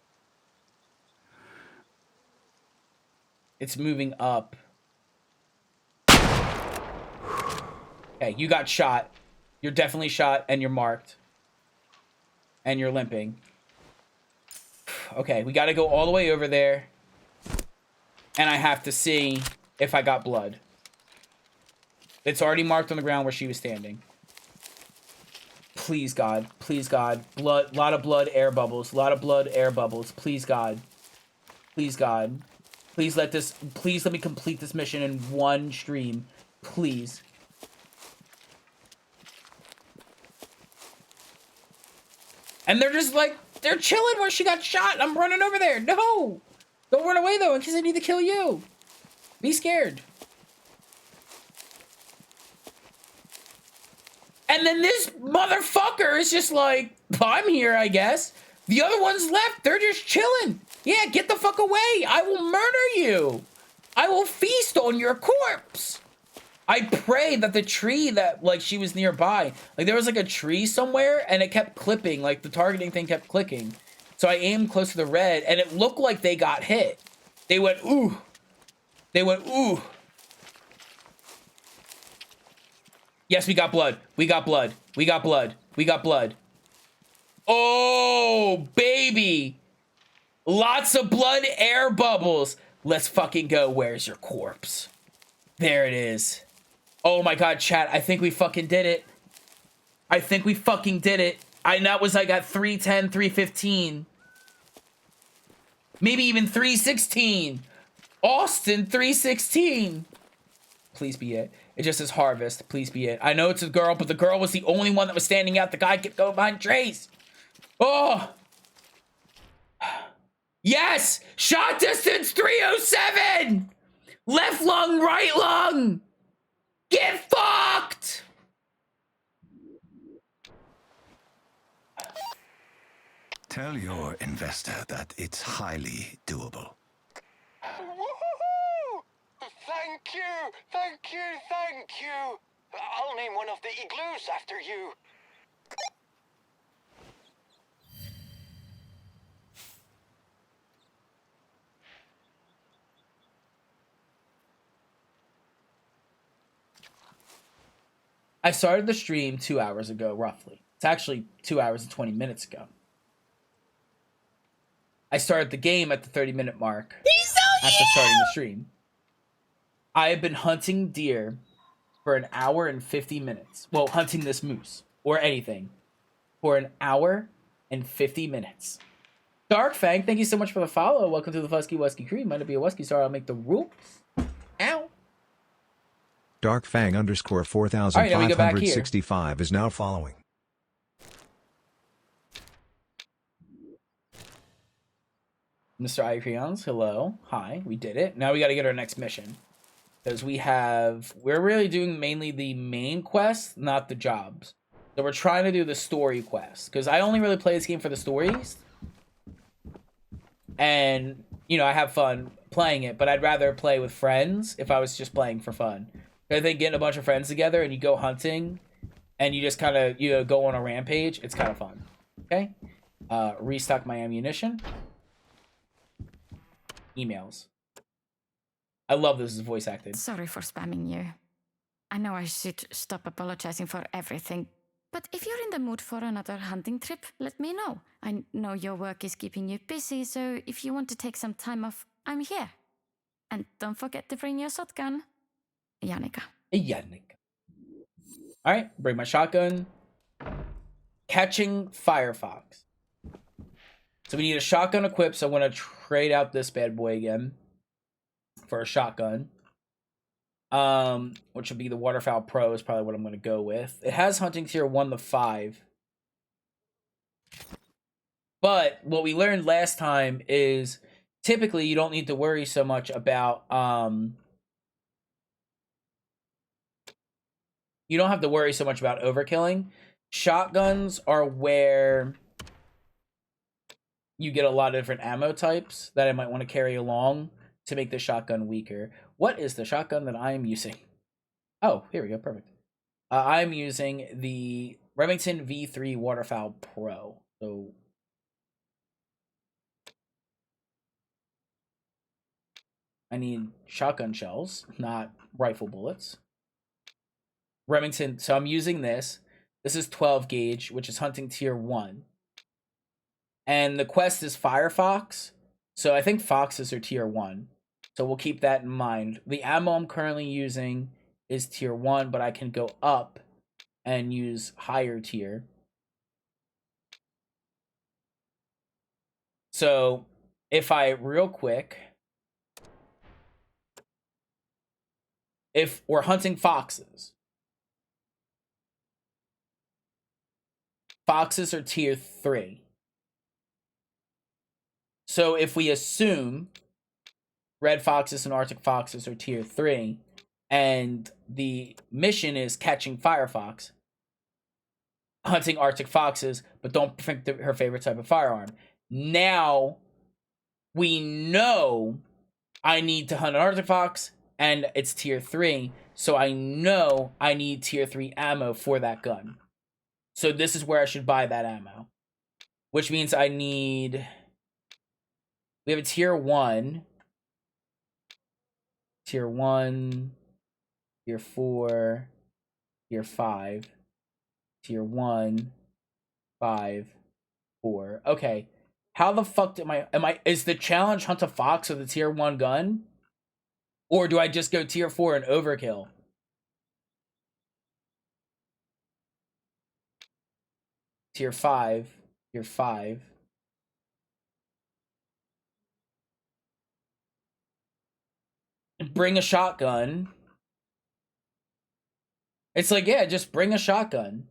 S1: It's moving up. Okay, you got shot. You're definitely shot and you're marked. And you're limping. Okay, we got to go all the way over there. And I have to see if I got blood. It's already marked on the ground where she was standing. Please, God. Please, God. Blood. A lot of blood, air bubbles. A lot of blood, air bubbles. Please, God. Please, God. Please let this... Please let me complete this mission in one stream. Please. And they're just like... They're chilling where she got shot. I'm running over there. No! Don't run away, though, in case I need to kill you. Be scared. And then this motherfucker is just like, I'm here, I guess. The other ones left. They're just chilling. Yeah, get the fuck away. I will murder you. I will feast on your corpse. I pray that the tree that, like, she was nearby, like, there was, like, a tree somewhere, and it kept clipping, like, the targeting thing kept clicking. So I aimed close to the red, and it looked like they got hit. They went, ooh. They went, ooh. Yes, we got blood. We got blood. We got blood. We got blood. Oh, baby. Lots of blood, air bubbles. Let's fucking go. Where's your corpse? There it is. Oh my god, chat. I think we fucking did it. I think we fucking did it. That was like at 310, 315. Maybe even 316. Austin, 316. Please be it. It just says harvest. Please be it. I know it's a girl, but the girl was the only one that was standing out. The guy kept going behind Trace. Oh. Yes! Shot distance 307! Left lung, right lung! Get fucked!
S7: Tell your investor that it's highly doable.
S8: Woohoo! Thank you, thank you, thank you. I'll name one of the igloos after you.
S1: I started the stream 2 hours ago, roughly. It's actually 2 hours and 20 minutes ago. I started the game at the 30-minute mark after starting the stream. I have been hunting deer for an hour and 50 minutes. Well, hunting this moose or anything for an hour and 50 minutes. Dark Fang, thank you so much for the follow. Welcome to the Fusky Wusky Crew. Might it be a Wusky star? I'll make the rules. Ow.
S4: Darkfang underscore
S1: All right, now we go back here.
S4: 4565 is now following.
S1: Mr. Icrions, hello. Hi, we did it. Now we got to get our next mission. Because we're really doing mainly the main quest, not the jobs. So we're trying to do the story quest. Because I only really play this game for the stories. And, you know, I have fun playing it. But I'd rather play with friends if I was just playing for fun. I think getting a bunch of friends together and you go hunting. And you just kind of, you know, go on a rampage. It's kind of fun. Okay? Restock my ammunition. Emails. I love this voice acted.
S9: Sorry for spamming you. I know I should stop apologizing for everything, but if you're in the mood for another hunting trip, let me know. I know your work is keeping you busy, so if you want to take some time off, I'm here. And don't forget to bring your shotgun. Yannicka.
S1: Yannicka. Alright, bring my shotgun. Catching Firefox. So we need a shotgun equipped, so I'm going to trade out this bad boy again for a shotgun. Which would be the Waterfowl Pro is probably what I'm going to go with. It has hunting tier 1 to 5. But what we learned last time is typically you don't need to worry so much about you don't have to worry so much about overkilling. Shotguns are where you get a lot of different ammo types that I might want to carry along to make the shotgun weaker. What is the shotgun that I am using? Oh, here we go. Perfect. I'm using the Remington V3 Waterfowl Pro. So I need shotgun shells, not rifle bullets. Remington. So I'm using this. This is 12 gauge, which is hunting tier 1. And the quest is Firefox. So I think foxes are tier 1. So we'll keep that in mind. The ammo I'm currently using is tier 1, but I can go up and use higher tier. So if I, real quick, if we're hunting foxes, foxes are tier 3. So if we assume red foxes and arctic foxes are tier 3, and the mission is catching firefox, hunting arctic foxes, but don't pick her favorite type of firearm. Now we know I need to hunt an arctic fox, and it's tier 3, so I know I need tier 3 ammo for that gun. So this is where I should buy that ammo, which means I need... We have a tier 1, tier 1, tier 4, tier 5, tier 1, 5, 4. Okay. How the fuck is the challenge hunt a fox with a tier 1 gun? Or do I just go tier 4 and overkill? Tier 5. Tier 5. Bring a shotgun. It's like, yeah, just bring a shotgun.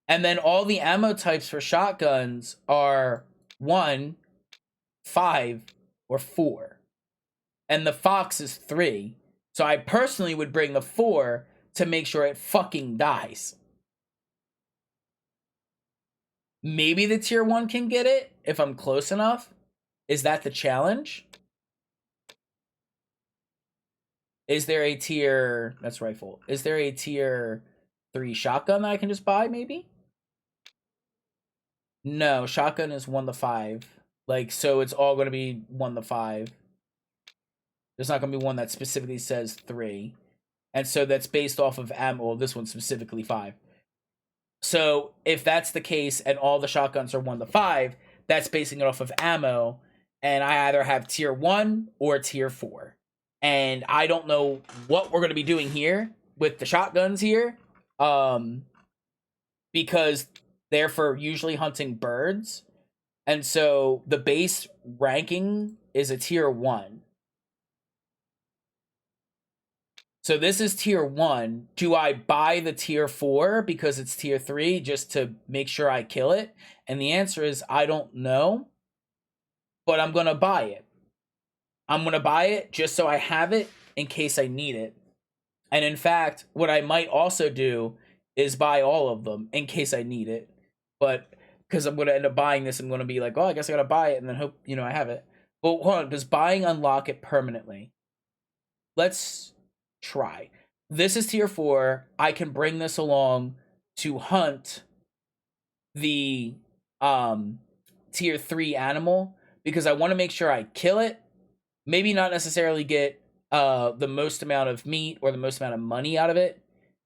S1: And then all the ammo types for shotguns are 1, 5, or 4. And the fox is 3. So I personally would bring the 4 to make sure it fucking dies. Maybe the tier 1 can get it if I'm close enough. Is that the challenge? Is there a tier... That's rifle. Is there a tier 3 shotgun that I can just buy, maybe? No, shotgun is 1 to 5. Like, so it's all going to be 1 to 5. There's not going to be one that specifically says 3. And so that's based off of ammo. Well, this one's specifically 5. So if that's the case and all the shotguns are 1 to 5, that's basing it off of ammo. And I either have tier 1 or tier 4. And I don't know what we're going to be doing here with the shotguns here. Because they're for usually hunting birds. And so the base ranking is a tier 1. So this is tier 1. Do I buy the tier 4 because it's tier 3 just to make sure I kill it? And the answer is I don't know. But I'm going to buy it. I'm going to buy it just so I have it in case I need it. And in fact, what I might also do is buy all of them in case I need it. But because I'm going to end up buying this, I'm going to be like, oh, I guess I got to buy it and then hope, I have it. But hold on, does buying unlock it permanently? Let's try. This is tier 4. I can bring this along to hunt the tier 3 animal because I want to make sure I kill it. Maybe not necessarily get the most amount of meat or the most amount of money out of it.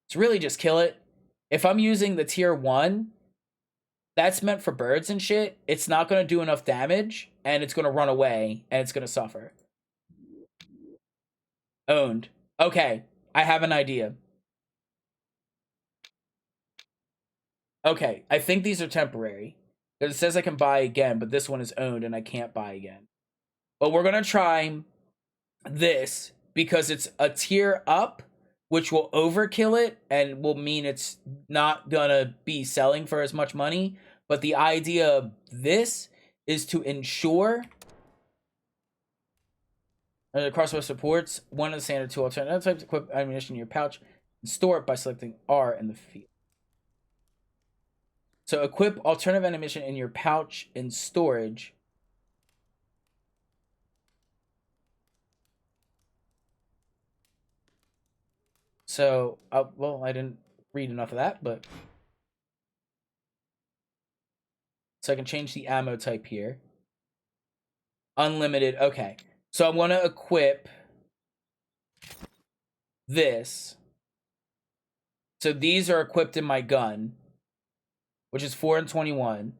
S1: It's really just kill it. If I'm using the tier 1, that's meant for birds and shit. It's not going to do enough damage, and it's going to run away, and it's going to suffer. Owned. Okay, I have an idea. Okay, I think these are temporary. Because it says I can buy again, but this one is owned, and I can't buy again. But we're going to try this, because it's a tier up, which will overkill it, and will mean it's not going to be selling for as much money. But the idea of this is to ensure crossbow supports one of the standard 2 alternative types. Equip ammunition in your pouch and store it by selecting R in the field. So equip alternative ammunition in your pouch in storage. So, well, I didn't read enough of that, but... So I can change the ammo type here. Unlimited, okay. So I'm going to equip this. So these are equipped in my gun, which is 4 and 21.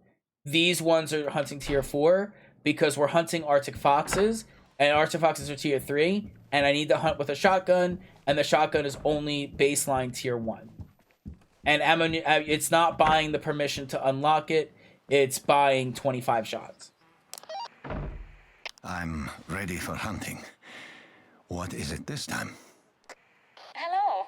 S1: These ones are hunting tier 4 because we're hunting Arctic foxes, and Arctic foxes are tier 3, and I need to hunt with a shotgun, and the shotgun is only baseline tier 1. And ammo, it's not buying the permission to unlock it, it's buying 25 shots.
S7: I'm ready for hunting. What is it this time?
S9: Hello.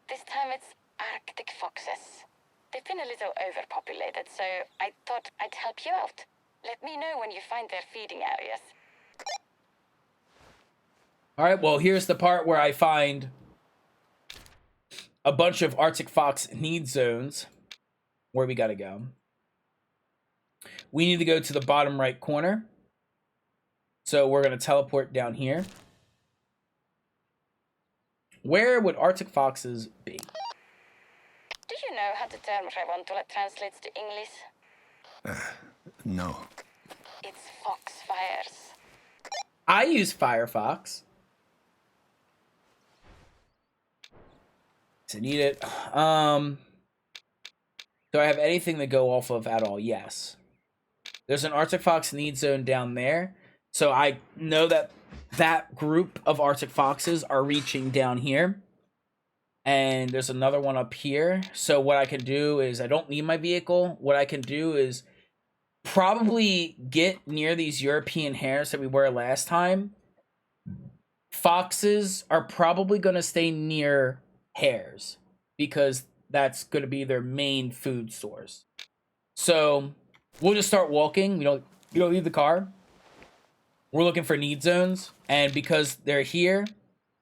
S9: This time it's Arctic foxes. They've been a little overpopulated, so I thought I'd help you out. Let me know when you find their feeding areas.
S1: Alright, well, here's the part where I find a bunch of Arctic fox need zones. Where we gotta go. We need to go to the bottom right corner. So we're going to teleport down here. Where would Arctic foxes be?
S9: Do you know how the term Revontula translates to English?
S7: No.
S9: It's foxfires.
S1: I use Firefox. To need it. So Do I have anything to go off of at all? Yes. There's an Arctic Fox need zone down there. So I know that that group of Arctic Foxes are reaching down here. And there's another one up here. So what I can do is, I don't need my vehicle. What I can do is probably get near these European hares that we were last time. Foxes are probably going to stay near hares because that's going to be their main food source. So we'll just start walking. We don't leave the car. We're looking for need zones, and because they're here,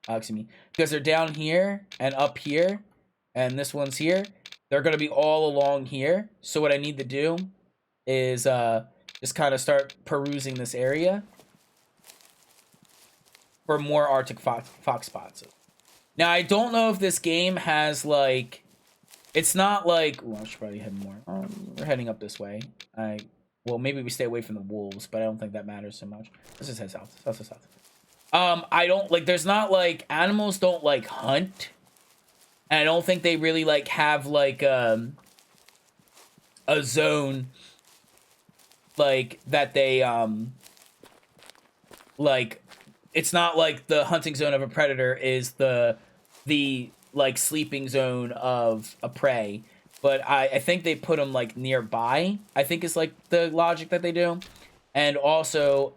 S1: because they're down here and up here, and this one's here, they're gonna be all along here. So what I need to do is just kind of start perusing this area for more Arctic fox spots. Now I don't know if this game has like, it's not like, I should probably head more. We're heading up this way. Well, maybe we stay away from the wolves, but I don't think that matters so much. Let's just head south. South. I don't, like, there's not, like, animals don't, like, hunt. And I don't think they really, like, have, like, a zone, like, that they, like, it's not like the hunting zone of a predator is the like, sleeping zone of a prey. But I think they put them, like, nearby, I think is, like, the logic that they do. And also,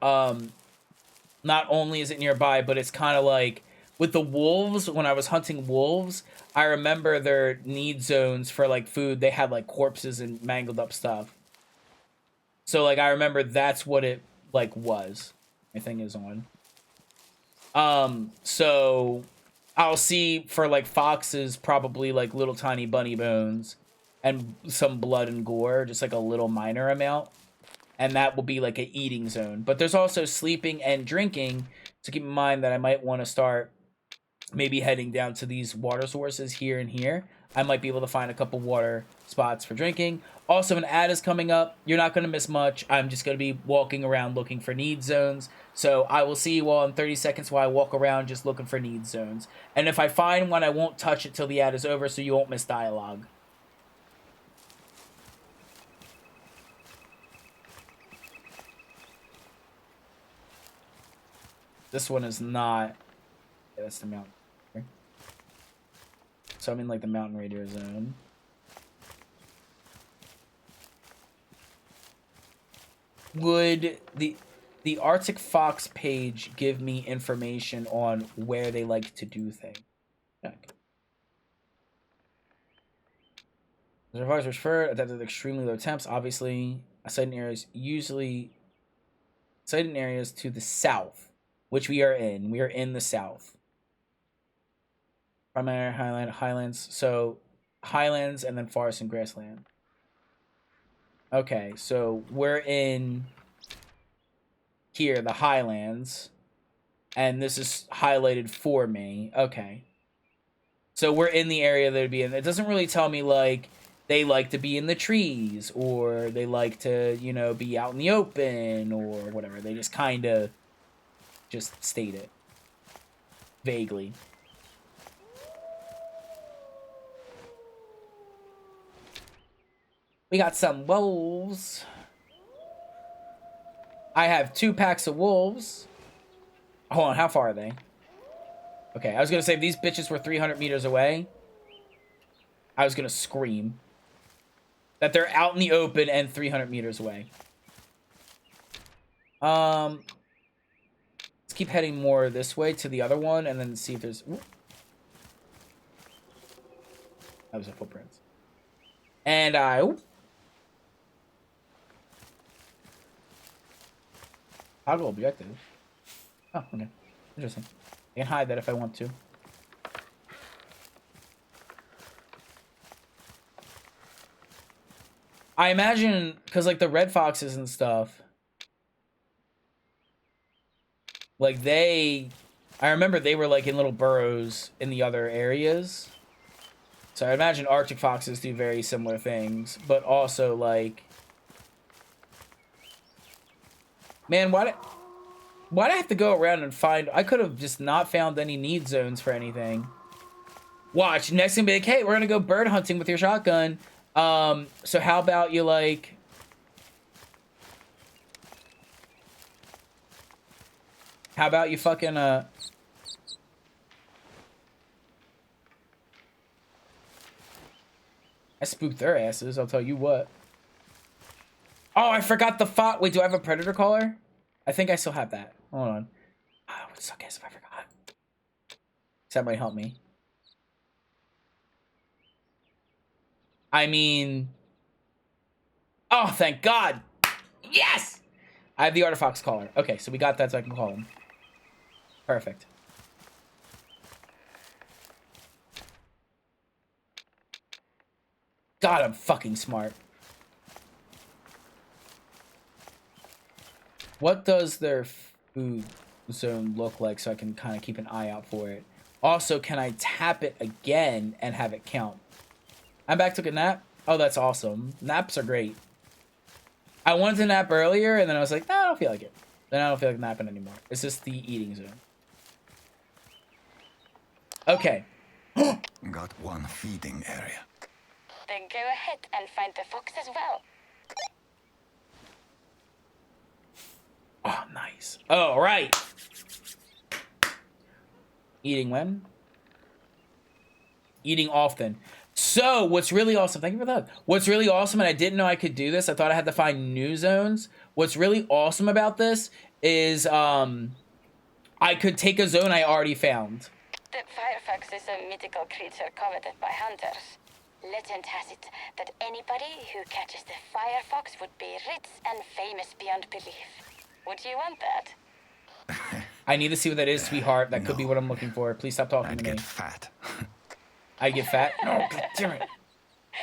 S1: not only is it nearby, but it's kind of like, with the wolves, when I was hunting wolves, I remember their need zones for, like, food. They had, like, corpses and mangled up stuff. So, like, I remember that's what it, like, was. My thing is on. So, I'll see for, like, foxes, probably, like, little tiny bunny bones. And some blood and gore, just like a little minor amount. And that will be like an eating zone. But there's also sleeping and drinking. So keep in mind that I might want to start maybe heading down to these water sources here and here. I might be able to find a couple water spots for drinking. Also, an ad is coming up. You're not going to miss much. I'm just going to be walking around looking for need zones. So I will see you all in 30 seconds while I walk around just looking for need zones. And if I find one, I won't touch it till the ad is over so you won't miss dialogue. This one is not. Yeah, that's the mountain. So I'm in like the mountain radius zone. Would the Arctic Fox page give me information on where they like to do things? Check. The survivors prefer adapted at extremely low temps. Obviously, sighted in areas to the south, which we are in. We are in the south. Primary highlands. So highlands and then forest and grassland. Okay, so we're in here, the highlands, and this is highlighted for me. Okay, so we're in the area that would be in. It doesn't really tell me like they like to be in the trees or they like to, you know, be out in the open or whatever. They just kind of just state it vaguely. We got some wolves. I have 2 packs of wolves. Hold on, how far are they? Okay, I was going to say if these bitches were 300 meters away, I was going to scream that they're out in the open and 300 meters away. Let's keep heading more this way to the other one and then see if there's... Ooh. That was a footprint. And I... Ooh. Toggle objective. Oh, okay. Interesting. I can hide that if I want to. I imagine, because, like, the red foxes and stuff, like, I remember they were, like, in little burrows in the other areas. So I imagine Arctic foxes do very similar things, but also, like... Man, why do I have to go around and find... I could have just not found any need zones for anything. Watch, next thing be like, hey, we're going to go bird hunting with your shotgun. So how about you like... How about you fucking, I spooked their asses, I'll tell you what. Oh, I forgot the font. Wait, do I have a predator collar? I think I still have that. Hold on. Oh, it would suck ass if I forgot. That might help me. I mean... Oh, thank God! Yes! I have the Artifox collar. Okay, so we got that so I can call him. Perfect. God, I'm fucking smart. What does their food zone look like so I can kind of keep an eye out for it? Also, can I tap it again and have it count? I'm back, took a nap. Oh, that's awesome. Naps are great. I wanted to nap earlier, and then I was like, nah, I don't feel like it. Then I don't feel like napping anymore. It's just the eating zone. Okay.
S7: Got one feeding area.
S9: Then go ahead and find the fox as well.
S1: Oh, nice. Oh, right. Eating when? Eating often. So, what's really awesome, thank you for that. What's really awesome, and I didn't know I could do this, I thought I had to find new zones. What's really awesome about this is, I could take a zone I already found.
S9: The firefox is a mythical creature coveted by hunters. Legend has it that anybody who catches the firefox would be rich and famous beyond belief. Would you want that?
S1: I need to see what that is, sweetheart. That could be
S7: No.
S1: what I'm looking for. Please stop talking
S7: I'd
S1: to me.
S7: get fat.
S1: I get fat? No, God damn it.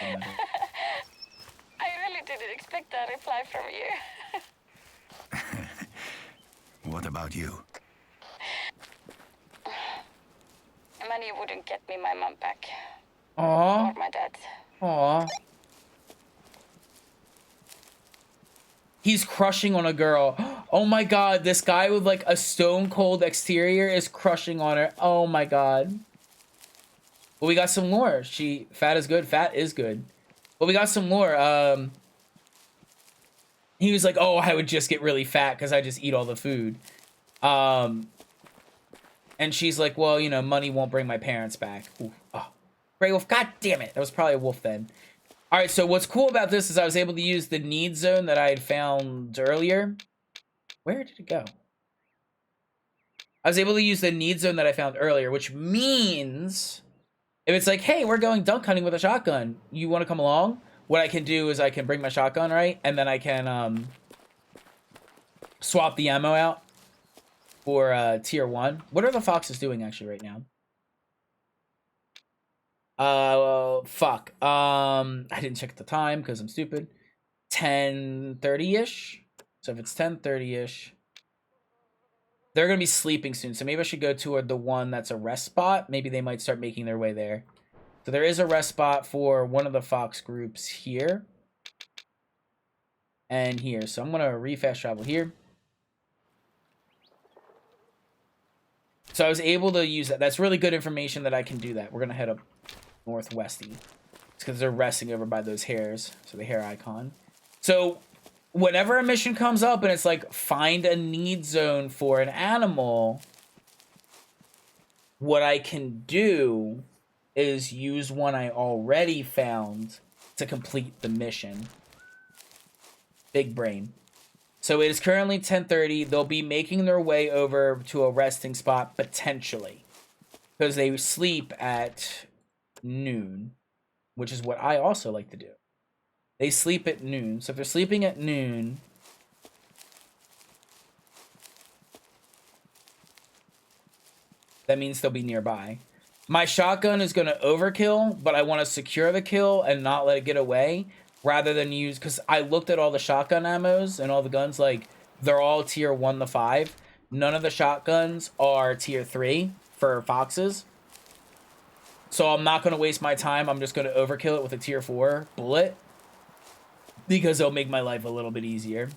S9: I really didn't expect a reply from you.
S7: What about you?
S9: Money wouldn't get me my mom back.
S1: Aw.
S9: Or my dad.
S1: Aw. He's crushing on a girl. Oh my God, this guy with like a stone cold exterior is crushing on her. Oh my God. Well, we got some lore. Fat is good. Fat is good. Well, we got some lore. He was like, oh, I would just get really fat because I just eat all the food. And she's like, well, you know, money won't bring my parents back. Ooh, oh. Gray wolf, God damn it. That was probably a wolf then. All right, so what's cool about this is I was able to use the need zone that I had found earlier. Where did it go? I was able to use the need zone that I found earlier, which means if it's like, hey, we're going dunk hunting with a shotgun, you want to come along? What I can do is I can bring my shotgun, right? And then I can swap the ammo out for tier 1. What are the foxes doing actually right now? Fuck. I didn't check the time because I'm stupid. 10:30-ish. So if it's 10:30-ish, they're gonna be sleeping soon. So maybe I should go toward the one that's a rest spot. Maybe they might start making their way there. So there is a rest spot for one of the fox groups here and here. So I'm gonna re-fast travel here. So I was able to use that. That's really good information that I can do that. We're gonna head up northwesty. It's because they're resting over by those hares. So the hare icon. So whenever a mission comes up and it's like find a need zone for an animal, what I can do is use one I already found to complete the mission. Big brain. So it is currently 10:30. They'll be making their way over to a resting spot potentially because they sleep at noon, which is what I also like to do. They sleep at noon. So if they're sleeping at noon, that means they'll be nearby. My shotgun is going to overkill, but I want to secure the kill and not let it get away rather than use, because I looked at all the shotgun ammos and all the guns, like they're all tier 1 to 5. None of the shotguns are tier 3 for foxes. So I'm not going to waste my time. I'm just going to overkill it with a tier 4 bullet because it'll make my life a little bit easier.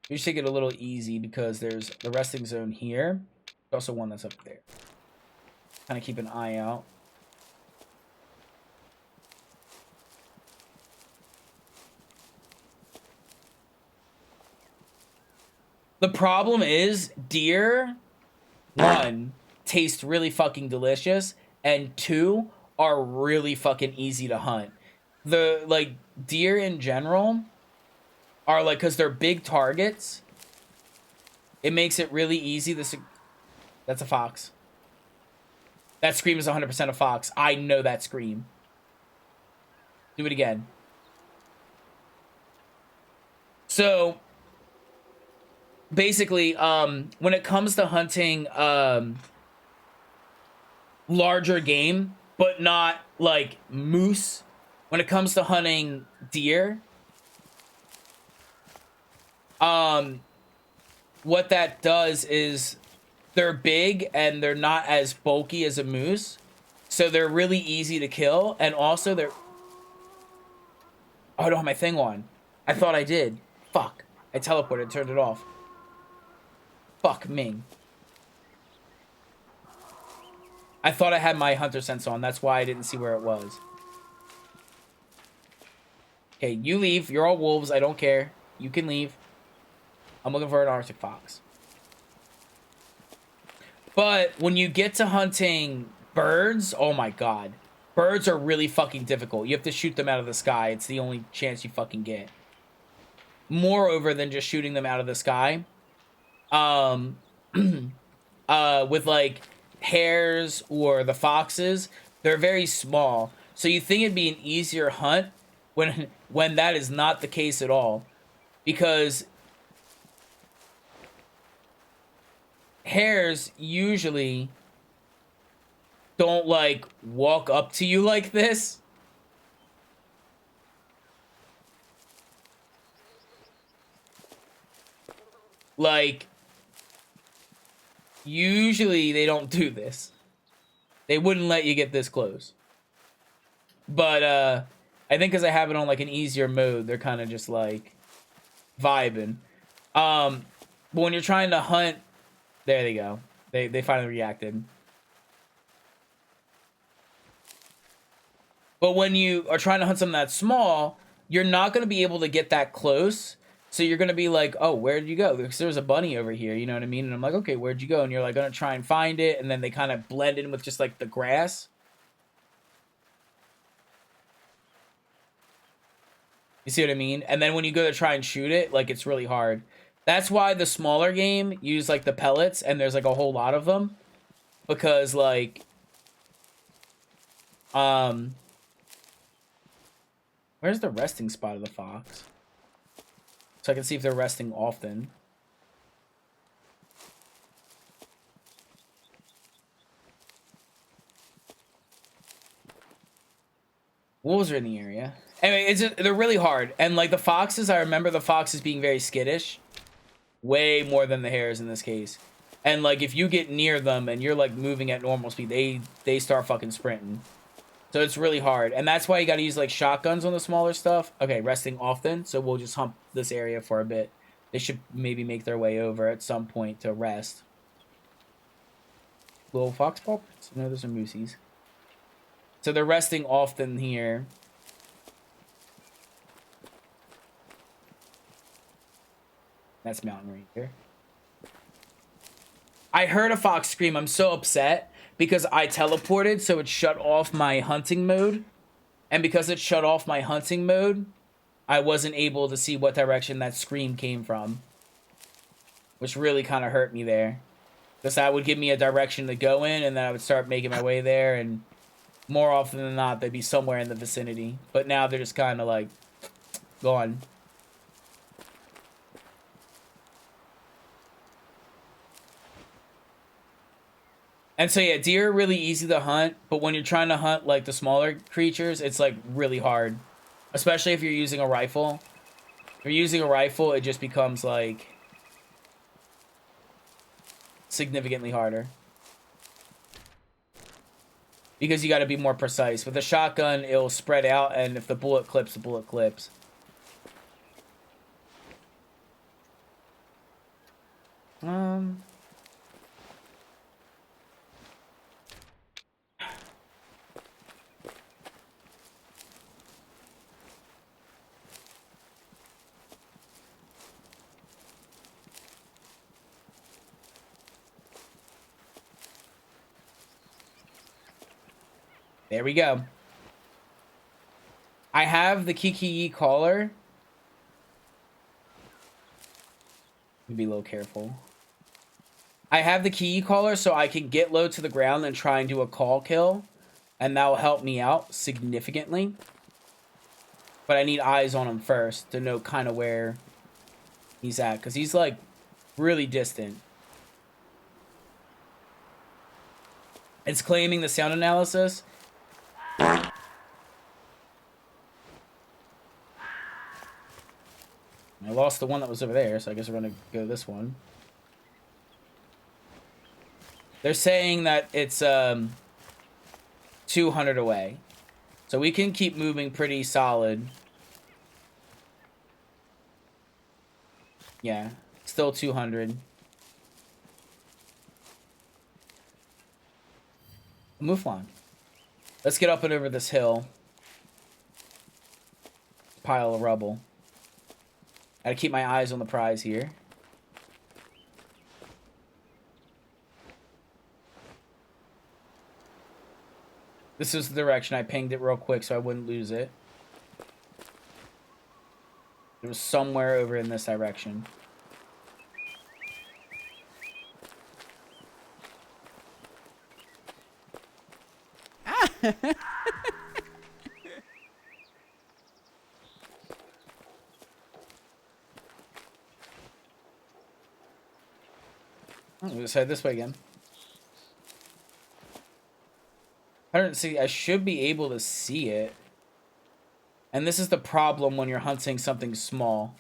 S1: We should take it a little easy because there's the resting zone here. Also one that's up there. Kind of keep an eye out. The problem is deer, one, taste really fucking delicious, and two, are really fucking easy to hunt. The, like, deer in general are, like, because they're big targets, it makes it really easy. That's a fox. That scream is 100% a fox. I know that scream. Do it again. So, basically, when it comes to hunting, larger game, but not like moose. When it comes to hunting deer, what that does is they're big and they're not as bulky as a moose, so they're really easy to kill. And also they're, oh, I don't have my thing on. I thought I did. Fuck, I teleported, turned it off. Fuck me. I thought I had my hunter sense on. That's why I didn't see where it was. Okay, you leave. You're all wolves. I don't care. You can leave. I'm looking for an Arctic fox. But when you get to hunting birds, oh my god. Birds are really fucking difficult. You have to shoot them out of the sky. It's the only chance you fucking get. Moreover than just shooting them out of the sky. With like hares or the foxes, they're very small. So you think it'd be an easier hunt when that is not the case at all. Because hares usually don't like walk up to you like this. Like, usually they don't do this. They wouldn't let you get this close. But I think because I have it on like an easier mode, they're kind of just like vibing. But when you're trying to hunt, there they go. They finally reacted. But when you are trying to hunt something that's small, you're not going to be able to get that close. So you're going to be like, oh, where'd you go? Because there's a bunny over here, you know what I mean? And I'm like, okay, where'd you go? And you're like going to try and find it. And then they kind of blend in with just like the grass. You see what I mean? And then when you go to try and shoot it, like, it's really hard. That's why the smaller game use like the pellets, and there's like a whole lot of them. Because like, where's the resting spot of the fox? So I can see if they're resting often. Wolves are in the area. Anyway, they're really hard. And like the foxes, I remember the foxes being very skittish. Way more than the hares in this case. And like if you get near them and you're like moving at normal speed, they start fucking sprinting. So it's really hard. And that's why you gotta use like shotguns on the smaller stuff. Okay, resting often. So we'll just hump this area for a bit. They should maybe make their way over at some point to rest. Little fox pulpits? No, those are moosies. So they're resting often here. That's mountain ranger. I heard a fox scream. I'm so upset because I teleported, so it shut off my hunting mode. And because it shut off my hunting mode, I wasn't able to see what direction that scream came from. Which really kind of hurt me there. Because that would give me a direction to go in, and then I would start making my way there, and more often than not, they'd be somewhere in the vicinity. But now they're just kind of like gone. And so yeah, deer are really easy to hunt, but when you're trying to hunt like the smaller creatures, it's like really hard. Especially if you're using a rifle. If you're using a rifle, it just becomes like significantly harder. Because you gotta be more precise. With a shotgun, it'll spread out, and if the bullet clips, the bullet clips. There we go. I have the Kiki collar. Be a little careful. I have the Kiki collar so I can get low to the ground and try and do a call kill. And that will help me out significantly. But I need eyes on him first to know kind of where he's at. Because he's like really distant. It's claiming the sound analysis. I lost the one that was over there, so I guess we're going to go this one. They're saying that it's 200 away. So we can keep moving pretty solid. Yeah, still 200. Mouflon. Let's get up and over this hill. Pile of rubble. Gotta keep my eyes on the prize here. This is the direction. I pinged it real quick so I wouldn't lose it. It was somewhere over in this direction. Let's head this way again. I don't see. I should be able to see it. And this is the problem when you're hunting something small.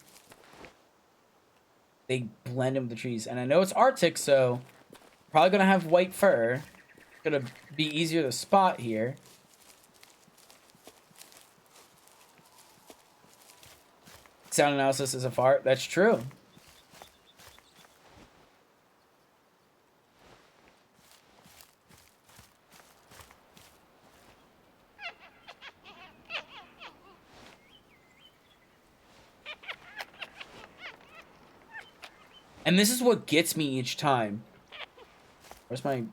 S1: They blend in with the trees. And I know it's Arctic, so probably gonna have white fur. Gonna be easier to spot here. Sound analysis is a fart. That's true. And this is what gets me each time. Where's my...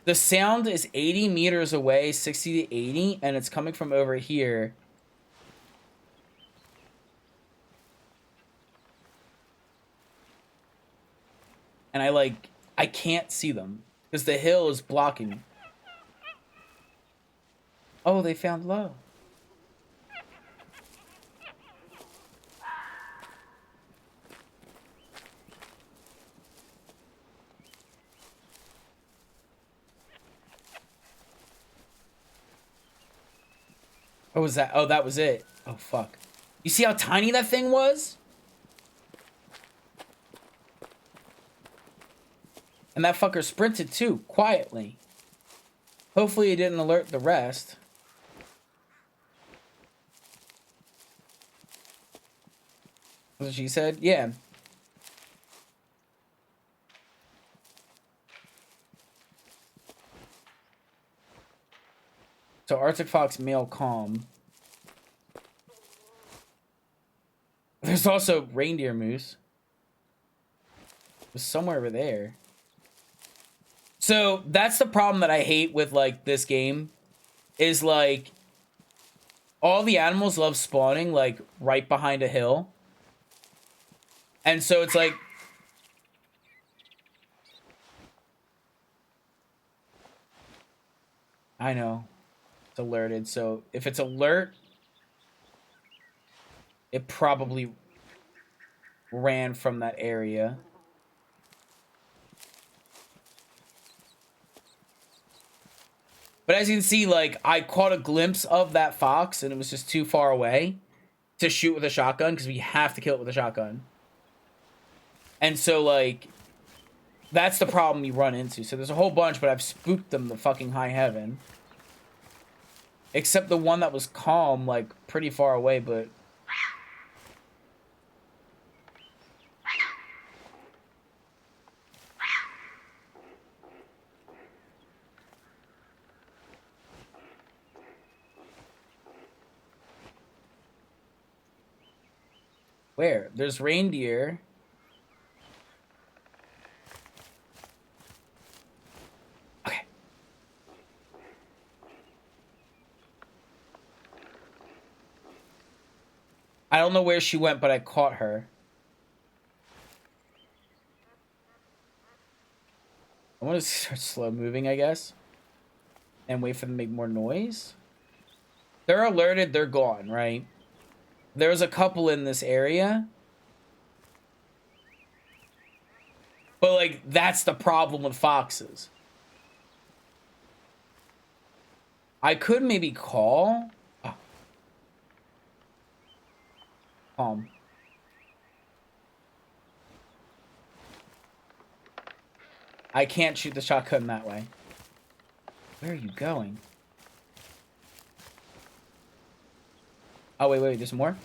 S1: The sound is 80 meters away, 60 to 80, and it's coming from over here. And I can't see them because the hill is blocking. Oh, they found low. What was that? Oh, that was it. Oh, fuck. You see how tiny that thing was? And that fucker sprinted too, quietly. Hopefully it didn't alert the rest. That's what she said? Yeah. So Arctic Fox male calm. There's also reindeer moose. It was somewhere over there. So that's the problem that I hate with like this game. Is like all the animals love spawning like right behind a hill. And so it's like I know. It's alerted. So if it's alert, it probably ran from that area. But as you can see, like, I caught a glimpse of that fox, and it was just too far away to shoot with a shotgun, because we have to kill it with a shotgun. And so, like, that's the problem you run into. So there's a whole bunch, but I've spooked them to fucking high heaven. Except the one that was calm, like, pretty far away, but... Where? There's reindeer. Okay. I don't know where she went, but I caught her. I want to start slow moving, I guess. And wait for them to make more noise. They're alerted, they're gone, right? There's a couple in this area. But, like, that's the problem with foxes. I could maybe call. Oh. Calm. I can't shoot the shotgun that way. Where are you going? Oh, wait, there's more?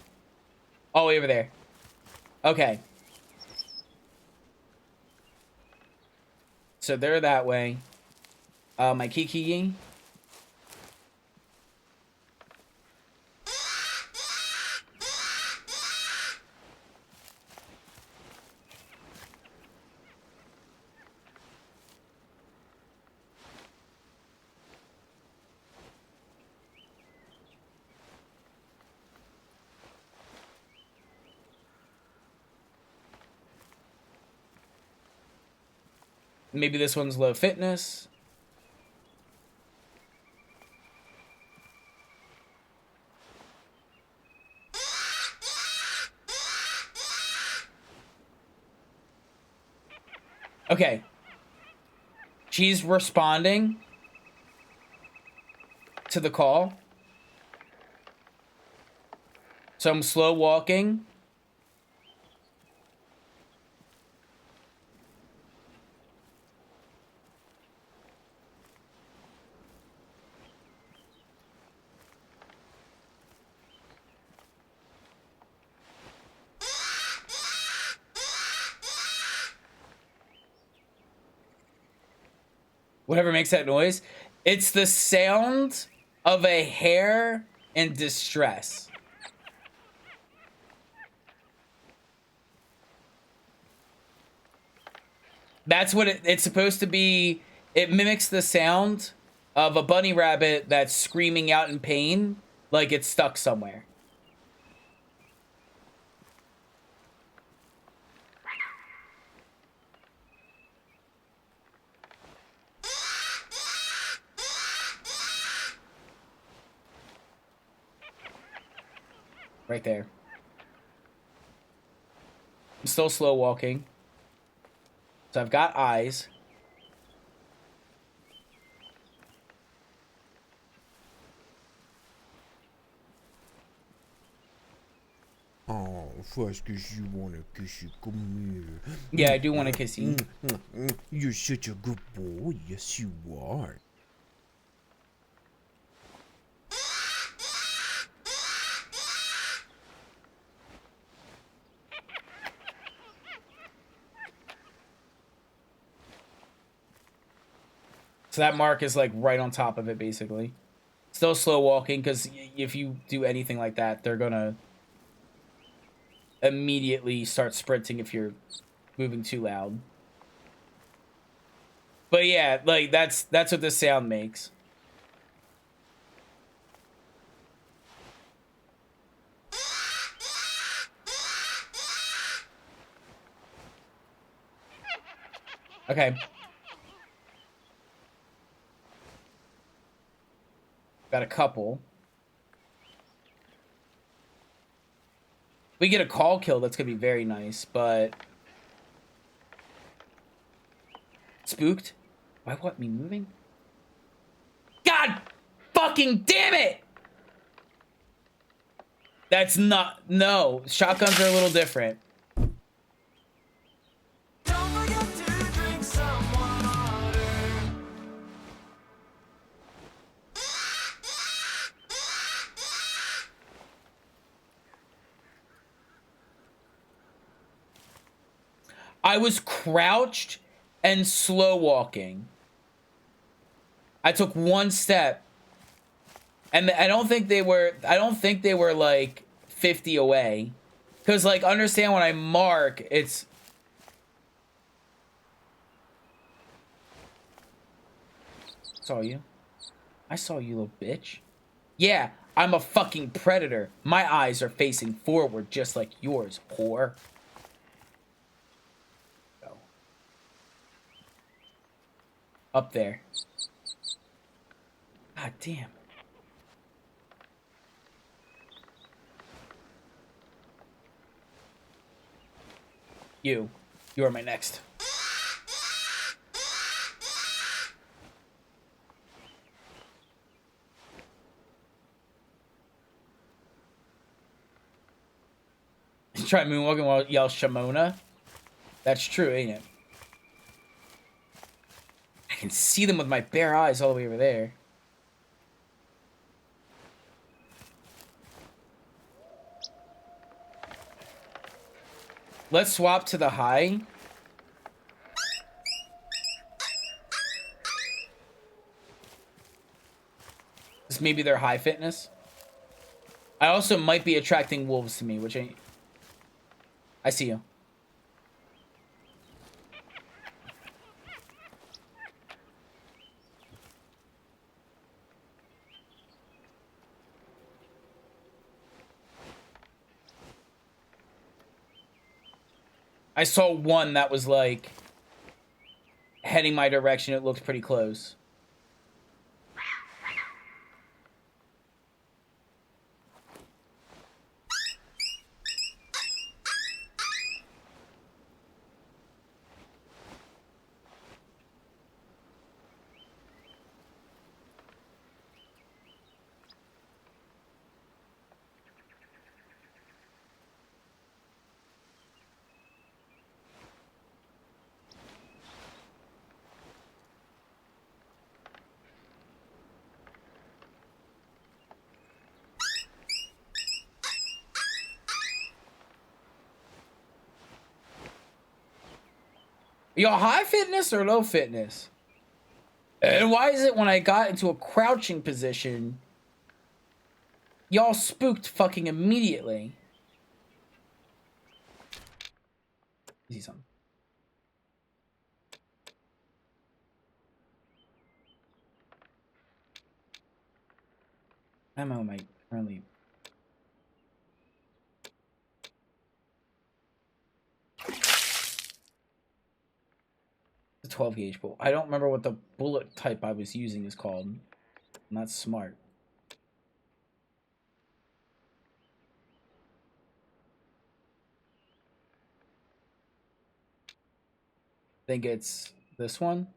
S1: Oh, way over there. Okay. So they're that way. My Kiki. Maybe this one's low fitness. Okay. She's responding to the call. So I'm slow walking. Whatever makes that noise. It's the sound of a hare in distress. That's what it's supposed to be. It mimics the sound of a bunny rabbit that's screaming out in pain, like it's stuck somewhere. Right there. I'm still slow walking. So I've got eyes.
S2: Oh, first cause you wanna kiss you, come here.
S1: Yeah, I do want to kiss you.
S2: You're such a good boy, yes you are.
S1: So that mark is like right on top of it, basically. Still slow walking, because if you do anything like that, they're gonna immediately start sprinting if you're moving too loud. But yeah, like that's what this sound makes. Okay. Got a couple. We get a call kill, that's gonna be very nice, but spooked? Why what me moving? God fucking damn it! That's not, no. Shotguns are a little different. I was crouched and slow walking. I took one step. And I don't think they were like 50 away. Cause like understand when I mark, it's saw you. I saw you, little bitch. Yeah, I'm a fucking predator. My eyes are facing forward just like yours, whore. Go. Up there. God damn. You are my next. Try moonwalking while yell Shamona. That's true, ain't it? I can see them with my bare eyes all the way over there. Let's swap to the high. This may be their high fitness. I also might be attracting wolves to me, which ain't... I see you. I saw one that was like heading my direction. It looked pretty close. Y'all high fitness or low fitness? And why is it when I got into a crouching position, y'all spooked fucking immediately? See something. Ammo might currently. The 12 gauge bolt. I don't remember what the bullet type I was using is called. I'm not smart. I think it's this one.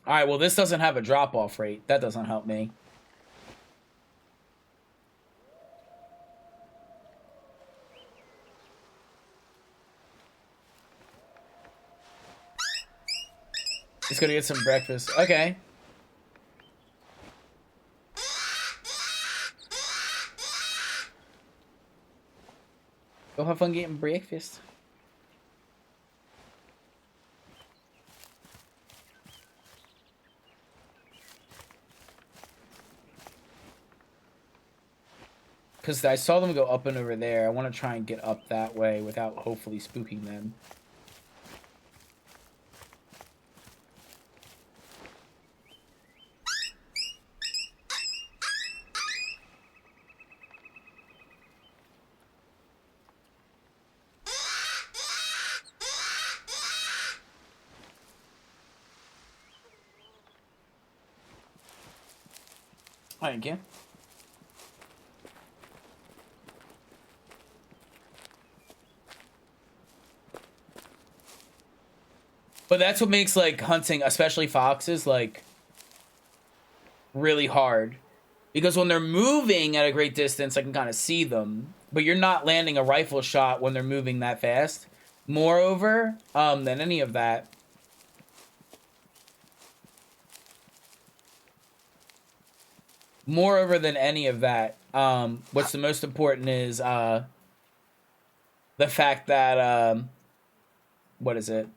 S1: Alright, well this doesn't have a drop-off rate. That doesn't help me. Just gonna get some breakfast. Okay. Go have fun getting breakfast. Because I saw them go up and over there. I want to try and get up that way without hopefully spooking them. Thank you. But that's what makes, like, hunting, especially foxes, like, really hard. Because when they're moving at a great distance, I can kind of see them. But you're not landing a rifle shot when they're moving that fast. Moreover, than any of that. Moreover than any of that, what's the most important is, the fact that, what is it?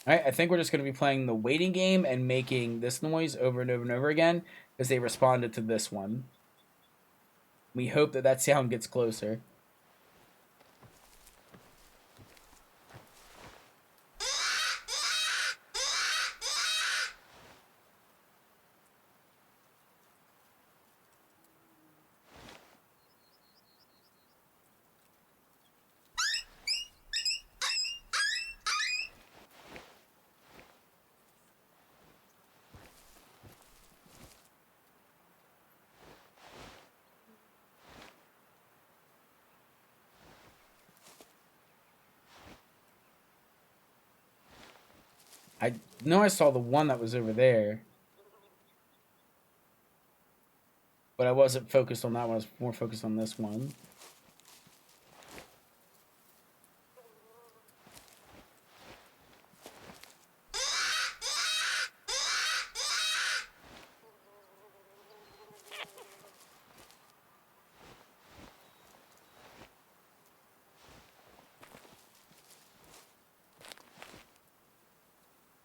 S1: Alright, I think we're just going to be playing the waiting game and making this noise over and over and over again because they responded to this one. We hope that that sound gets closer. I know I saw the one that was over there. But I wasn't focused on that one. I was more focused on this one.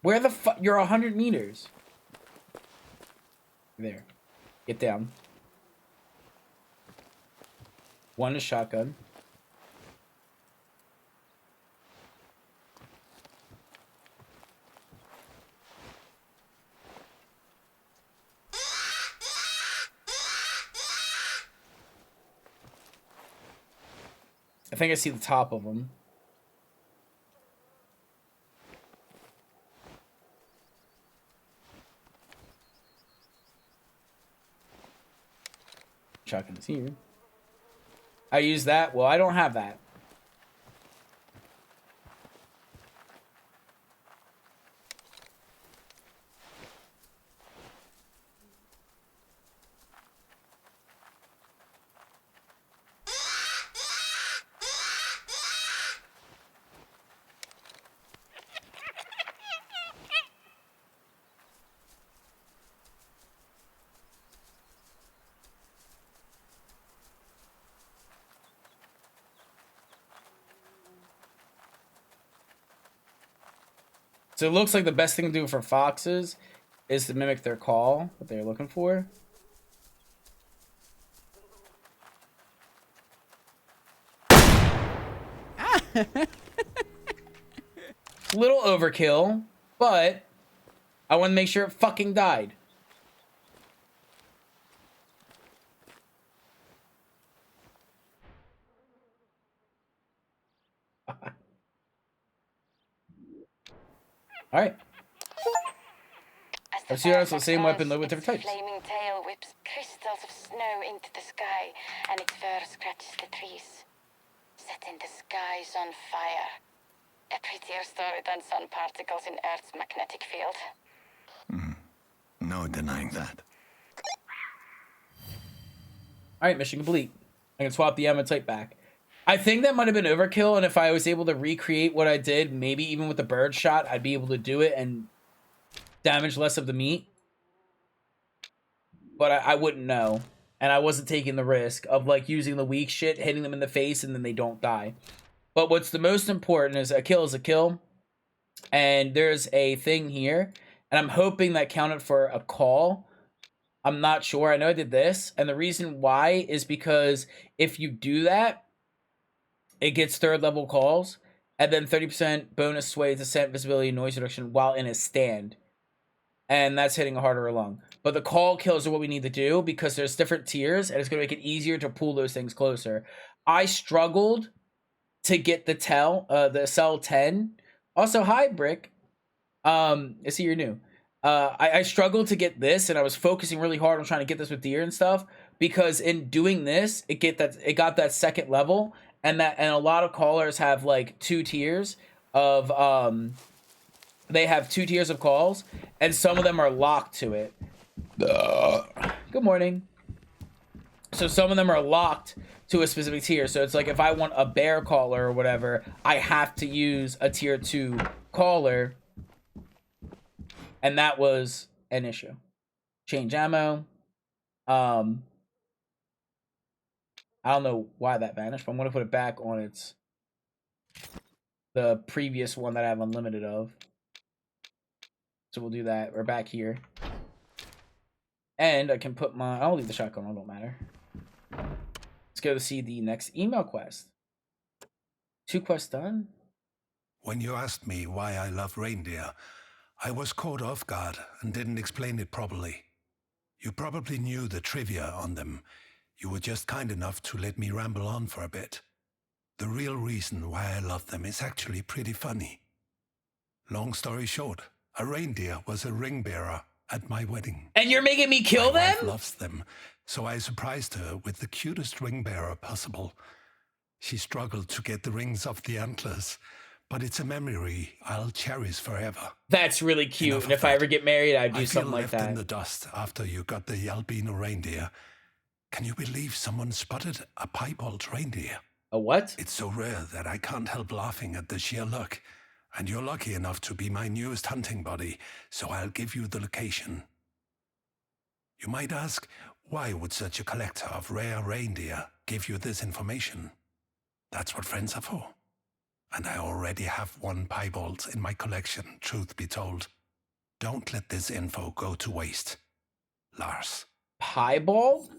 S1: Where the fuck? You're 100 meters. There. Get down. One is shotgun. I think I see the top of them. Shotgun is here. I use that. Well, I don't have that. So it looks like the best thing to do for foxes is to mimic their call, what they're looking for. It's a little overkill, but I want to make sure it fucking died. Alright. I've seen the same weapon though with different types.
S9: Flaming tail whips crystals of snow into the sky, and its fur scratches the trees, setting the skies on fire. A prettier story than sun particles in Earth's magnetic field.
S7: No denying that.
S1: Alright, mission complete. I can swap the ammo type back. I think that might have been overkill, and if I was able to recreate what I did, maybe even with the bird shot, I'd be able to do it and damage less of the meat. But I wouldn't know. And I wasn't taking the risk of like using the weak shit, hitting them in the face, and then they don't die. But what's the most important is a kill is a kill. And there's a thing here. And I'm hoping that counted for a call. I'm not sure. I know I did this. And the reason why is because if you do that, it gets third level calls. And then 30% bonus sway, descent, visibility, noise reduction while in a stand. And that's hitting harder along. But the call kills are what we need to do because there's different tiers. And it's going to make it easier to pull those things closer. I struggled to get the cell 10. Also, hi, Brick. I see you're new. I struggled to get this, and I was focusing really hard on trying to get this with deer and stuff because in doing this, it got that second level, and a lot of callers have like 2 tiers of they have 2 tiers of calls, and some of them are locked to it. Good morning. So some of them are locked to a specific tier. So it's like if I want a bear caller or whatever, I have to use a tier 2 caller. And that was an issue. Change ammo. I don't know why that vanished, but I'm going to put it back on the previous one that I have unlimited of. So we'll do that. We're back here. And I can put my... I'll leave the shotgun on, it don't matter. Let's go to see the next email quest. 2 quests done?
S7: When you asked me why I love reindeer, I was caught off guard and didn't explain it properly. You probably knew the trivia on them. You were just kind enough to let me ramble on for a bit. The real reason why I love them is actually pretty funny. Long story short, a reindeer was a ring bearer at my wedding.
S1: And you're making me kill
S7: My
S1: them?
S7: wife loves them, so I surprised her with the cutest ring bearer possible. She struggled to get the rings off the antlers, but it's a memory I'll cherish forever.
S1: That's really cute.
S7: Enough
S1: And
S7: of
S1: if I
S7: that.
S1: ever get married, I'd do
S7: I feel
S1: something like
S7: left in
S1: that.
S7: the dust after you got the albino reindeer. Can you believe someone spotted a piebald reindeer?
S1: A what?
S7: It's so rare that I can't help laughing at the sheer luck. And you're lucky enough to be my newest hunting buddy, so I'll give you the location. You might ask, why would such a collector of rare reindeer give you this information? That's what friends are for. And I already have one piebald in my collection, truth be told. Don't let this info go to waste. Lars.
S1: Piebald?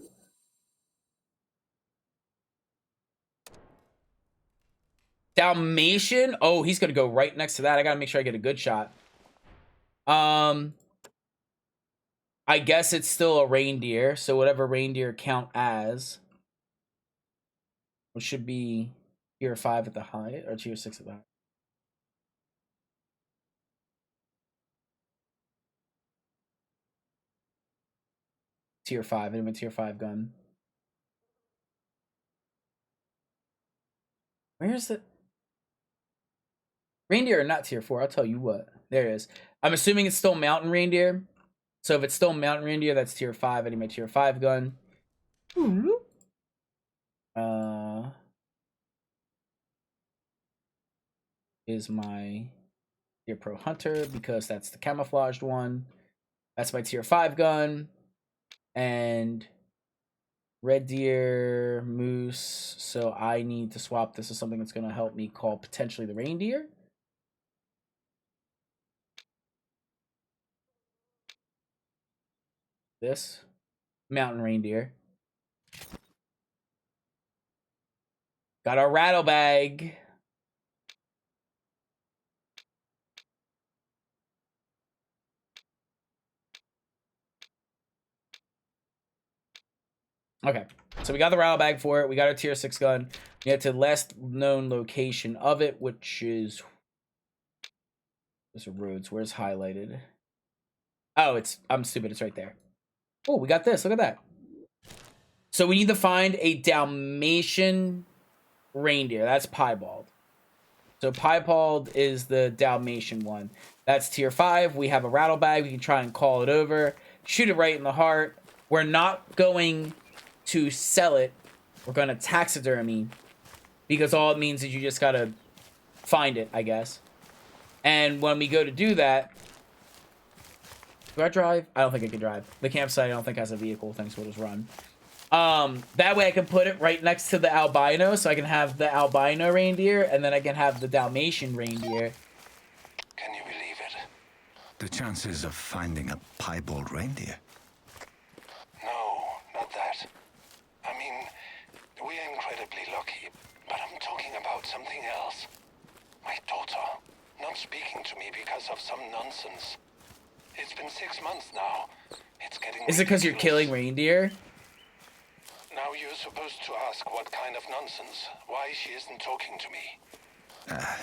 S1: Dalmatian? Oh, he's gonna go right next to that. I gotta make sure I get a good shot. I guess it's still a reindeer, so whatever reindeer count as, which should be tier 5 at the high, or tier 6 at the high. Tier 5, anyway, tier 5 gun. Where's the... Reindeer are not tier 4, I'll tell you what. There it is. I'm assuming it's still mountain reindeer. So if it's still mountain reindeer, that's tier 5. I need my tier 5 gun. Is my tier pro hunter, because that's the camouflaged one. That's my tier 5 gun. And red deer, moose. So I need to swap this to something that's going to help me call potentially the reindeer. This mountain reindeer. Got a rattle bag. Okay, so we got the rattle bag for it. We got our tier 6 gun. We get to the last known location of it, which is... There's a roads. Where's highlighted? Oh, it's... I'm stupid. It's right there. Oh, we got this. Look at that. So we need to find a Dalmatian reindeer. That's piebald. So piebald is the Dalmatian one. That's tier 5. We have a rattle bag. We can try and call it over. Shoot it right in the heart. We're not going to sell it. We're going to taxidermy, because all it means is you just got to find it, I guess. And when we go to do that... Do I drive? I don't think I can drive. The campsite I don't think has a vehicle. Things will just run. That way I can put it right next to the albino, so I can have the albino reindeer, and then I can have the Dalmatian reindeer.
S8: Can you believe it?
S7: The chances of finding a piebald reindeer?
S8: No, not that. I mean, we're incredibly lucky, but I'm talking about something else. My daughter, not speaking to me because of some nonsense. It's been 6 months now. It's getting
S1: Is it because you're killing reindeer?
S8: Now you're supposed to ask what kind of nonsense. Why she isn't talking to me.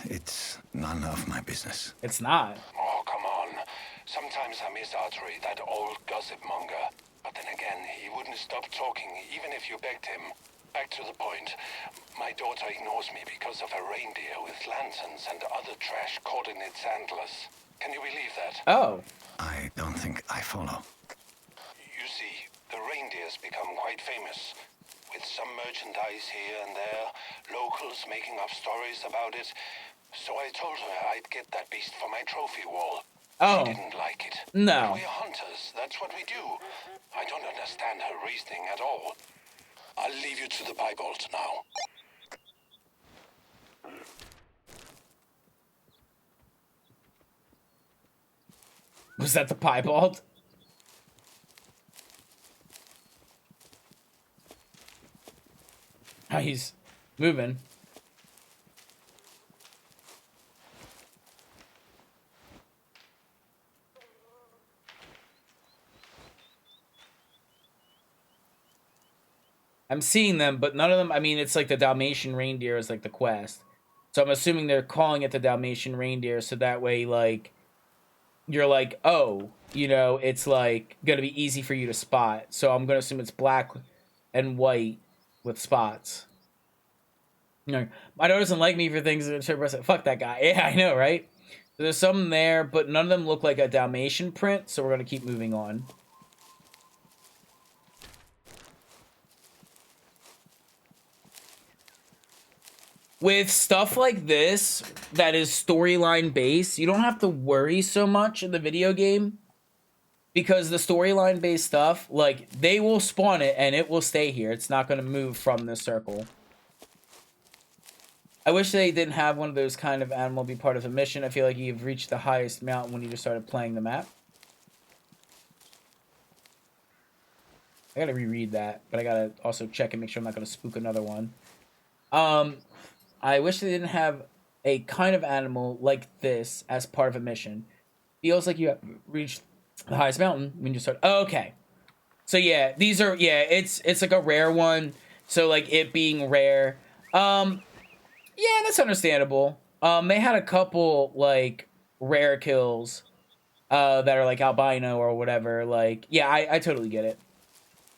S7: It's none of my business.
S1: It's not.
S8: Oh, come on. Sometimes I miss Artery, that old gossip monger. But then again, he wouldn't stop talking, even if you begged him. Back to the point. My daughter ignores me because of a reindeer with lanterns and other trash caught in its antlers. Can you believe that?
S1: Oh.
S7: I don't think I follow.
S8: You see, the reindeer's become quite famous. With some merchandise here and there, locals making up stories about it. So I told her I'd get that beast for my trophy wall.
S1: Oh.
S8: She didn't like it.
S1: No.
S8: We're hunters, that's what we do. I don't understand her reasoning at all. I'll leave you to the piebald now.
S1: Was that the piebald? How he's moving. I'm seeing them, but none of them, I mean, it's like the Dalmatian reindeer is like the quest. So I'm assuming they're calling it the Dalmatian reindeer so that way, like, you're like, oh, you know, it's like gonna be easy for you to spot. So I'm gonna assume it's black and white with spots. You know, my daughter doesn't like me for things that fuck that guy. Yeah, I know, right? So there's some there, but none of them look like a Dalmatian print, so we're gonna keep moving on. With stuff like this that is storyline based, you don't have to worry so much in the video game because the storyline based stuff, like, they will spawn it and it will stay here. It's not going to move from this circle. I wish they didn't have one of those kind of animal be part of a mission. I feel like you've reached the highest mountain when you just started playing the map. I gotta reread that, but I gotta also check and make sure I'm not gonna spook another one. I wish they didn't have a kind of animal like this as part of a mission. Feels like you have reached the highest mountain when you start. Oh, okay. So yeah, these are, yeah, it's like a rare one. So like it being rare. Yeah, that's understandable. They had a couple like rare kills that are like albino or whatever. Like, yeah, I totally get it.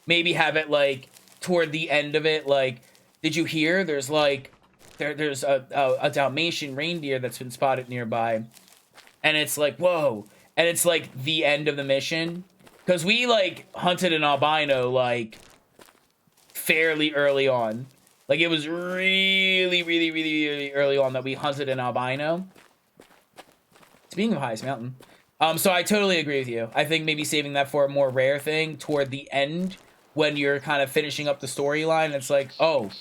S1: Maybe have it like toward the end of it, like, did you hear there's like there's a Dalmatian reindeer that's been spotted nearby, and it's like, whoa, and it's like the end of the mission, because we like hunted an albino like fairly early on. Like, it was really early on that we hunted an albino. Speaking of highest mountain, so I totally agree with you. I think maybe saving that for a more rare thing toward the end when you're kind of finishing up the storyline. It's like, oh,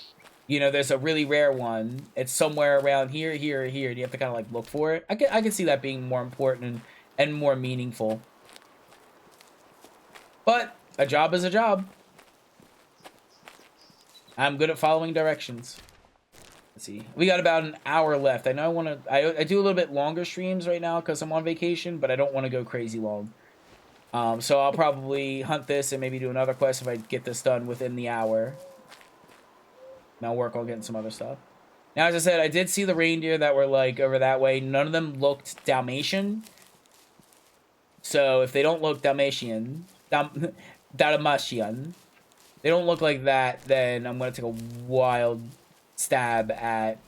S1: you know, there's a really rare one. It's somewhere around here, here, or here. And you have to kind of like look for it. I can see that being more important and more meaningful. But a job is a job. I'm good at following directions. Let's see. We got about an hour left. I know I want to... I do a little bit longer streams right now because I'm on vacation, but I don't want to go crazy long. So I'll probably hunt this and maybe do another quest if I get this done within the hour. And I'll work on getting some other stuff. Now, as I said, I did see the reindeer that were, like, over that way. None of them looked Dalmatian. So if they don't look Dalmatian... Dalmatian... They don't look like that, then I'm going to take a wild stab at...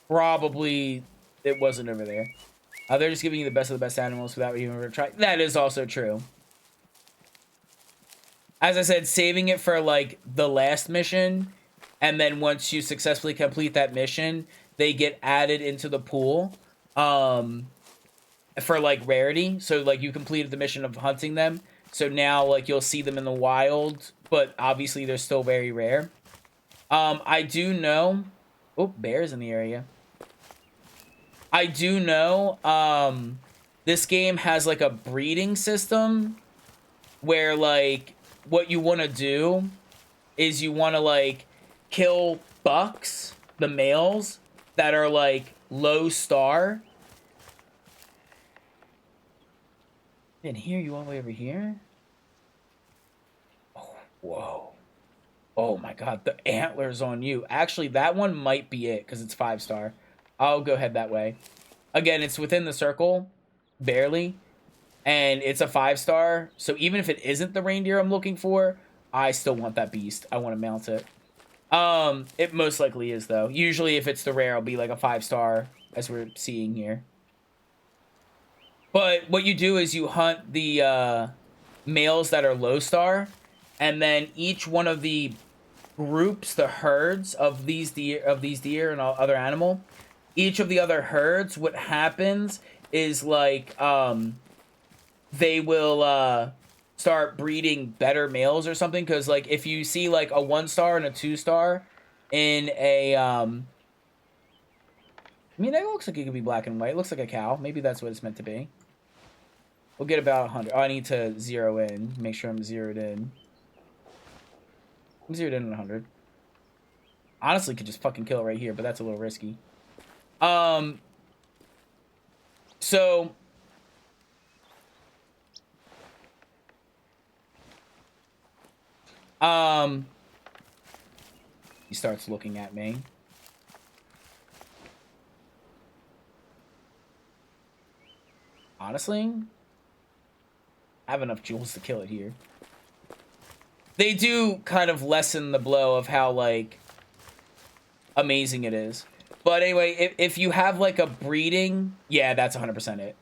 S1: Probably it wasn't over there. They're just giving you the best of the best animals without even ever trying. That is also true. As I said, saving it for, like, the last mission, and then once you successfully complete that mission, they get added into the pool for, like, rarity. So, like, you completed the mission of hunting them. So now, like, you'll see them in the wild, but obviously they're still very rare. I do know... Oh, bears in the area. I do know this game has, like, a breeding system where, like, what you want to do is you want to, like, kill bucks, the males, that are, like, low star. Didn't hear you all the way over here? Oh, whoa. Oh, my God. The antlers on you. Actually, that one might be it because it's 5-star. I'll go head that way. Again, it's within the circle. Barely. And it's a 5-star. So even if it isn't the reindeer I'm looking for, I still want that beast. I want to mount it. It most likely is, though. Usually, if it's the rare, it'll be like a 5-star, as we're seeing here. But what you do is you hunt the males that are low star, and then each one of the groups, the herds of these deer and all other animal, each of the other herds, what happens is, like, they will start breeding better males or something. Because, like, if you see, like, a 1-star and a 2-star in a I mean, that looks like it could be black and white. It looks like a cow. Maybe that's what it's meant to be. We'll get about 100. Oh, I need to zero in. Make sure I'm zeroed in. I'm zeroed in at 100. Honestly, could just fucking kill it right here, but that's a little risky. So he starts looking at me. Honestly, I have enough jewels to kill it here. They do kind of lessen the blow of how, like, amazing it is. But anyway, if you have, like, a breeding... Yeah, that's 100% it.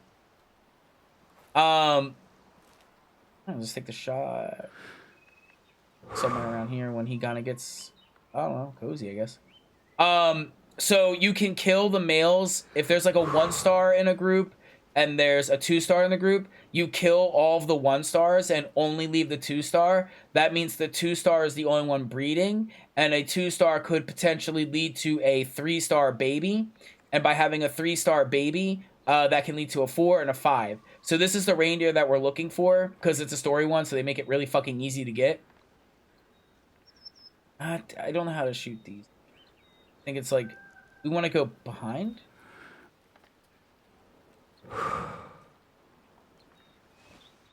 S1: I'll just take the shot. Somewhere around here when he kind of gets... I don't know, cozy, I guess. So you can kill the males if there's, like, a 1-star in a group and there's a 2-star in the group. You kill all of the 1-stars and only leave the 2-star. That means the 2-star is the only one breeding, and a 2-star could potentially lead to a 3-star baby. And by having a 3-star baby, that can lead to a 4 and a 5. So this is the reindeer that we're looking for because it's a story one, so they make it really fucking easy to get. I don't know how to shoot these. I think it's like, we want to go behind?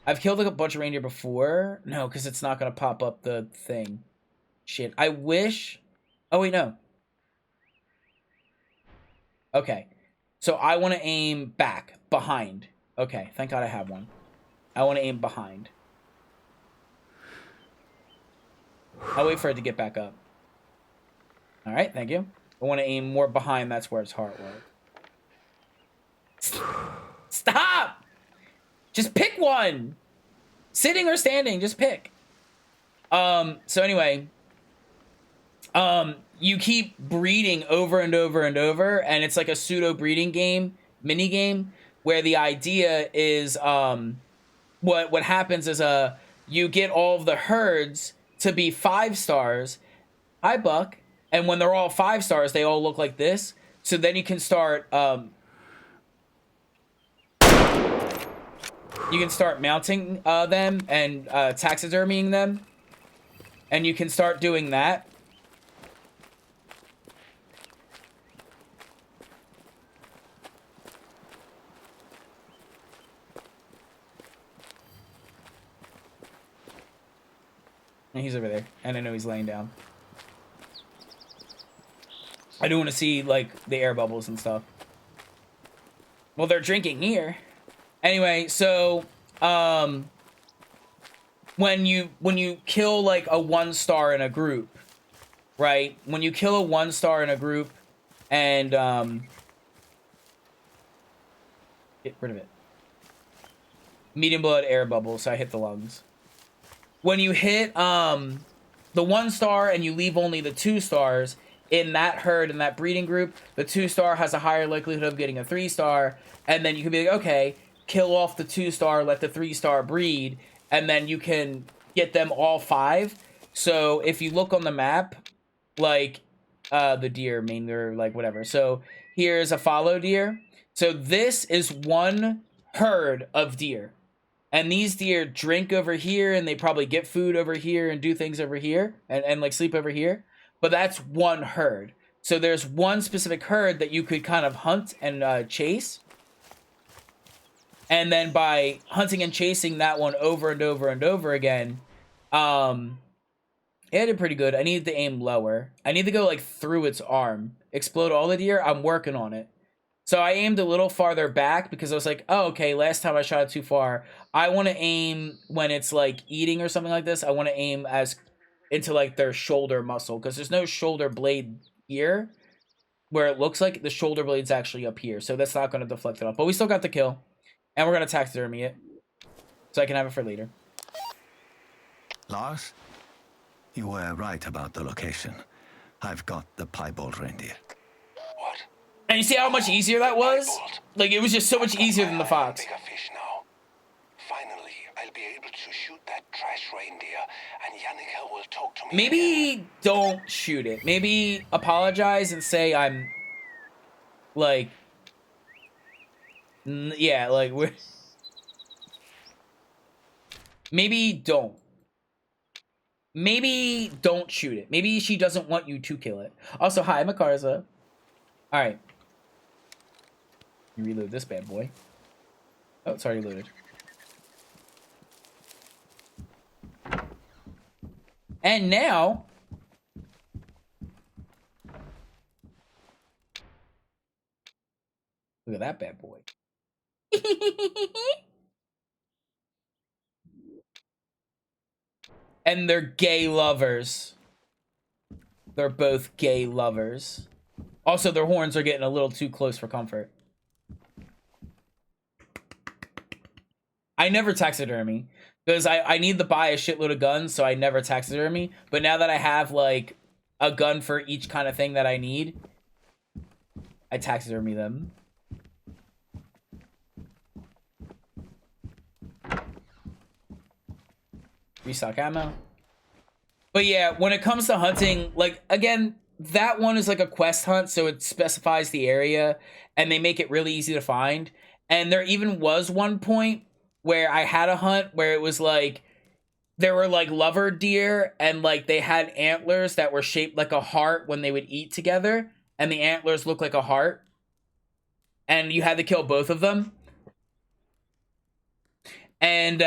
S1: I've killed like a bunch of reindeer before. No, because it's not going to pop up the thing. Shit. I wish... Oh, wait, no. Okay. So I want to aim back. Behind. Okay. Thank God I have one. I want to aim behind. I'll wait for it to get back up. Alright, thank you. I want to aim more behind. That's where its heart was. Stop! Just pick one! Sitting or standing, just pick. So anyway, you keep breeding over and over and over, and it's like a pseudo breeding game, mini game, where the idea is what happens is you get all of the herds to be 5-stars. Hi, Buck. And when they're all 5-stars, they all look like this. So then you can start mounting them and taxidermying them. And you can start doing that. And he's over there. And I know he's laying down. I do want to see, like, the air bubbles and stuff. Well, they're drinking here. Anyway, so, when you kill, like, a 1-star in a group, right? When you kill a 1-star in a group and, get rid of it. Medium blood air bubbles, so I hit the lungs. When you hit, the 1-star and you leave only the 2-stars, in that herd, in that breeding group, the 2-star has a higher likelihood of getting a 3-star, and then you can be like, okay, kill off the 2-star, let the 3-star breed, and then you can get them all 5. So if you look on the map, like, the deer, or like whatever. So here's a fallow deer. So this is one herd of deer. And these deer drink over here, and they probably get food over here and do things over here, and like sleep over here. But that's one herd. So there's one specific herd that you could kind of hunt and chase. And then by hunting and chasing that one over and over and over again, it did pretty good. I needed to aim lower. I need to go like through its arm. Explode all the deer. I'm working on it. So I aimed a little farther back because I was like, oh, okay, last time I shot it too far. I want to aim when it's like eating or something like this. I want to aim as into like their shoulder muscle, because there's no shoulder blade here where it looks like the shoulder blade's actually up here, so that's not going to deflect it off. But we still got the kill, and we're going to taxidermy it so I can have it for later.
S10: Lars, you were right about the location. I've got the piebald reindeer.
S8: What?
S1: And you see how much easier that was? Like, it was just so much easier than the fox.
S8: Bigger fish now. Finally, I'll be able to shoot that trash reindeer, and Yannicka will talk to me.
S1: Maybe don't shoot it. Maybe apologize and say I'm, like, yeah, like, we're... Maybe don't. Maybe don't shoot it. Maybe she doesn't want you to kill it. Also, hi, Makarza. All right. You reload this bad boy. Oh, it's already loaded. And now... Look at that bad boy. And they're gay lovers. They're both gay lovers. Also, their horns are getting a little too close for comfort. I never taxidermy. Because I need to buy a shitload of guns, so I never taxidermy. But now that I have, like, a gun for each kind of thing that I need, I taxidermy them. Restock ammo. But yeah, when it comes to hunting, like, again, that one is like a quest hunt, so it specifies the area, and they make it really easy to find. And there even was one point where I had a hunt where it was like, there were like lover deer, and like they had antlers that were shaped like a heart when they would eat together, and the antlers looked like a heart. And you had to kill both of them. And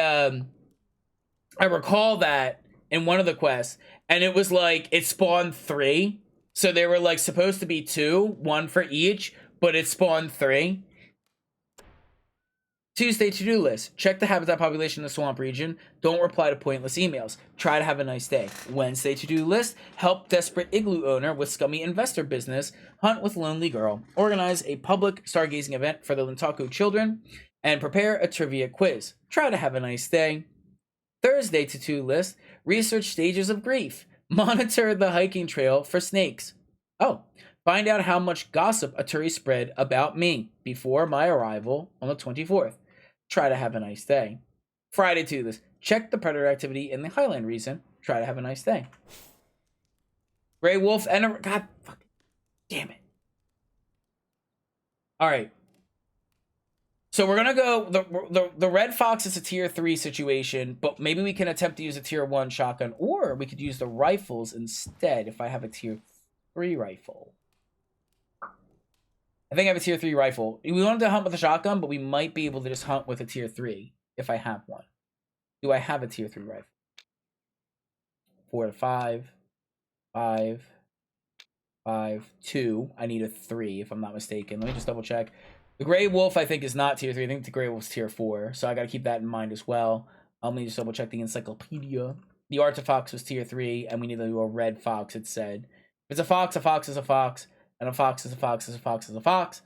S1: I recall that in one of the quests, and it was like it spawned 3. So they were like supposed to be 2, 1 for each, but it spawned 3. Tuesday to-do list. Check the habitat population in the swamp region. Don't reply to pointless emails. Try to have a nice day. Wednesday to-do list. Help desperate igloo owner with scummy investor business. Hunt with lonely girl. Organize a public stargazing event for the Lintukoto children. And prepare a trivia quiz. Try to have a nice day. Thursday to-do list. Research stages of grief. Monitor the hiking trail for snakes. Oh, find out how much gossip Aturi spread about me before my arrival on the 24th. Try to have a nice day. Friday to this. Check the predator activity in the Highland region. Try to have a nice day. Gray wolf and God fucking damn it. Alright. So we're gonna go the red fox is a tier 3 situation, but maybe we can attempt to use a tier 1 shotgun, or we could use the rifles instead if I have a tier 3 rifle. I think I have a tier 3 rifle. We wanted to hunt with a shotgun, but we might be able to just hunt with a tier 3 if I have one. Do I have a tier 3 rifle? 4 to 5. 5. 5. 2. I need a 3 if I'm not mistaken. Let me just double check. The Grey Wolf, I think, is not tier 3. I think the Grey Wolf's tier 4. So I gotta keep that in mind as well. Let me just double check the encyclopedia. The Artifox was tier 3, and we need to do a red fox, it said. If it's a fox is a fox. And a fox is a fox is a fox is a fox,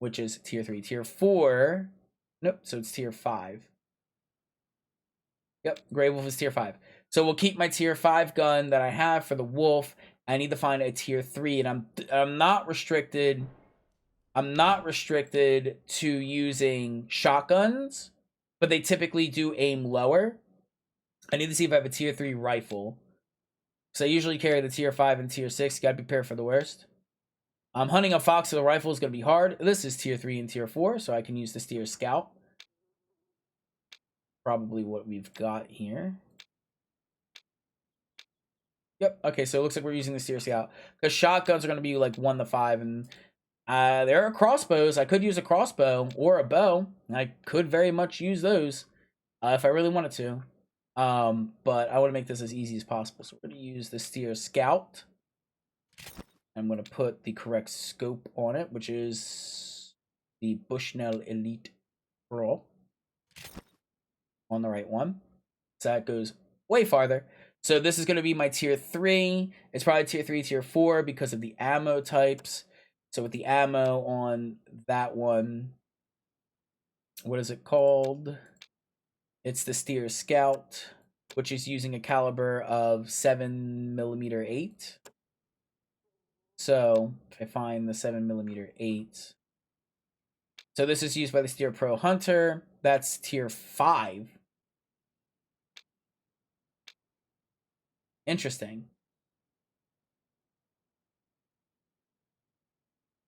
S1: which is tier 3. Tier 4, nope, so it's tier 5. Yep, Grey Wolf is tier 5. So we'll keep my tier 5 gun that I have for the wolf. I need to find a tier 3, and I'm not restricted. I'm not restricted to using shotguns, but they typically do aim lower. I need to see if I have a tier 3 rifle. So I usually carry the tier 5 and tier 6. You gotta be prepared for the worst. Hunting a fox with a rifle is going to be hard. This is tier 3 and tier 4, so I can use the Steer Scout. Probably what we've got here. Yep, okay, so it looks like we're using the Steer Scout. Because shotguns are going to be like 1 to 5, and there are crossbows. I could use a crossbow or a bow. I could very much use those if I really wanted to. But I want to make this as easy as possible. So we're going to use the Steer Scout. I'm going to put the correct scope on it, which is the Bushnell Elite Pro on the right one. So that goes way farther. So this is going to be my tier 3. It's probably tier 3, tier 4 because of the ammo types. So with the ammo on that one, what is it called? It's the Steer Scout, which is using a caliber of 7mm8. So if I find the 7mm8, so this is used by the Steer Pro Hunter. That's tier 5. Interesting.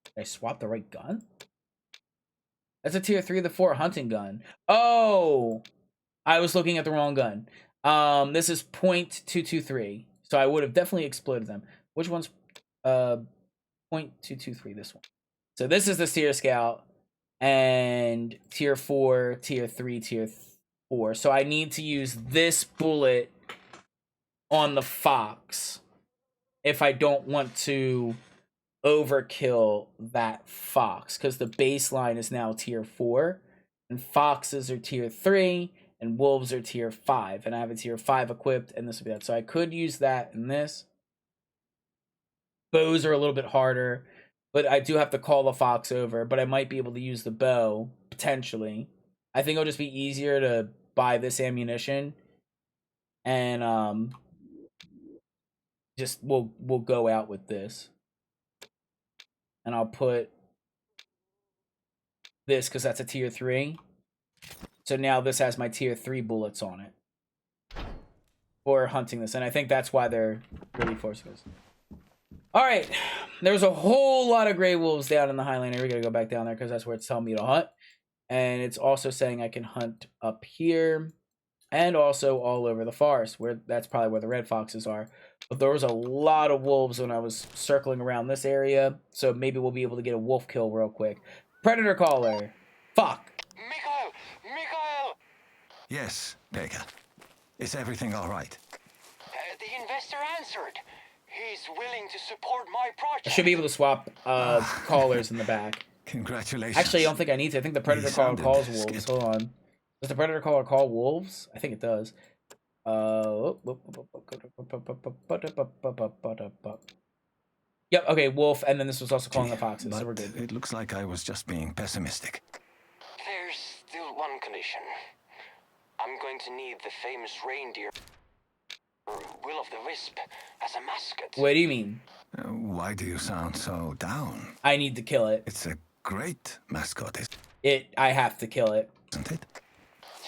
S1: Did I swap the right gun? That's a tier 3 to 4 hunting gun. Oh, I was looking at the wrong gun. This is .223. So I would have definitely exploded them. Which one's .223? This one. So this is the Seer Scout and tier 4, tier 3, tier 4. So I need to use this bullet on the Fox if I don't want to overkill that Fox, because the baseline is now tier 4 and Foxes are tier 3 and Wolves are tier 5, and I have a tier 5 equipped, and this will be that. So I could use that in this. Bows are a little bit harder, but I do have to call the Fox over, but I might be able to use the bow, potentially. I think it'll just be easier to buy this ammunition, and just we'll go out with this. And I'll put this because that's a tier 3. So now this has my tier 3 bullets on it for hunting this, and I think that's why they're really forcing us. Alright, there's a whole lot of gray wolves down in the Highland area. We're going to go back down there because that's where it's telling me to hunt. And it's also saying I can hunt up here and also all over the forest, where that's probably where the red foxes are. But there was a lot of wolves when I was circling around this area, so maybe we'll be able to get a wolf kill real quick. Predator caller. Fuck.
S8: Mikhail!
S10: Yes, Baker. Is everything all right?
S8: The investor answered. He's willing to support my project.
S1: I should be able to swap callers in the back.
S10: Congratulations.
S1: Actually, I don't think I need to. I think the Predator caller calls wolves. Hold on. Does the Predator caller call wolves? I think it does. Yep, okay, wolf, and then this was also calling the foxes, so we're good.
S10: It looks like I was just being pessimistic.
S8: There's still one condition. I'm going to need the famous reindeer, Will of the Wisp, as a mascot.
S1: What do you mean?
S10: Why do you sound so down?
S1: I need to kill it.
S10: It's a great mascot,
S1: I have to kill it.
S10: Isn't it?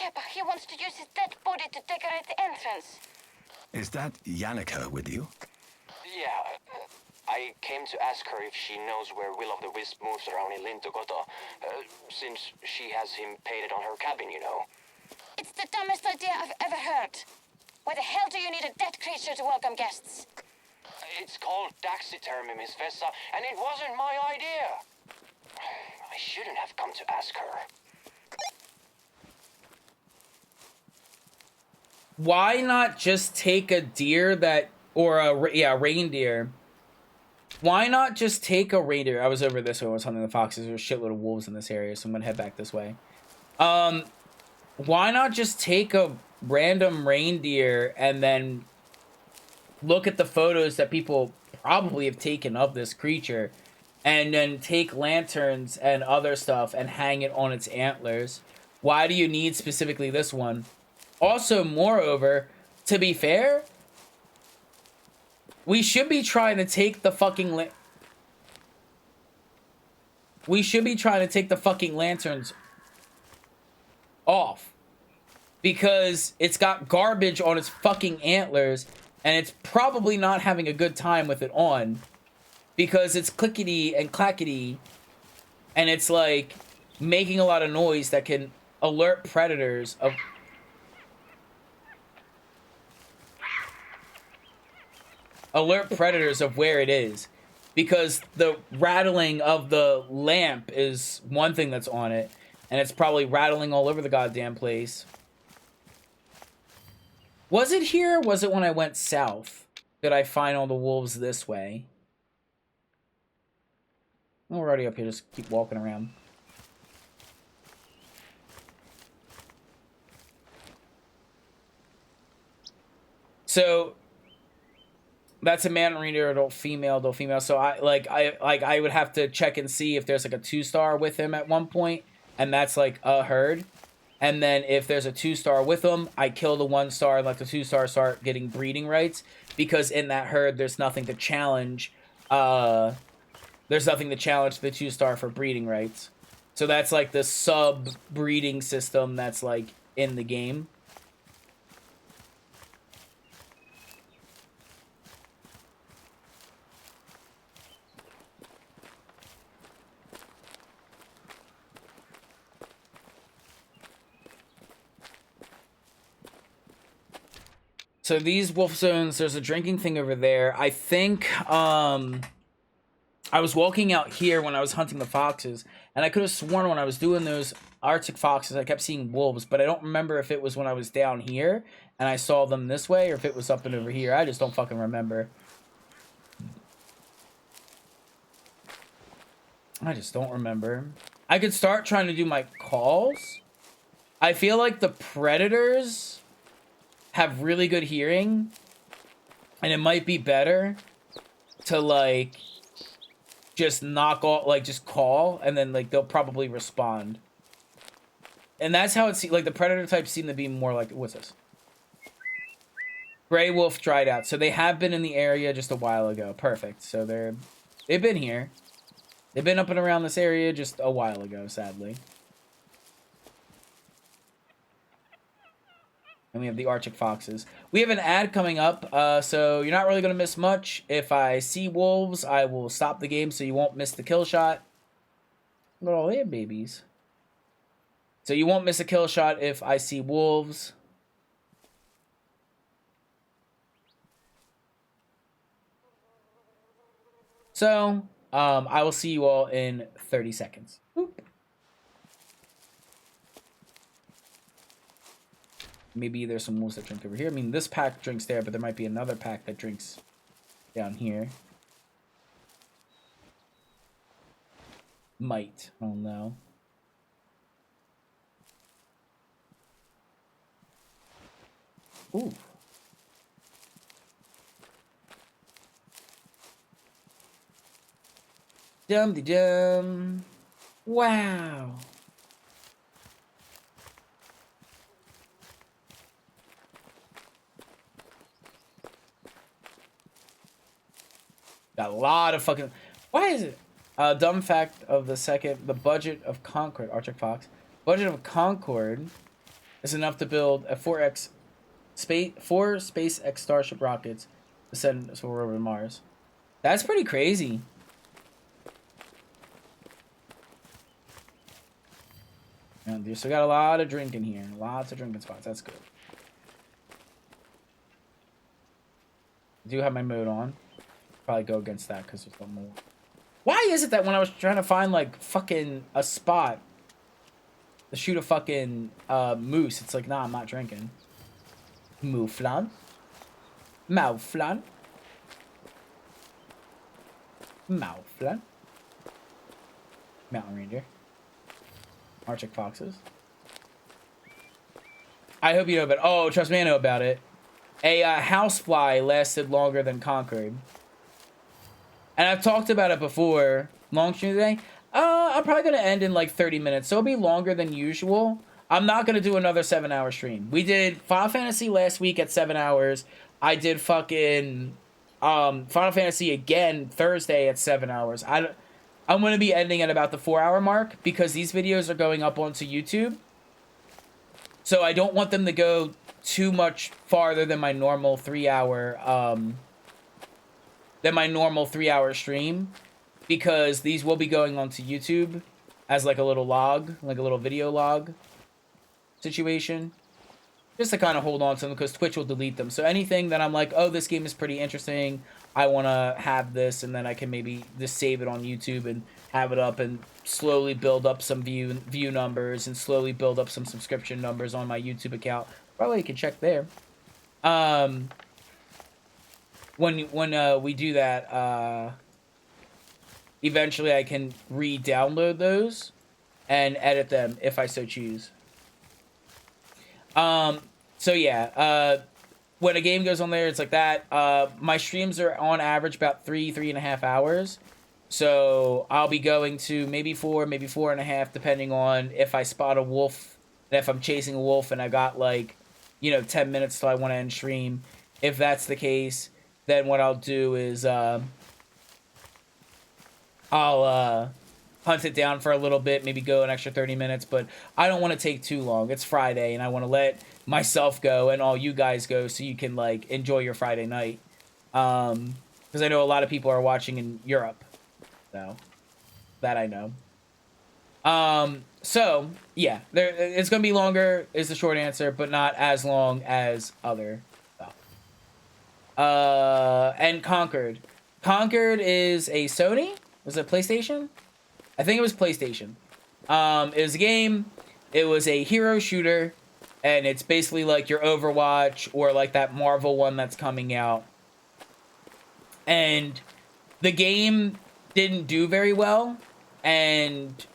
S9: Yeah, but he wants to use his dead body to decorate the entrance.
S10: Is that Yannicka with you?
S8: Yeah, I came to ask her if she knows where Will of the Wisp moves around in Lintukoto, since she has him painted on her cabin, you know.
S9: It's the dumbest idea I've ever heard. Why the hell do you need a dead creature to welcome guests?
S8: It's called taxidermy, Miss Vessa, and it wasn't my idea. I shouldn't have come to ask her.
S1: Why not just take a deer or a reindeer? Why not just take a reindeer? I was over this way when I was hunting the foxes. There's a shitload of wolves in this area, so I'm gonna head back this way. Why not just take a random reindeer and then look at the photos that people probably have taken of this creature, and then take lanterns and other stuff and hang it on its antlers? Why do you need specifically this one? Also, moreover, to be fair, we should be trying to take the fucking lanterns off, because it's got garbage on its fucking antlers, and it's probably not having a good time with it on, because it's clickety and clackety, and it's like making a lot of noise that can alert predators of where it is, because the rattling of the lamp is one thing that's on it, and it's probably rattling all over the goddamn place. Was it here, or was it when I went south? Did I find all the wolves this way? Well, we're already up here, just keep walking around. So that's a man reindeer, adult female. So I would have to check and see if there's like a 2-star with him at one point, and that's like a herd. And then if there's a 2-star with him, I kill the 1-star and let the 2-star start getting breeding rights, because in that herd there's nothing to challenge. There's nothing to challenge the 2-star for breeding rights. So that's like the sub breeding system that's like in the game. So these wolf zones, there's a drinking thing over there. I think I was walking out here when I was hunting the foxes, and I could have sworn when I was doing those Arctic foxes, I kept seeing wolves, but I don't remember if it was when I was down here and I saw them this way or if it was up and over here. I just don't fucking remember. I just don't remember. I could start trying to do my calls. I feel like the predators have really good hearing, and it might be better to like just knock off, like just call, and then like they'll probably respond. And that's how it's like the predator types seem to be more like, what's this? Gray wolf dried out. So they have been in the area just a while ago. Perfect. So they've been here. They've been up and around this area just a while ago, sadly. And we have the Arctic foxes. We have an ad coming up, so you're not really going to miss much. If I see wolves, I will stop the game so you won't miss the kill shot. Look at all their babies. So you won't miss a kill shot if I see wolves. So, I will see you all in 30 seconds. Boop. Maybe there's some wolves that drink over here. I mean, this pack drinks there, but there might be another pack that drinks down here. Might. I don't know. Ooh. Dum-de-dum. Wow. Got a lot of fucking... Why is it? Dumb fact of the second. The budget of Concord... Arctic Fox. Budget of Concord is enough to build a 4 SpaceX Starship rockets to send us over to Mars. That's pretty crazy. And you still got a lot of drinking here. Lots of drinking spots. That's good. I do have my mode on. Probably go against that because there's one more. Why is it that when I was trying to find like fucking a spot to shoot a fucking moose, it's like, nah, I'm not drinking. Mouflon. Mouflon. Mouflon. Mountain reindeer. Arctic foxes. I hope you know about it. Oh, trust me, I know about it. A housefly lasted longer than Concord. And I've talked about it before. Long stream today. I'm probably going to end in like 30 minutes. So it'll be longer than usual. I'm not going to do another 7-hour stream. We did Final Fantasy last week at 7 hours. I did fucking Final Fantasy again Thursday at 7 hours. I'm going to be ending at about the 4-hour mark because these videos are going up onto YouTube. So I don't want them to go too much farther than my normal 3-hour stream, because these will be going onto YouTube as like a little log, like a little video log situation, just to kind of hold on to them because Twitch will delete them. So anything that I'm like, oh, this game is pretty interesting, I want to have this, and then I can maybe just save it on YouTube and have it up and slowly build up some view numbers and slowly build up some subscription numbers on my YouTube account. Probably you can check there. When we do that, eventually I can re-download those and edit them if I so choose. So yeah, when a game goes on there, it's like that. My streams are on average about 3.5 hours. So I'll be going to maybe 4, maybe 4.5, depending on if I spot a wolf, and if I'm chasing a wolf and I got like, 10 minutes till I want to end stream. If that's the case, then what I'll do is, I'll hunt it down for a little bit, maybe go an extra 30 minutes, but I don't want to take too long. It's Friday, and I want to let myself go and all you guys go so you can, like, enjoy your Friday night. Because I know a lot of people are watching in Europe. So, that I know. So, yeah, it's going to be longer is the short answer, but not as long as other stuff. And Conquered. Conquered is a Sony? Was it PlayStation? I think it was PlayStation. It was a game. It was a hero shooter, and it's basically like your Overwatch or like that Marvel one that's coming out. And the game didn't do very well, and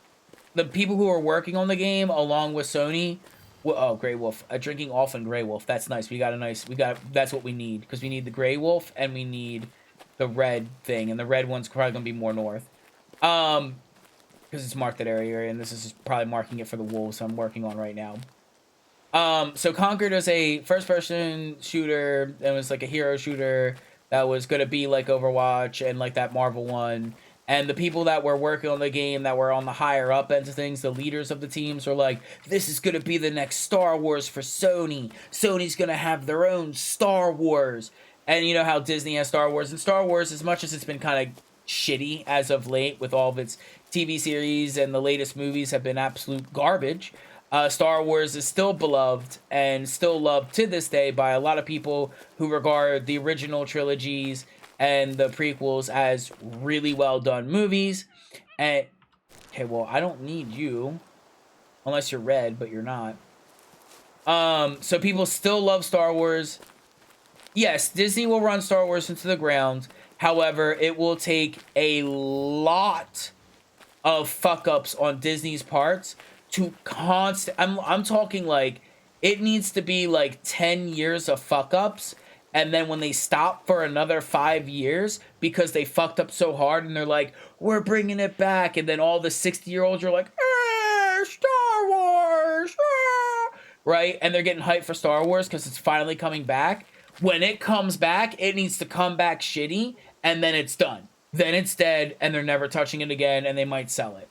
S1: the people who were working on the game, along with Sony, Grey Wolf, drinking off and Grey Wolf. That's nice. That's what we need, because we need the Grey Wolf and we need the red thing, and the red one's probably gonna be more north, because it's marked that area, and this is probably marking it for the wolves I'm working on right now. So Conquered is a first-person shooter. It was like a hero shooter that was gonna be like Overwatch and like that Marvel one. And the people that were working on the game, that were on the higher up ends of things, the leaders of the teams, were like, this is gonna be the next Star Wars for Sony. Sony's gonna have their own Star Wars. And you know how Disney has Star Wars. And Star Wars, as much as it's been kind of shitty as of late with all of its TV series and the latest movies have been absolute garbage, Star Wars is still beloved and still loved to this day by a lot of people who regard the original trilogies and the prequels as really well done movies. And okay, well, I don't need you unless you're red, but you're not. So people still love Star Wars. Yes, Disney will run Star Wars into the ground. However, it will take a lot of fuck-ups on Disney's parts to I'm talking like it needs to be like 10 years of fuck-ups, and then when they stop for another 5 years because they fucked up so hard and they're like, we're bringing it back, and then all the 60-year-olds are like, Star Wars, right? And they're getting hyped for Star Wars because it's finally coming back. When it comes back, it needs to come back shitty, and then it's done. Then it's dead, and they're never touching it again, and they might sell it.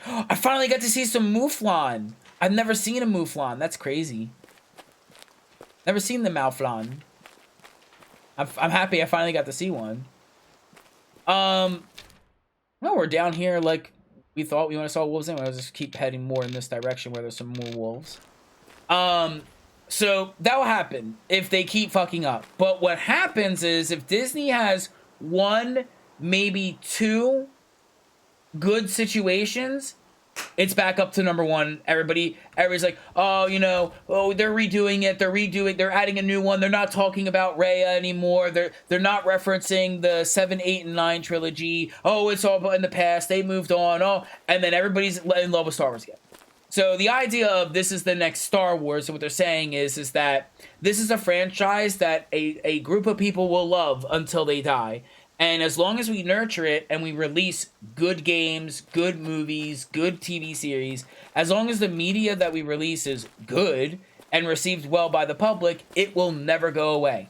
S1: I finally got to see some Mouflon. I've never seen a Mouflon. That's crazy. Never seen the Mouflon. I'm happy I finally got to see one. No, we're down here like we thought we want to saw wolves anyway. I'll just keep heading more in this direction where there's some more wolves. So that will happen if they keep fucking up. But what happens is if Disney has one, maybe two good situations, it's back up to number one. Everybody's like, oh, they're redoing it. They're adding a new one. They're not talking about Raya anymore. They're not referencing the 7, 8, and 9 trilogy. Oh, it's all in the past. They moved on. Oh, and then everybody's in love with Star Wars again. So the idea of this is the next Star Wars, and what they're saying is that this is a franchise that a group of people will love until they die. And as long as we nurture it and we release good games, good movies, good TV series, as long as the media that we release is good and received well by the public, it will never go away.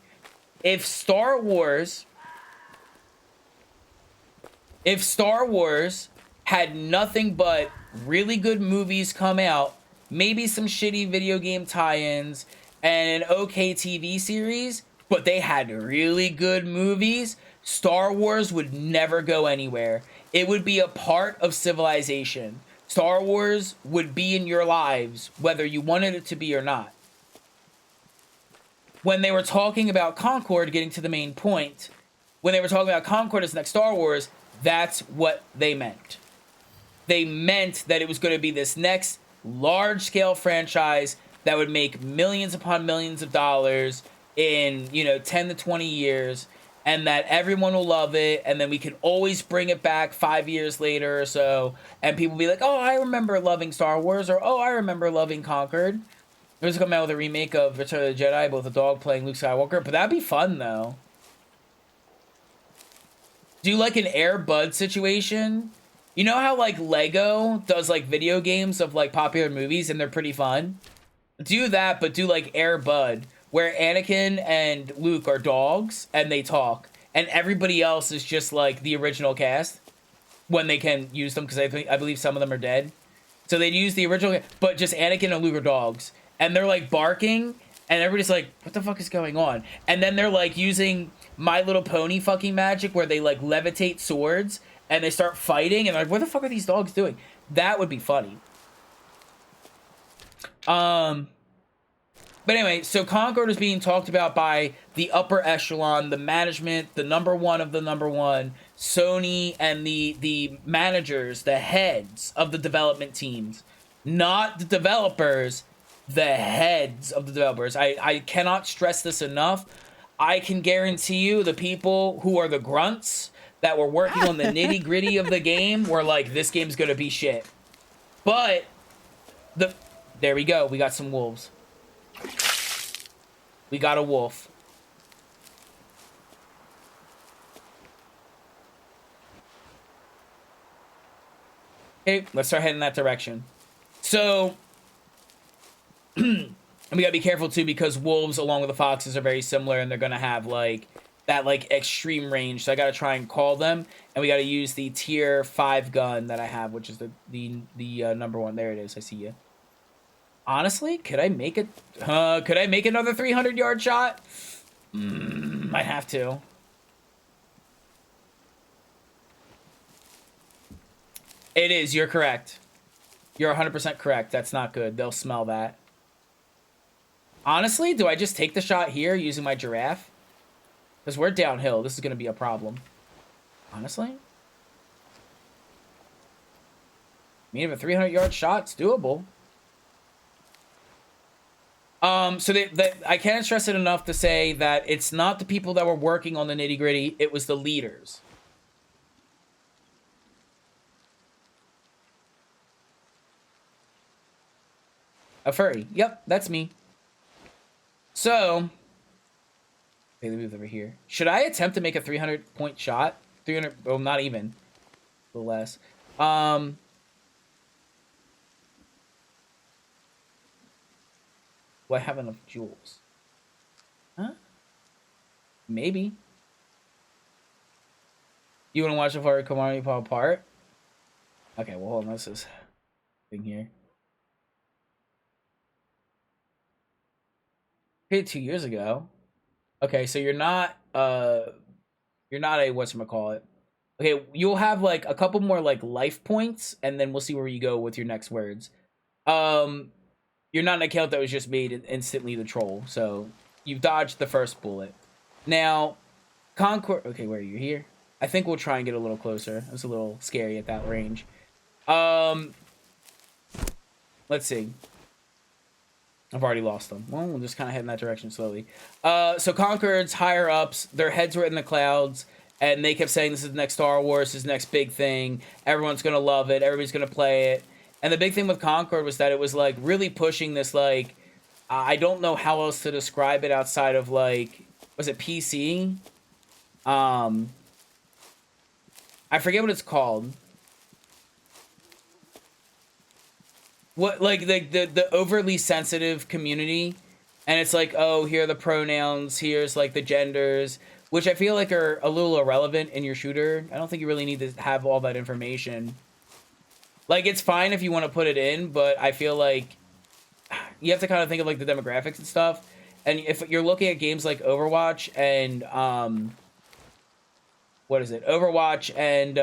S1: If Star Wars had nothing but really good movies come out, maybe some shitty video game tie-ins, and an okay TV series, but they had really good movies, Star Wars would never go anywhere. It would be a part of civilization. Star Wars would be in your lives, whether you wanted it to be or not. When they were talking about Concord, getting to the main point, when they were talking about Concord as the next Star Wars, that's what they meant. They meant that it was going to be this next large-scale franchise that would make millions upon millions of dollars in, 10 to 20 years, and that everyone will love it, and then we can always bring it back 5 years later or so, and people will be like, oh, I remember loving Star Wars, or oh, I remember loving Concord. It was coming out with a remake of Return of the Jedi, with a dog playing Luke Skywalker, but that'd be fun, though. Do like an Air Bud situation? You know how, like, Lego does, like, video games of, like, popular movies, and they're pretty fun? Do that, but do, like, Air Bud, where Anakin and Luke are dogs, and they talk, and everybody else is just, like, the original cast, when they can use them, because I believe some of them are dead. So they'd use the original, but just Anakin and Luke are dogs, and they're, like, barking, and everybody's like, what the fuck is going on? And then they're, like, using My Little Pony fucking magic, where they, like, levitate swords, and they start fighting, and they're like, what the fuck are these dogs doing? That would be funny. But But anyway, so Concord is being talked about by the upper echelon, the management, the number one of the number one, Sony, and the managers, the heads of the development teams. Not the developers, the heads of the developers. I cannot stress this enough. I can guarantee you the people who are the grunts that were working on the nitty-gritty of the game were like, this game's gonna be shit. But, there we go. We got some wolves. We got a wolf. Okay, let's start heading that direction. So, and we gotta be careful too, because wolves, along with the foxes, are very similar, and they're gonna have like that like extreme range. So I gotta try and call them, and we gotta use the tier 5 gun that I have, which is the number 1. There it is. I see you. Honestly, could I make it? Could I make another 300-yard shot? Might have to. It is. You're correct. You're 100% correct. That's not good. They'll smell that. Honestly, do I just take the shot here using my giraffe? Because we're downhill. This is going to be a problem. Honestly? I mean, if a 300-yard shot's doable. So I can't stress it enough to say that it's not the people that were working on the nitty-gritty. It was the leaders. A furry. Yep, that's me. So, okay, let me move over here. Should I attempt to make a 300-point shot? 300, well, not even. A little less. Do I have enough jewels? Huh? Maybe. You want to watch a furry commodity fall apart? Okay, well, hold on. This is thing here. Okay, 2 years ago. Okay, so you're not a whatchamacallit. Okay, you'll have like a couple more like life points, and then we'll see where you go with your next words. You're not an account that was just made instantly the troll, so you've dodged the first bullet. Now, Concord. Okay, where are you? Here? I think we'll try and get a little closer. It was a little scary at that range. Let's see. I've already lost them. Well, we'll just kind of head in that direction slowly. So Concord's higher ups, their heads were in the clouds, and they kept saying this is the next Star Wars, this is the next big thing. Everyone's gonna love it. Everybody's gonna play it. And the big thing with Concord was that it was like really pushing this like, I don't know how else to describe it outside of like, was it PC? I forget what it's called. What, like the overly sensitive community, and it's like, oh, here are the pronouns, here's like the genders, which I feel like are a little irrelevant in your shooter. I don't think you really need to have all that information. Like, it's fine if you want to put it in, but I feel like you have to kind of think of like the demographics and stuff. And if you're looking at games like Overwatch and what is it? Overwatch and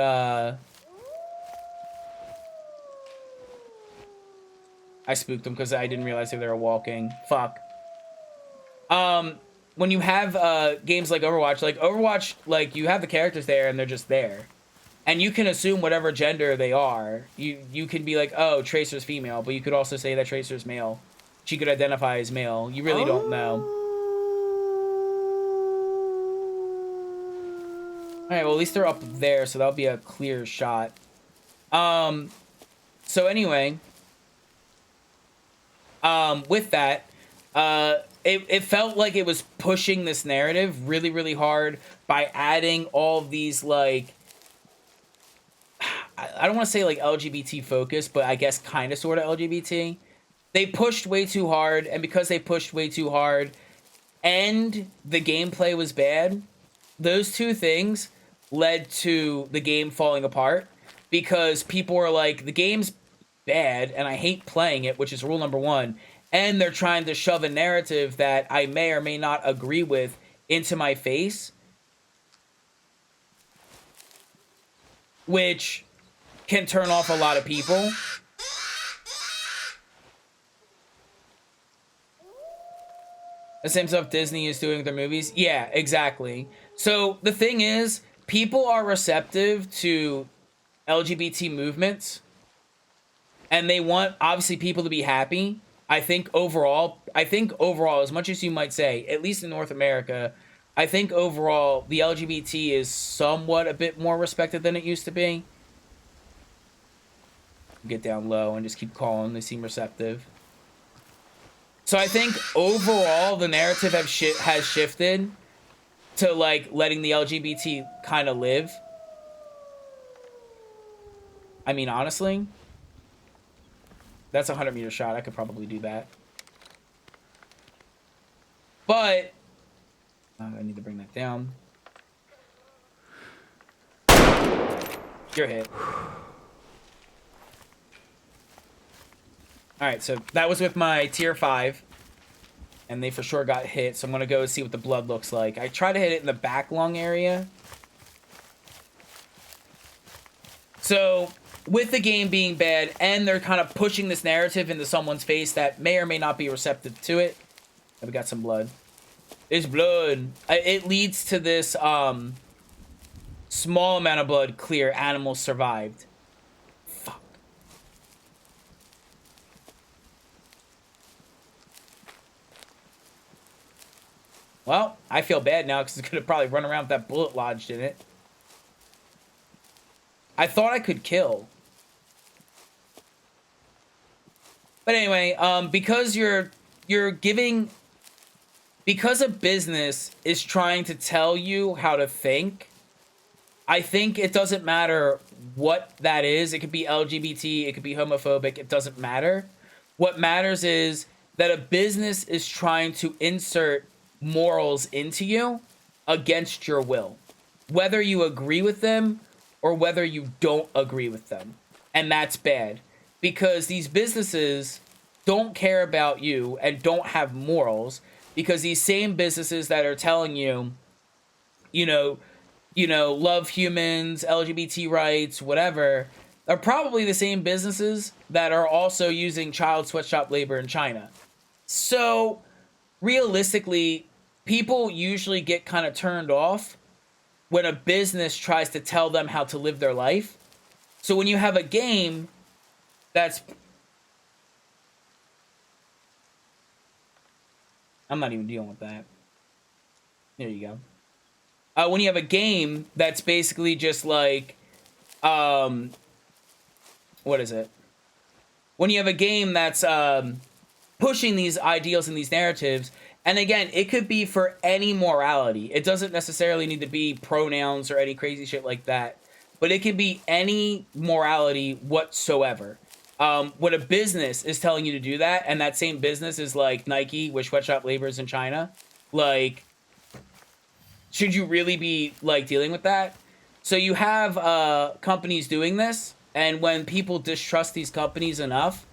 S1: I spooked them because I didn't realize they were walking. Fuck. When you have games like Overwatch, like you have the characters there and they're just there. And you can assume whatever gender they are. You can be like, oh, Tracer's female, but you could also say that Tracer's male. She could identify as male. You really don't know. Alright, well, at least they're up there, so that'll be a clear shot. So anyway, with that, it felt like it was pushing this narrative really, really hard by adding all of these, like, I don't want to say like LGBT focus, but I guess kind of sort of LGBT. They pushed way too hard, and because they pushed way too hard and the gameplay was bad, those two things led to the game falling apart, because people were like, the game's bad and I hate playing it, which is rule number 1, and they're trying to shove a narrative that I may or may not agree with into my face, which can turn off a lot of people. The same stuff Disney is doing with their movies. Yeah, exactly. So the thing is, people are receptive to LGBT movements, and they want obviously people to be happy. I think overall, as much as you might say, at least in North America, I think overall the LGBT is somewhat a bit more respected than it used to be. Get down low and just keep calling. They seem receptive. So I think overall the narrative has shifted to like letting the LGBT kind of live. I mean, honestly, that's a 100-meter shot. I could probably do that. But I need to bring that down. You're hit. Alright, so that was with my tier 5. And they for sure got hit. So I'm going to go see what the blood looks like. I try to hit it in the back lung area. So with the game being bad, and they're kind of pushing this narrative into someone's face that may or may not be receptive to it. We got some blood. There's blood. It leads to this small amount of blood clear. Animals survived. Fuck. Well, I feel bad now because it's going to probably run around with that bullet lodged in it. I thought I could kill. But anyway, because because a business is trying to tell you how to think, I think it doesn't matter what that is. It could be LGBT, it could be homophobic, it doesn't matter. What matters is that a business is trying to insert morals into you against your will, whether you agree with them or whether you don't agree with them. And that's bad, because these businesses don't care about you and don't have morals, because these same businesses that are telling you, you know, love humans, LGBT rights, whatever, are probably the same businesses that are also using child sweatshop labor in China. So realistically, people usually get kind of turned off when a business tries to tell them how to live their life. So when you have a game that's... I'm not even dealing with that. There you go. When you have a game that's basically just like... what is it? When you have a game that's pushing these ideals and these narratives... And again, it could be for any morality. It doesn't necessarily need to be pronouns or any crazy shit like that. But it can be any morality whatsoever. When a business is telling you to do that, and that same business is like Nike, with sweatshop labors in China, like, should you really be like dealing with that? So you have companies doing this, and when people distrust these companies enough,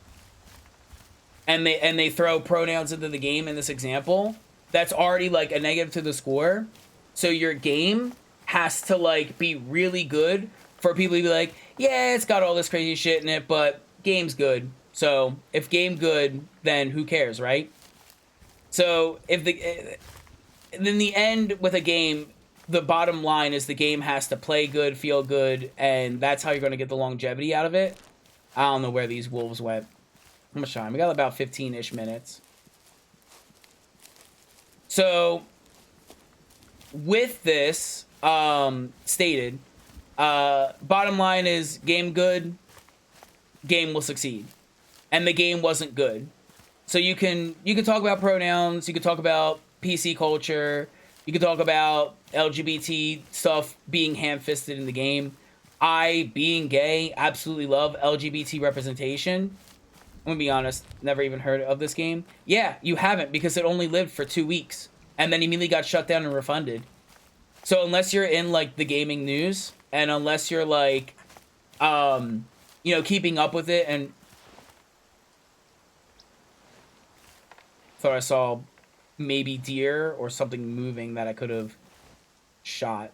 S1: and they throw pronouns into the game in this example, that's already like a negative to the score. So your game has to like be really good for people to be like, yeah, it's got all this crazy shit in it, but game's good. So if game good, then who cares, right? So if in the end with a game, the bottom line is the game has to play good, feel good, and that's how you're going to get the longevity out of it. I don't know where these wolves went. How much time? We got about 15-ish minutes. So, with this stated, bottom line is game good, game will succeed. And the game wasn't good. So you can talk about pronouns, you can talk about PC culture, you can talk about LGBT stuff being ham-fisted in the game. I, being gay, absolutely love LGBT representation. I'm gonna be honest, never even heard of this game. Yeah, you haven't, because it only lived for 2 weeks and then immediately got shut down and refunded. So unless you're in like the gaming news, and unless you're like keeping up with it, and thought I saw maybe deer or something moving that I could have shot.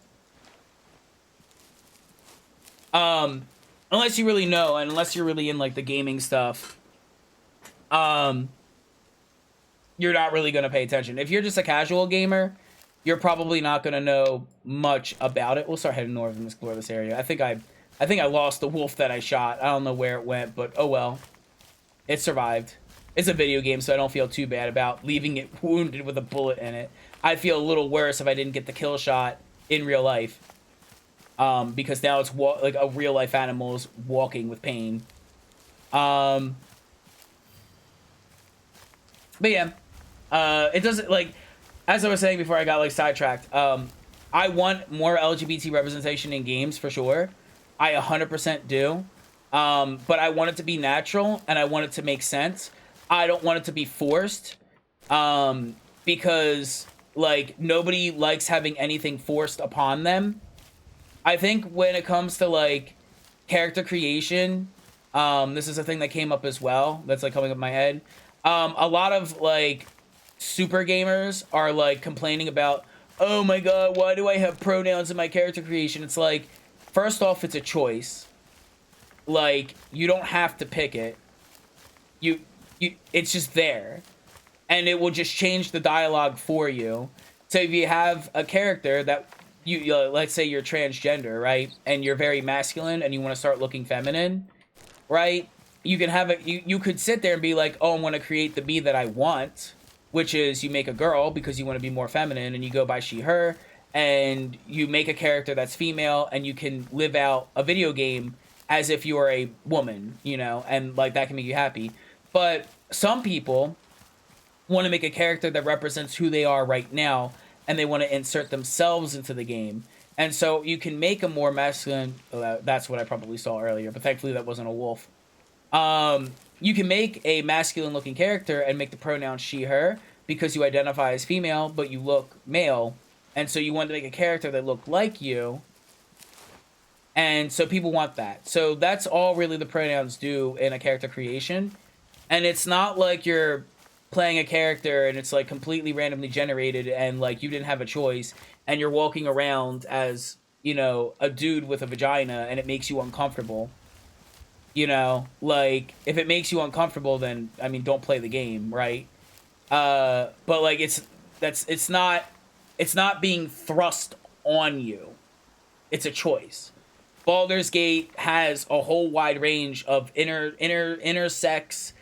S1: Unless you really know, and unless you're really in like the gaming stuff, you're not really going to pay attention. If you're just a casual gamer, you're probably not going to know much about it. We'll start heading north and explore this area. I think I lost the wolf that I shot. I don't know where it went, but oh well. It survived. It's a video game, so I don't feel too bad about leaving it wounded with a bullet in it. I'd feel a little worse if I didn't get the kill shot in real life. Because now it's like a real life animal is walking with pain. But yeah, it doesn't, like, as I was saying before I got, like, sidetracked, I want more LGBT representation in games for sure. I 100% do. But I want it to be natural and I want it to make sense. I don't want it to be forced. Because, like, nobody likes having anything forced upon them. I think when it comes to, like, character creation, this is a thing that came up as well. That's, like, coming up in my head. A lot of, like, super gamers are, like, complaining about, oh my god, why do I have pronouns in my character creation? It's like, first off, it's a choice. Like, you don't have to pick it. It's just there. And it will just change the dialogue for you. So if you have a character that let's say you're transgender, right? And you're very masculine and you want to start looking feminine, right? You can have you could sit there and be like, oh, I want to create the me that I want, which is you make a girl because you want to be more feminine and you go by she, her, and you make a character that's female and you can live out a video game as if you are a woman, you know, and like that can make you happy. But some people want to make a character that represents who they are right now and they want to insert themselves into the game. And so you can make a more masculine, that's what I probably saw earlier, but thankfully that wasn't a wolf. You can make a masculine looking character and make the pronoun she, her, because you identify as female, but you look male. And so you want to make a character that looked like you. And so people want that. So that's all really the pronouns do in a character creation. And it's not like you're playing a character and it's like completely randomly generated and like you didn't have a choice and you're walking around as, you know, a dude with a vagina and it makes you uncomfortable. You know, like, if it makes you uncomfortable, then, I mean, don't play the game, right? But, like, it's not being thrust on you. It's a choice. Baldur's Gate has a whole wide range of intersex,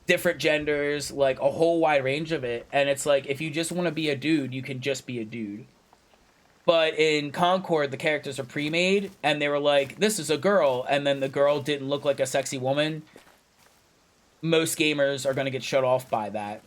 S1: different genders, like, a whole wide range of it. And it's like, if you just want to be a dude, you can just be a dude. But in Concord, the characters are pre-made, and they were like, this is a girl, and then the girl didn't look like a sexy woman. Most gamers are going to get shut off by that.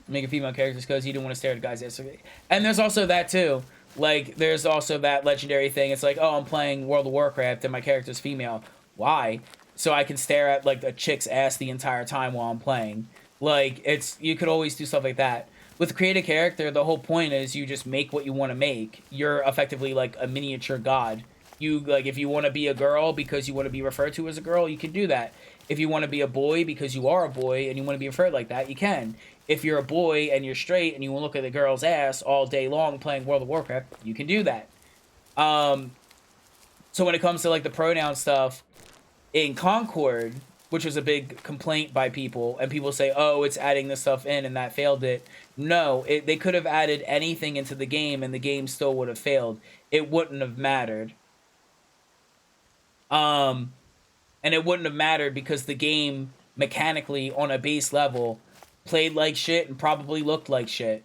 S1: Make a female character because you don't want to stare at a guy's ass. And there's also that, too. Like, there's also that legendary thing. It's like, oh, I'm playing World of Warcraft, and my character's female. Why? So I can stare at, like, a chick's ass the entire time while I'm playing. Like, you could always do stuff like that. With create a character, the whole point is you just make what you want to make. You're effectively like a miniature god. You, like, if you want to be a girl because you want to be referred to as a girl, you can do that. If you want to be a boy because you are a boy and you want to be referred like that, you can. If you're a boy and you're straight and you want to look at a girl's ass all day long playing World of Warcraft, you can do that. So when it comes to, like, the pronoun stuff, in Concord, which was a big complaint by people, and people say, oh, it's adding this stuff in and that failed it. No, they could have added anything into the game and the game still would have failed. It wouldn't have mattered. And it wouldn't have mattered because the game, mechanically, on a base level, played like shit and probably looked like shit.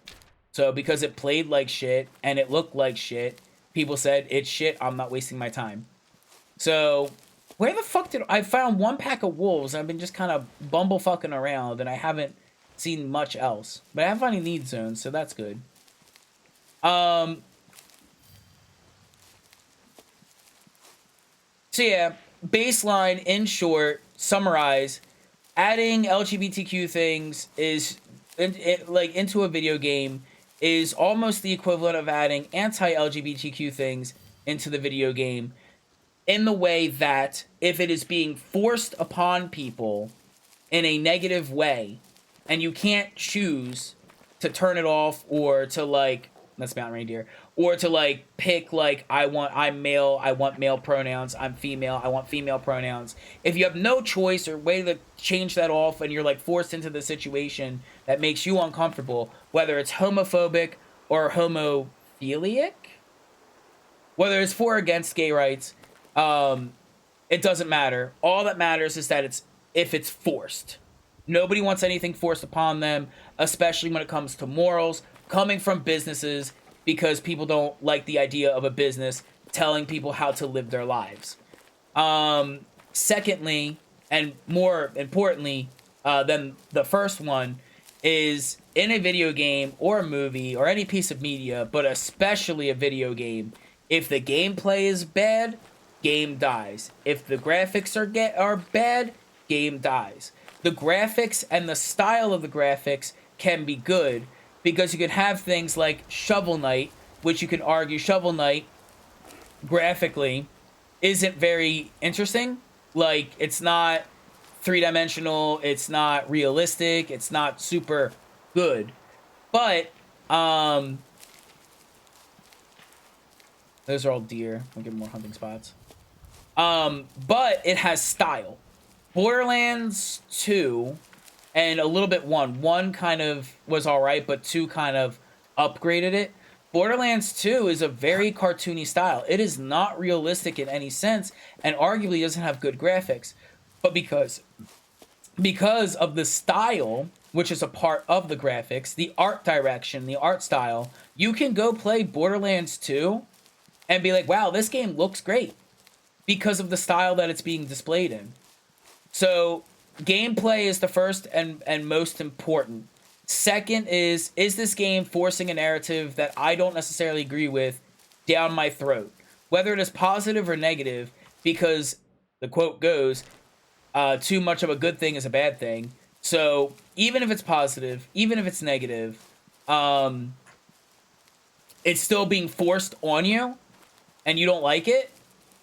S1: So because it played like shit and it looked like shit, people said, it's shit, I'm not wasting my time. So where the fuck did I found one pack of wolves? I've been just kind of bumblefucking around and I haven't seen much else. But I have finding need zones, so that's good. So yeah, baseline, in short, summarize, adding LGBTQ things is like into a video game is almost the equivalent of adding anti-LGBTQ things into the video game, in the way that if it is being forced upon people in a negative way and you can't choose to turn it off or to, like, That's mountain reindeer. Or to like pick like I'm male, I want male pronouns. I'm female, I want female pronouns. If you have no choice or way to change that off, and you're like forced into the situation that makes you uncomfortable, whether it's homophobic or homophilic, whether it's for or against gay rights, it doesn't matter. All that matters is that if it's forced. Nobody wants anything forced upon them, especially when it comes to morals coming from businesses, because people don't like the idea of a business telling people how to live their lives. Secondly, and more importantly than the first one, is in a video game or a movie or any piece of media, but especially a video game, if the gameplay is bad, game dies. If the graphics are bad, game dies. The graphics and the style of the graphics can be good, because you could have things like Shovel Knight, which you can argue Shovel Knight graphically isn't very interesting. Like, it's not three-dimensional, it's not realistic, it's not super good. But those are all deer. I'll give them more hunting spots. But it has style. Borderlands 2 and a little bit 1. 1 kind of was alright, but 2 kind of upgraded it. Borderlands 2 is a very cartoony style. It is not realistic in any sense, and arguably doesn't have good graphics. But because of the style, which is a part of the graphics, the art direction, the art style, you can go play Borderlands 2 and be like, wow, this game looks great, because of the style that it's being displayed in. So gameplay is the first and most important. Second is this game forcing a narrative that I don't necessarily agree with down my throat? Whether it is positive or negative, because the quote goes, too much of a good thing is a bad thing. So even if it's positive, even if it's negative, it's still being forced on you and you don't like it,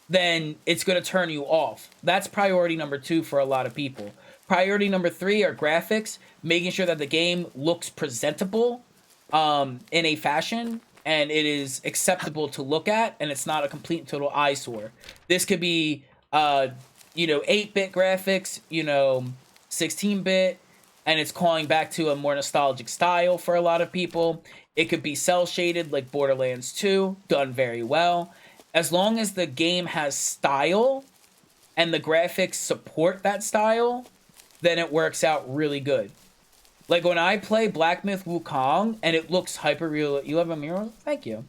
S1: then it's going to turn you off. That's priority number 2 for a lot of people. Priority number 3 are graphics, making sure that the game looks presentable in a fashion and it is acceptable to look at, and it's not a complete and total eyesore. This could be 8-bit graphics, 16-bit, and it's calling back to a more nostalgic style for a lot of people. It could be cel shaded like Borderlands 2, done very well. As long as the game has style and the graphics support that style, then it works out really good. Like when I play Black Myth Wukong and it looks hyper real. You have a mural? Thank you.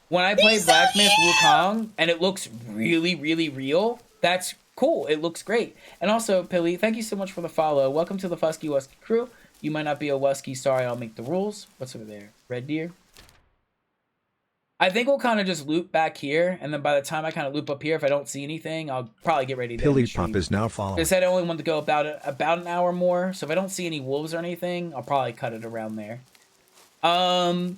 S1: When I play Black Myth Wukong and it looks really, really real, that's cool. It looks great. And also, Pilly, thank you so much for the follow. Welcome to the Fusky Wusky crew. You might not be a Wusky. Sorry, I'll make the rules. What's over there? Red deer? I think we'll kind of just loop back here, and then by the time I kind of loop up here, if I don't see anything, I'll probably get ready to
S4: Pilly Pop is now following.
S1: I said I only want to go about an hour more, so if I don't see any wolves or anything, I'll probably cut it around there. So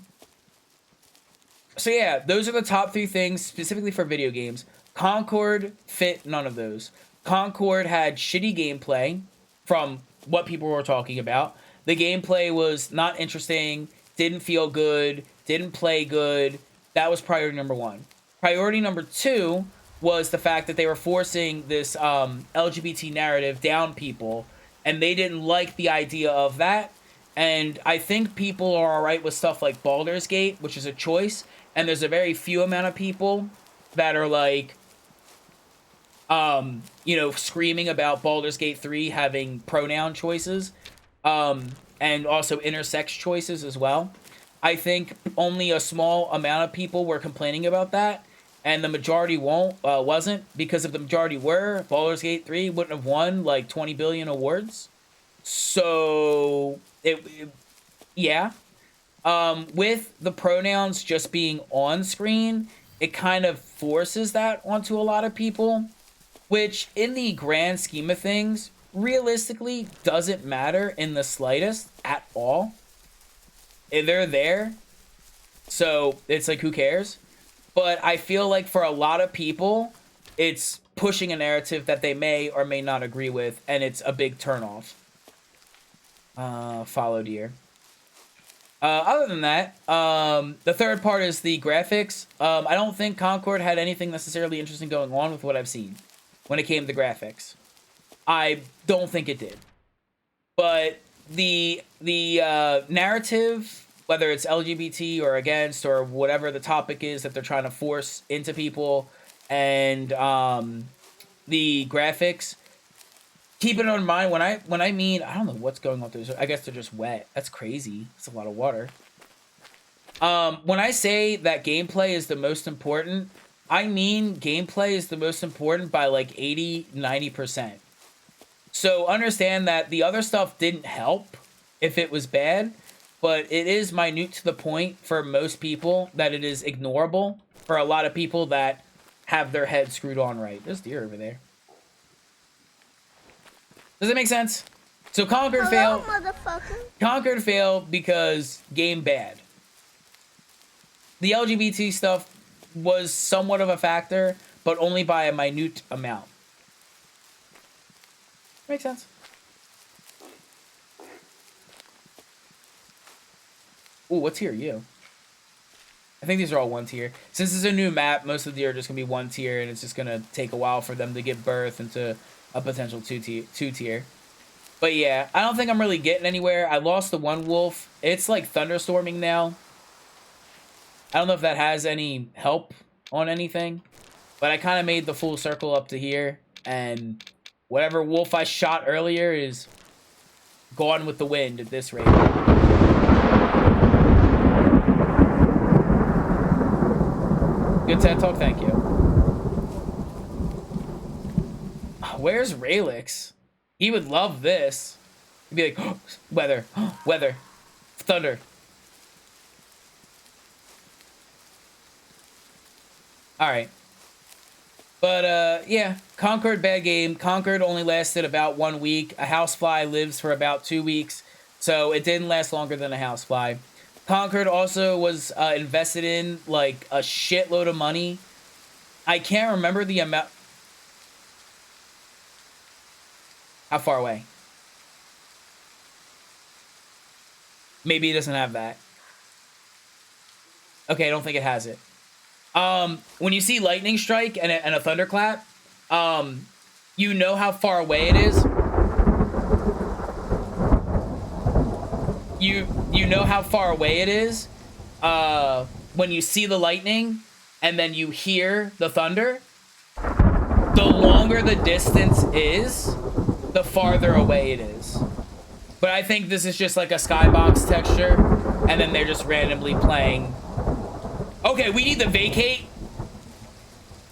S1: yeah, those are the top 3 things specifically for video games. Concord fit none of those. Concord had shitty gameplay from what people were talking about. The gameplay was not interesting, didn't feel good, didn't play good. That was priority number 1. Priority number 2 was the fact that they were forcing this LGBT narrative down people, and they didn't like the idea of that. And I think people are alright with stuff like Baldur's Gate, which is a choice, and there's a very few amount of people that are like, screaming about Baldur's Gate 3 having pronoun choices, and also intersex choices as well. I think only a small amount of people were complaining about that, and the majority wasn't, because if the majority were, Baldur's Gate 3 wouldn't have won like 20 billion awards. So yeah. With the pronouns just being on screen, it kind of forces that onto a lot of people, which in the grand scheme of things, realistically doesn't matter in the slightest at all. They're there, so it's like, who cares? But I feel like for a lot of people, it's pushing a narrative that they may or may not agree with, and it's a big turnoff. Follow deer. Other than that, the third part is the graphics. I don't think Concord had anything necessarily interesting going on with what I've seen when it came to graphics. I don't think it did. But the narrative, whether it's LGBT or against or whatever the topic is that they're trying to force into people, and the graphics, keep it in mind when I mean, I don't know what's going on through. I guess they're just wet. That's crazy. It's a lot of water. When I say that gameplay is the most important, I mean gameplay is the most important by like 80-90%. So understand that the other stuff didn't help if it was bad, but it is minute to the point for most people that it is ignorable for a lot of people that have their head screwed on right. There's deer over there. Does that make sense? So Conquered failed. Conquered failed because game bad. The LGBT stuff was somewhat of a factor, but only by a minute amount. Makes sense. Ooh, what tier are you? I think these are all 1 tier. Since it's a new map, most of the deer are just gonna be 1 tier, and it's just gonna take a while for them to give birth into a potential 2 tier. But yeah, I don't think I'm really getting anywhere. I lost the 1 wolf. It's like thunderstorming now. I don't know if that has any help on anything, but I kind of made the full circle up to here, and whatever wolf I shot earlier is gone with the wind at this rate. Good TED Talk, thank you. Where's Raelix? He would love this. He'd be like, oh, weather, weather, thunder. Alright. But, yeah. Concord, bad game. Concord only lasted about 1 week. A housefly lives for about 2 weeks. So it didn't last longer than a housefly. Concord also was invested in, like, a shitload of money. I can't remember the amount. How far away? Maybe it doesn't have that. Okay, I don't think it has it. When you see lightning strike and a thunderclap, you know how far away it is. You know how far away it is when you see the lightning and then you hear the thunder. The longer the distance is, the farther away it is. But I think this is just like a skybox texture, and then they're just randomly playing. Okay, we need to vacate,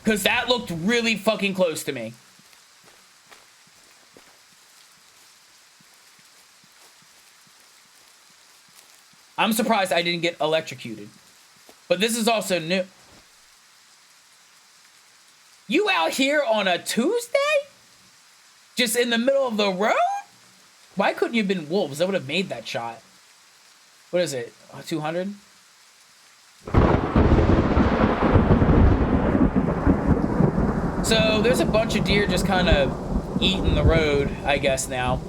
S1: because that looked really fucking close to me. I'm surprised I didn't get electrocuted. But this is also new. You out here on a Tuesday? Just in the middle of the road? Why couldn't you have been wolves? I would have made that shot. What is it? 200? So there's a bunch of deer just kind of eating the road, I guess now.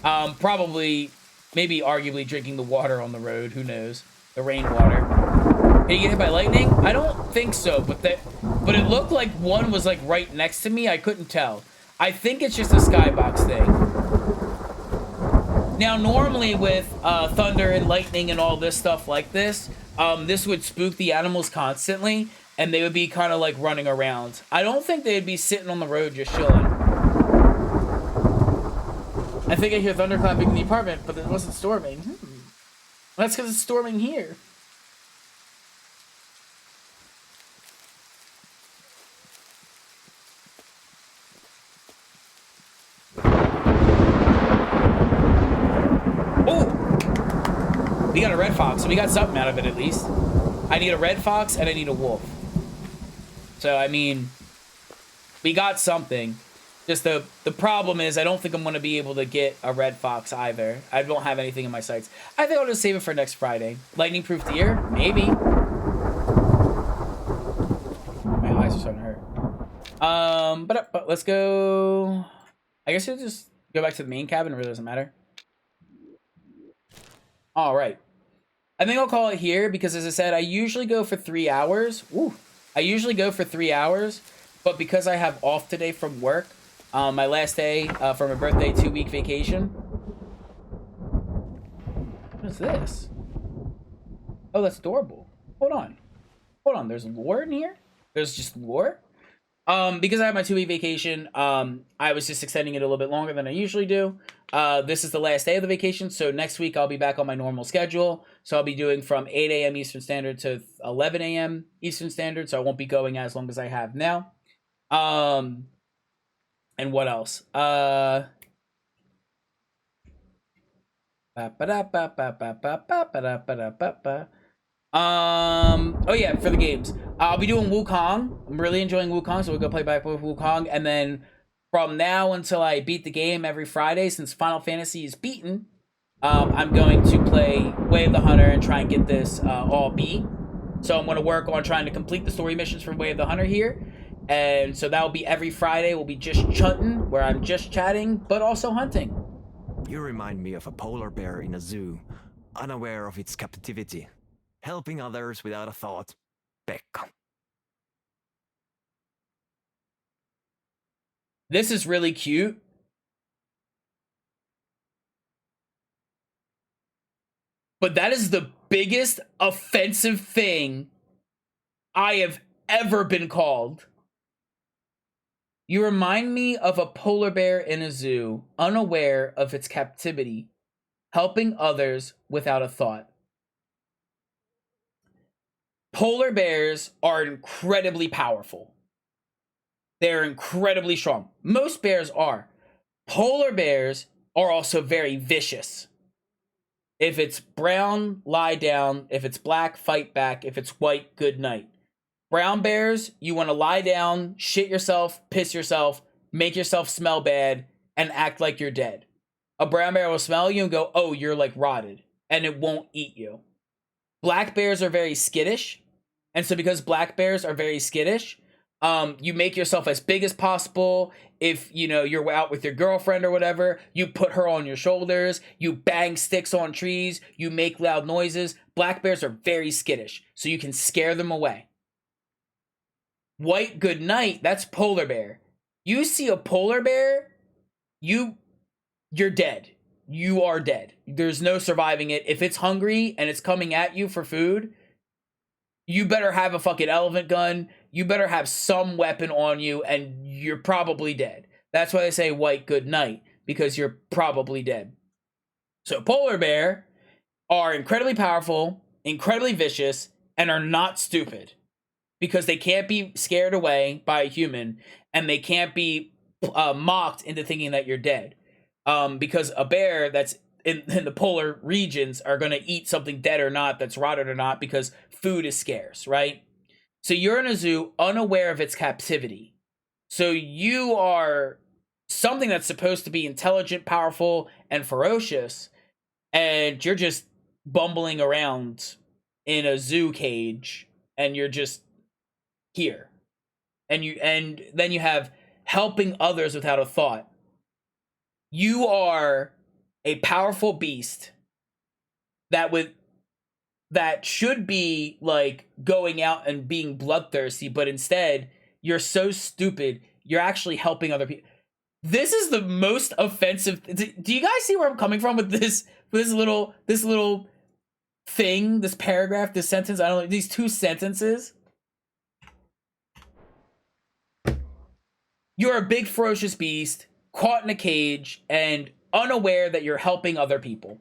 S1: Probably, maybe arguably drinking the water on the road. Who knows? The rainwater. Did you get hit by lightning? I don't think so, but it looked like one was like right next to me. I couldn't tell. I think it's just a skybox thing. Now, normally with thunder and lightning and all this stuff like this, this would spook the animals constantly, and they would be kind of like running around. I don't think they'd be sitting on the road just chilling. I think I hear thunderclapping in the apartment, but it wasn't storming. That's because it's storming here. We got a red fox, so we got something out of it at least. I need a red fox and I need a wolf. So, I mean, we got something. Just the problem is I don't think I'm going to be able to get a red fox either. I don't have anything in my sights. I think I'll just save it for next Friday. Lightning-proof deer? Maybe. My eyes are starting to hurt. But let's go... I guess we'll just go back to the main cabin. It really doesn't matter. All right. I think I'll call it here because, as I said, I usually go for 3 hours. Ooh. I usually go for 3 hours, but because I have off today from work, my last day for my birthday 2-week vacation. What is this? Oh, that's adorable. Hold on. Hold on. There's lore in here? There's just lore? Because I have my 2-week vacation, I was just extending it a little bit longer than I usually do. This is the last day of the vacation, so next week I'll be back on my normal schedule. So I'll be doing from 8 a.m. Eastern Standard to 11 a.m. Eastern Standard, so I won't be going as long as I have now. And what else? Oh yeah, for the games. I'll be doing Wukong. I'm really enjoying Wukong, so we'll go play back with Wukong. And then from now until I beat the game every Friday, since Final Fantasy is beaten, I'm going to play Way of the Hunter and try and get this all B. So I'm going to work on trying to complete the story missions from Way of the Hunter here. And so that will be every Friday. We'll be just chutting, where I'm just chatting, but also hunting.
S11: You remind me of a polar bear in a zoo, unaware of its captivity, helping others without a thought. Pekka.
S1: This is really cute. But that is the biggest offensive thing I have ever been called. You remind me of a polar bear in a zoo, unaware of its captivity, helping others without a thought. Polar bears are incredibly powerful. They're incredibly strong. Most bears are. Polar bears are also very vicious. If it's brown, lie down. If it's black, fight back. If it's white, good night. Brown bears, you want to lie down, shit yourself, piss yourself, make yourself smell bad, and act like you're dead. A brown bear will smell you and go, oh, you're like rotted, and it won't eat you. Black bears are very skittish, and so because black bears are very skittish, you make yourself as big as possible. If, you know, you're out with your girlfriend or whatever, you put her on your shoulders, you bang sticks on trees, you make loud noises. Black bears are very skittish, so you can scare them away. White good night, that's polar bear. You see a polar bear, you're dead. You are dead. There's no surviving it. If it's hungry and it's coming at you for food, you better have a fucking elephant gun. You better have some weapon on you, and you're probably dead. That's why they say white good night, because you're probably dead. So polar bear are incredibly powerful, incredibly vicious, and are not stupid. Because they can't be scared away by a human, and they can't be mocked into thinking that you're dead. Because a bear that's in the polar regions are going to eat something dead or not, that's rotted or not, because food is scarce, right? So you're in a zoo unaware of its captivity. So you are something that's supposed to be intelligent, powerful, and ferocious, and you're just bumbling around in a zoo cage, and you're just here. And then you have helping others without a thought. You are a powerful beast that should be like going out and being bloodthirsty, but instead you're so stupid, you're actually helping other people. This is the most offensive. Do you guys see where I'm coming from with this little thing, this paragraph, this sentence? I don't know, these two sentences. You're a big ferocious beast caught in a cage and unaware that you're helping other people.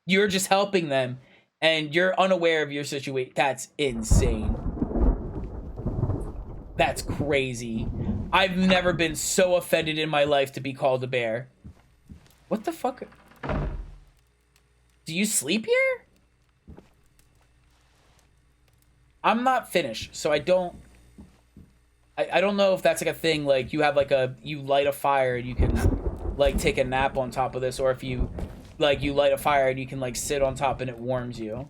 S1: You're just helping them, and you're unaware of your situation. That's insane. That's crazy. I've never been so offended in my life to be called a bear. What the fuck? Do you sleep here? I'm not finished, so I don't know if that's like a thing, like you have like you light a fire and you can like take a nap on top of this, or if you light a fire and you can like sit on top and it warms you.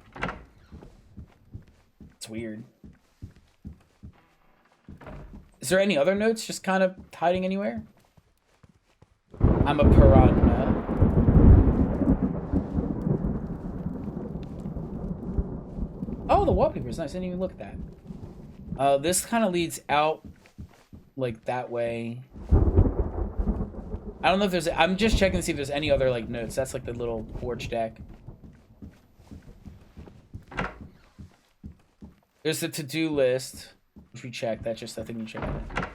S1: It's weird. Is there any other notes just kind of hiding anywhere? I'm a piranha. Oh, the wallpaper is nice. I didn't even look at that. This kind of leads out like that way. I don't know if there's... I'm just checking to see if there's any other like notes. That's like the little porch deck. There's the to-do list, which we checked. That's just, I think we checked it.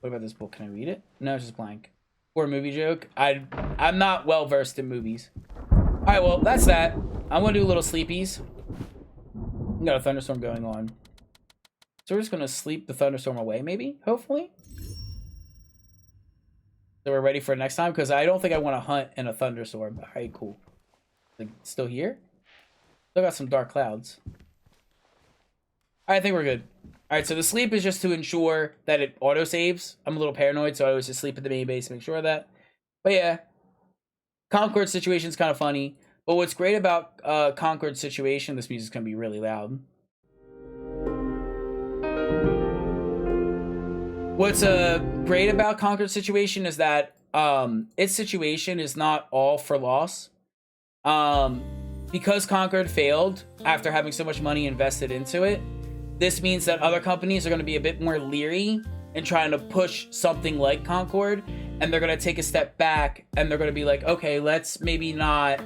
S1: What about this book? Can I read it? No, it's just blank. Or a movie joke. I'm not well versed in movies. All right, well, that's that. I'm gonna do a little sleepies. We got a thunderstorm going on, so we're just gonna sleep the thunderstorm away, maybe, hopefully. So we're ready for next time, because I don't think I want to hunt in a thunderstorm. All right, cool. Like, still here? Still got some dark clouds. All right, I think we're good. All right, so the sleep is just to ensure that it auto-saves. I'm a little paranoid, so I always just sleep at the main base to make sure of that. But yeah, Concord situation's kind of funny. But what's great about Concord situation, this music's going to be really loud. What's great about Concord situation is that its situation is not all for loss. Because Concord failed after having so much money invested into it, this means that other companies are going to be a bit more leery in trying to push something like Concord, and they're going to take a step back and they're going to be like, okay, let's maybe not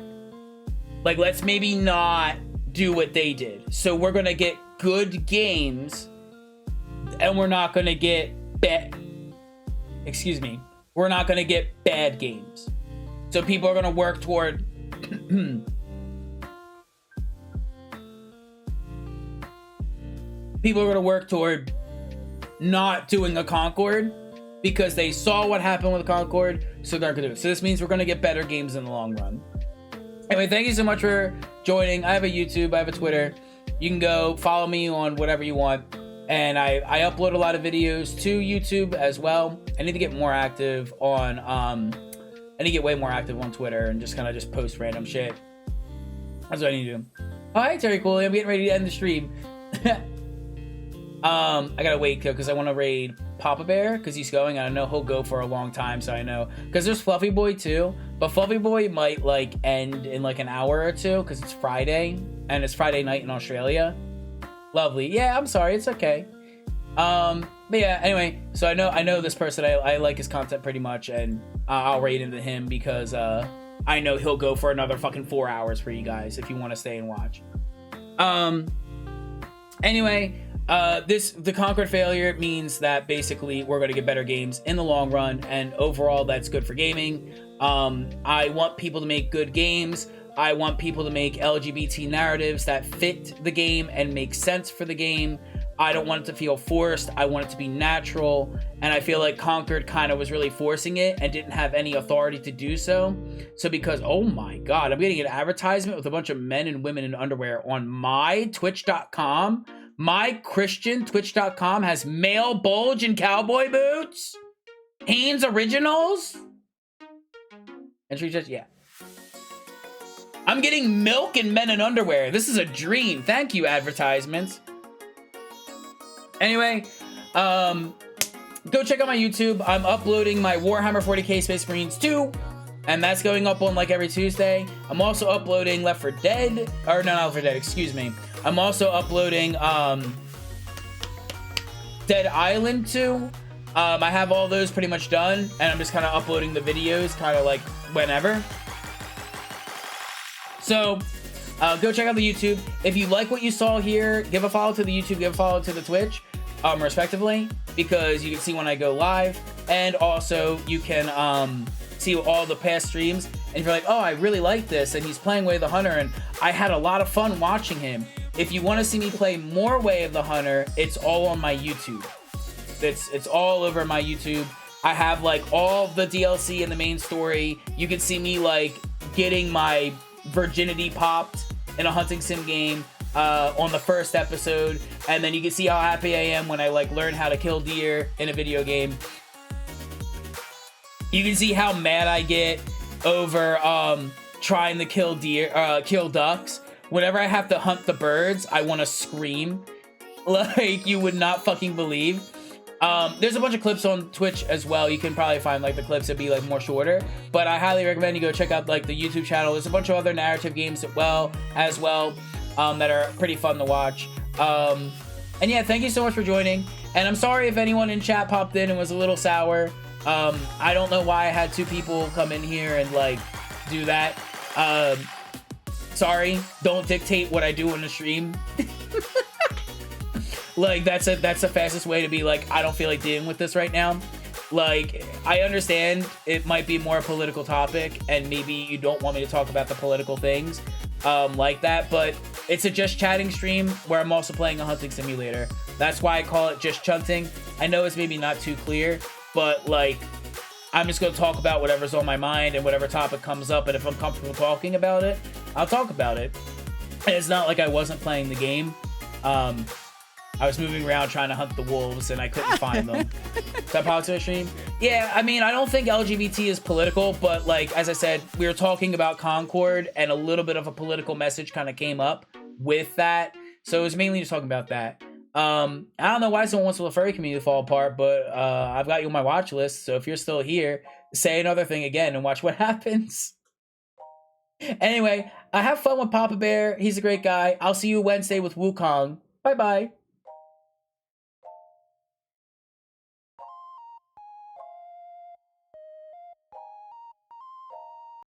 S1: do what they did. So we're going to get good games and we're not going to get we're not going to get bad games. So people are going to work toward not doing a Concord because they saw what happened with Concord, so they're gonna do it. So this means we're gonna get better games in the long run. Anyway, thank you so much for joining. I have a YouTube, I have a Twitter. You can go follow me on whatever you want. And I upload a lot of videos to YouTube as well. I need to get more active on I need to get way more active on Twitter and just kind of just post random shit. That's what I need to do. Oh, hi Terry Cooley, I'm getting ready to end the stream. I gotta wait because I want to raid Papa Bear because he's going, and I know he'll go for a long time, so I know. Because there's Fluffy Boy too, but Fluffy Boy might like end in like an hour or two because it's Friday and it's Friday night in Australia. Lovely. Yeah, I'm sorry, it's okay. But yeah, anyway, so I know this person, I like his content pretty much, and I'll raid into him because I know he'll go for another fucking 4 hours for you guys if you want to stay and watch. Anyway, the Concord failure means that basically we're going to get better games in the long run, and overall that's good for gaming. I want people to make good games. I want people to make LGBT narratives that fit the game and make sense for the game. I don't want it to feel forced. I want it to be natural. And I feel like Concord kind of was really forcing it and didn't have any authority to do so. So because, oh my God, I'm getting an advertisement with a bunch of men and women in underwear on my Twitch.com. My Christian Twitch.com has male bulge and cowboy boots. Hanes Originals. Entry just, yeah. I'm getting milk and men in underwear. This is a dream. Thank you, advertisements. Anyway, go check out my YouTube. I'm uploading my Warhammer 40k Space Marines 2, and that's going up on like every Tuesday. I'm also uploading Left 4 Dead, or no, not Left 4 Dead, excuse me. I'm also uploading Dead Island 2. I have all those pretty much done, and I'm just kind of uploading the videos kind of like whenever. So go check out the YouTube. If you like what you saw here, give a follow to the YouTube, give a follow to the Twitch, respectively, because you can see when I go live, and also you can see all the past streams. And if you're like, oh, I really like this, and he's playing Way of the Hunter, and I had a lot of fun watching him. If you want to see me play more Way of the Hunter, it's all on my YouTube. It's all over my YouTube. I have like all the DLC and the main story. You can see me like getting my virginity popped in a hunting sim game on the first episode, and then you can see how happy I am when I like learn how to kill deer in a video game. You can see how mad I get over trying to kill ducks. Whenever I have to hunt the birds, I want to scream like you would not fucking believe. There's a bunch of clips on Twitch as well. You can probably find like the clips that be like more shorter, but I highly recommend you go check out like the YouTube channel. There's a bunch of other narrative games as well. that are pretty fun to watch. And yeah, thank you so much for joining. And I'm sorry if anyone in chat popped in and was a little sour. I don't know why I had 2 people come in here and like do that. Sorry, don't dictate what I do on the stream. Like that's the fastest way to be like, I don't feel like dealing with this right now. Like, I understand it might be more a political topic and maybe you don't want me to talk about the political things like that, but it's a just chatting stream where I'm also playing a hunting simulator. That's why I call it just chunting. I know it's maybe not too clear, but like, I'm just gonna talk about whatever's on my mind and whatever topic comes up, and if I'm comfortable talking about it, I'll talk about it. And it's not like I wasn't playing the game. I was moving around trying to hunt the wolves and I couldn't find them. Is that politics stream? Yeah, I mean, I don't think LGBT is political, but like, as I said, we were talking about Concord and a little bit of a political message kind of came up with that. So it was mainly just talking about that. I don't know why someone wants the furry community to fall apart, but I've got you on my watch list. So if you're still here, say another thing again and watch what happens. Anyway, I have fun with Papa Bear. He's a great guy. I'll see you Wednesday with Wukong. Bye-bye.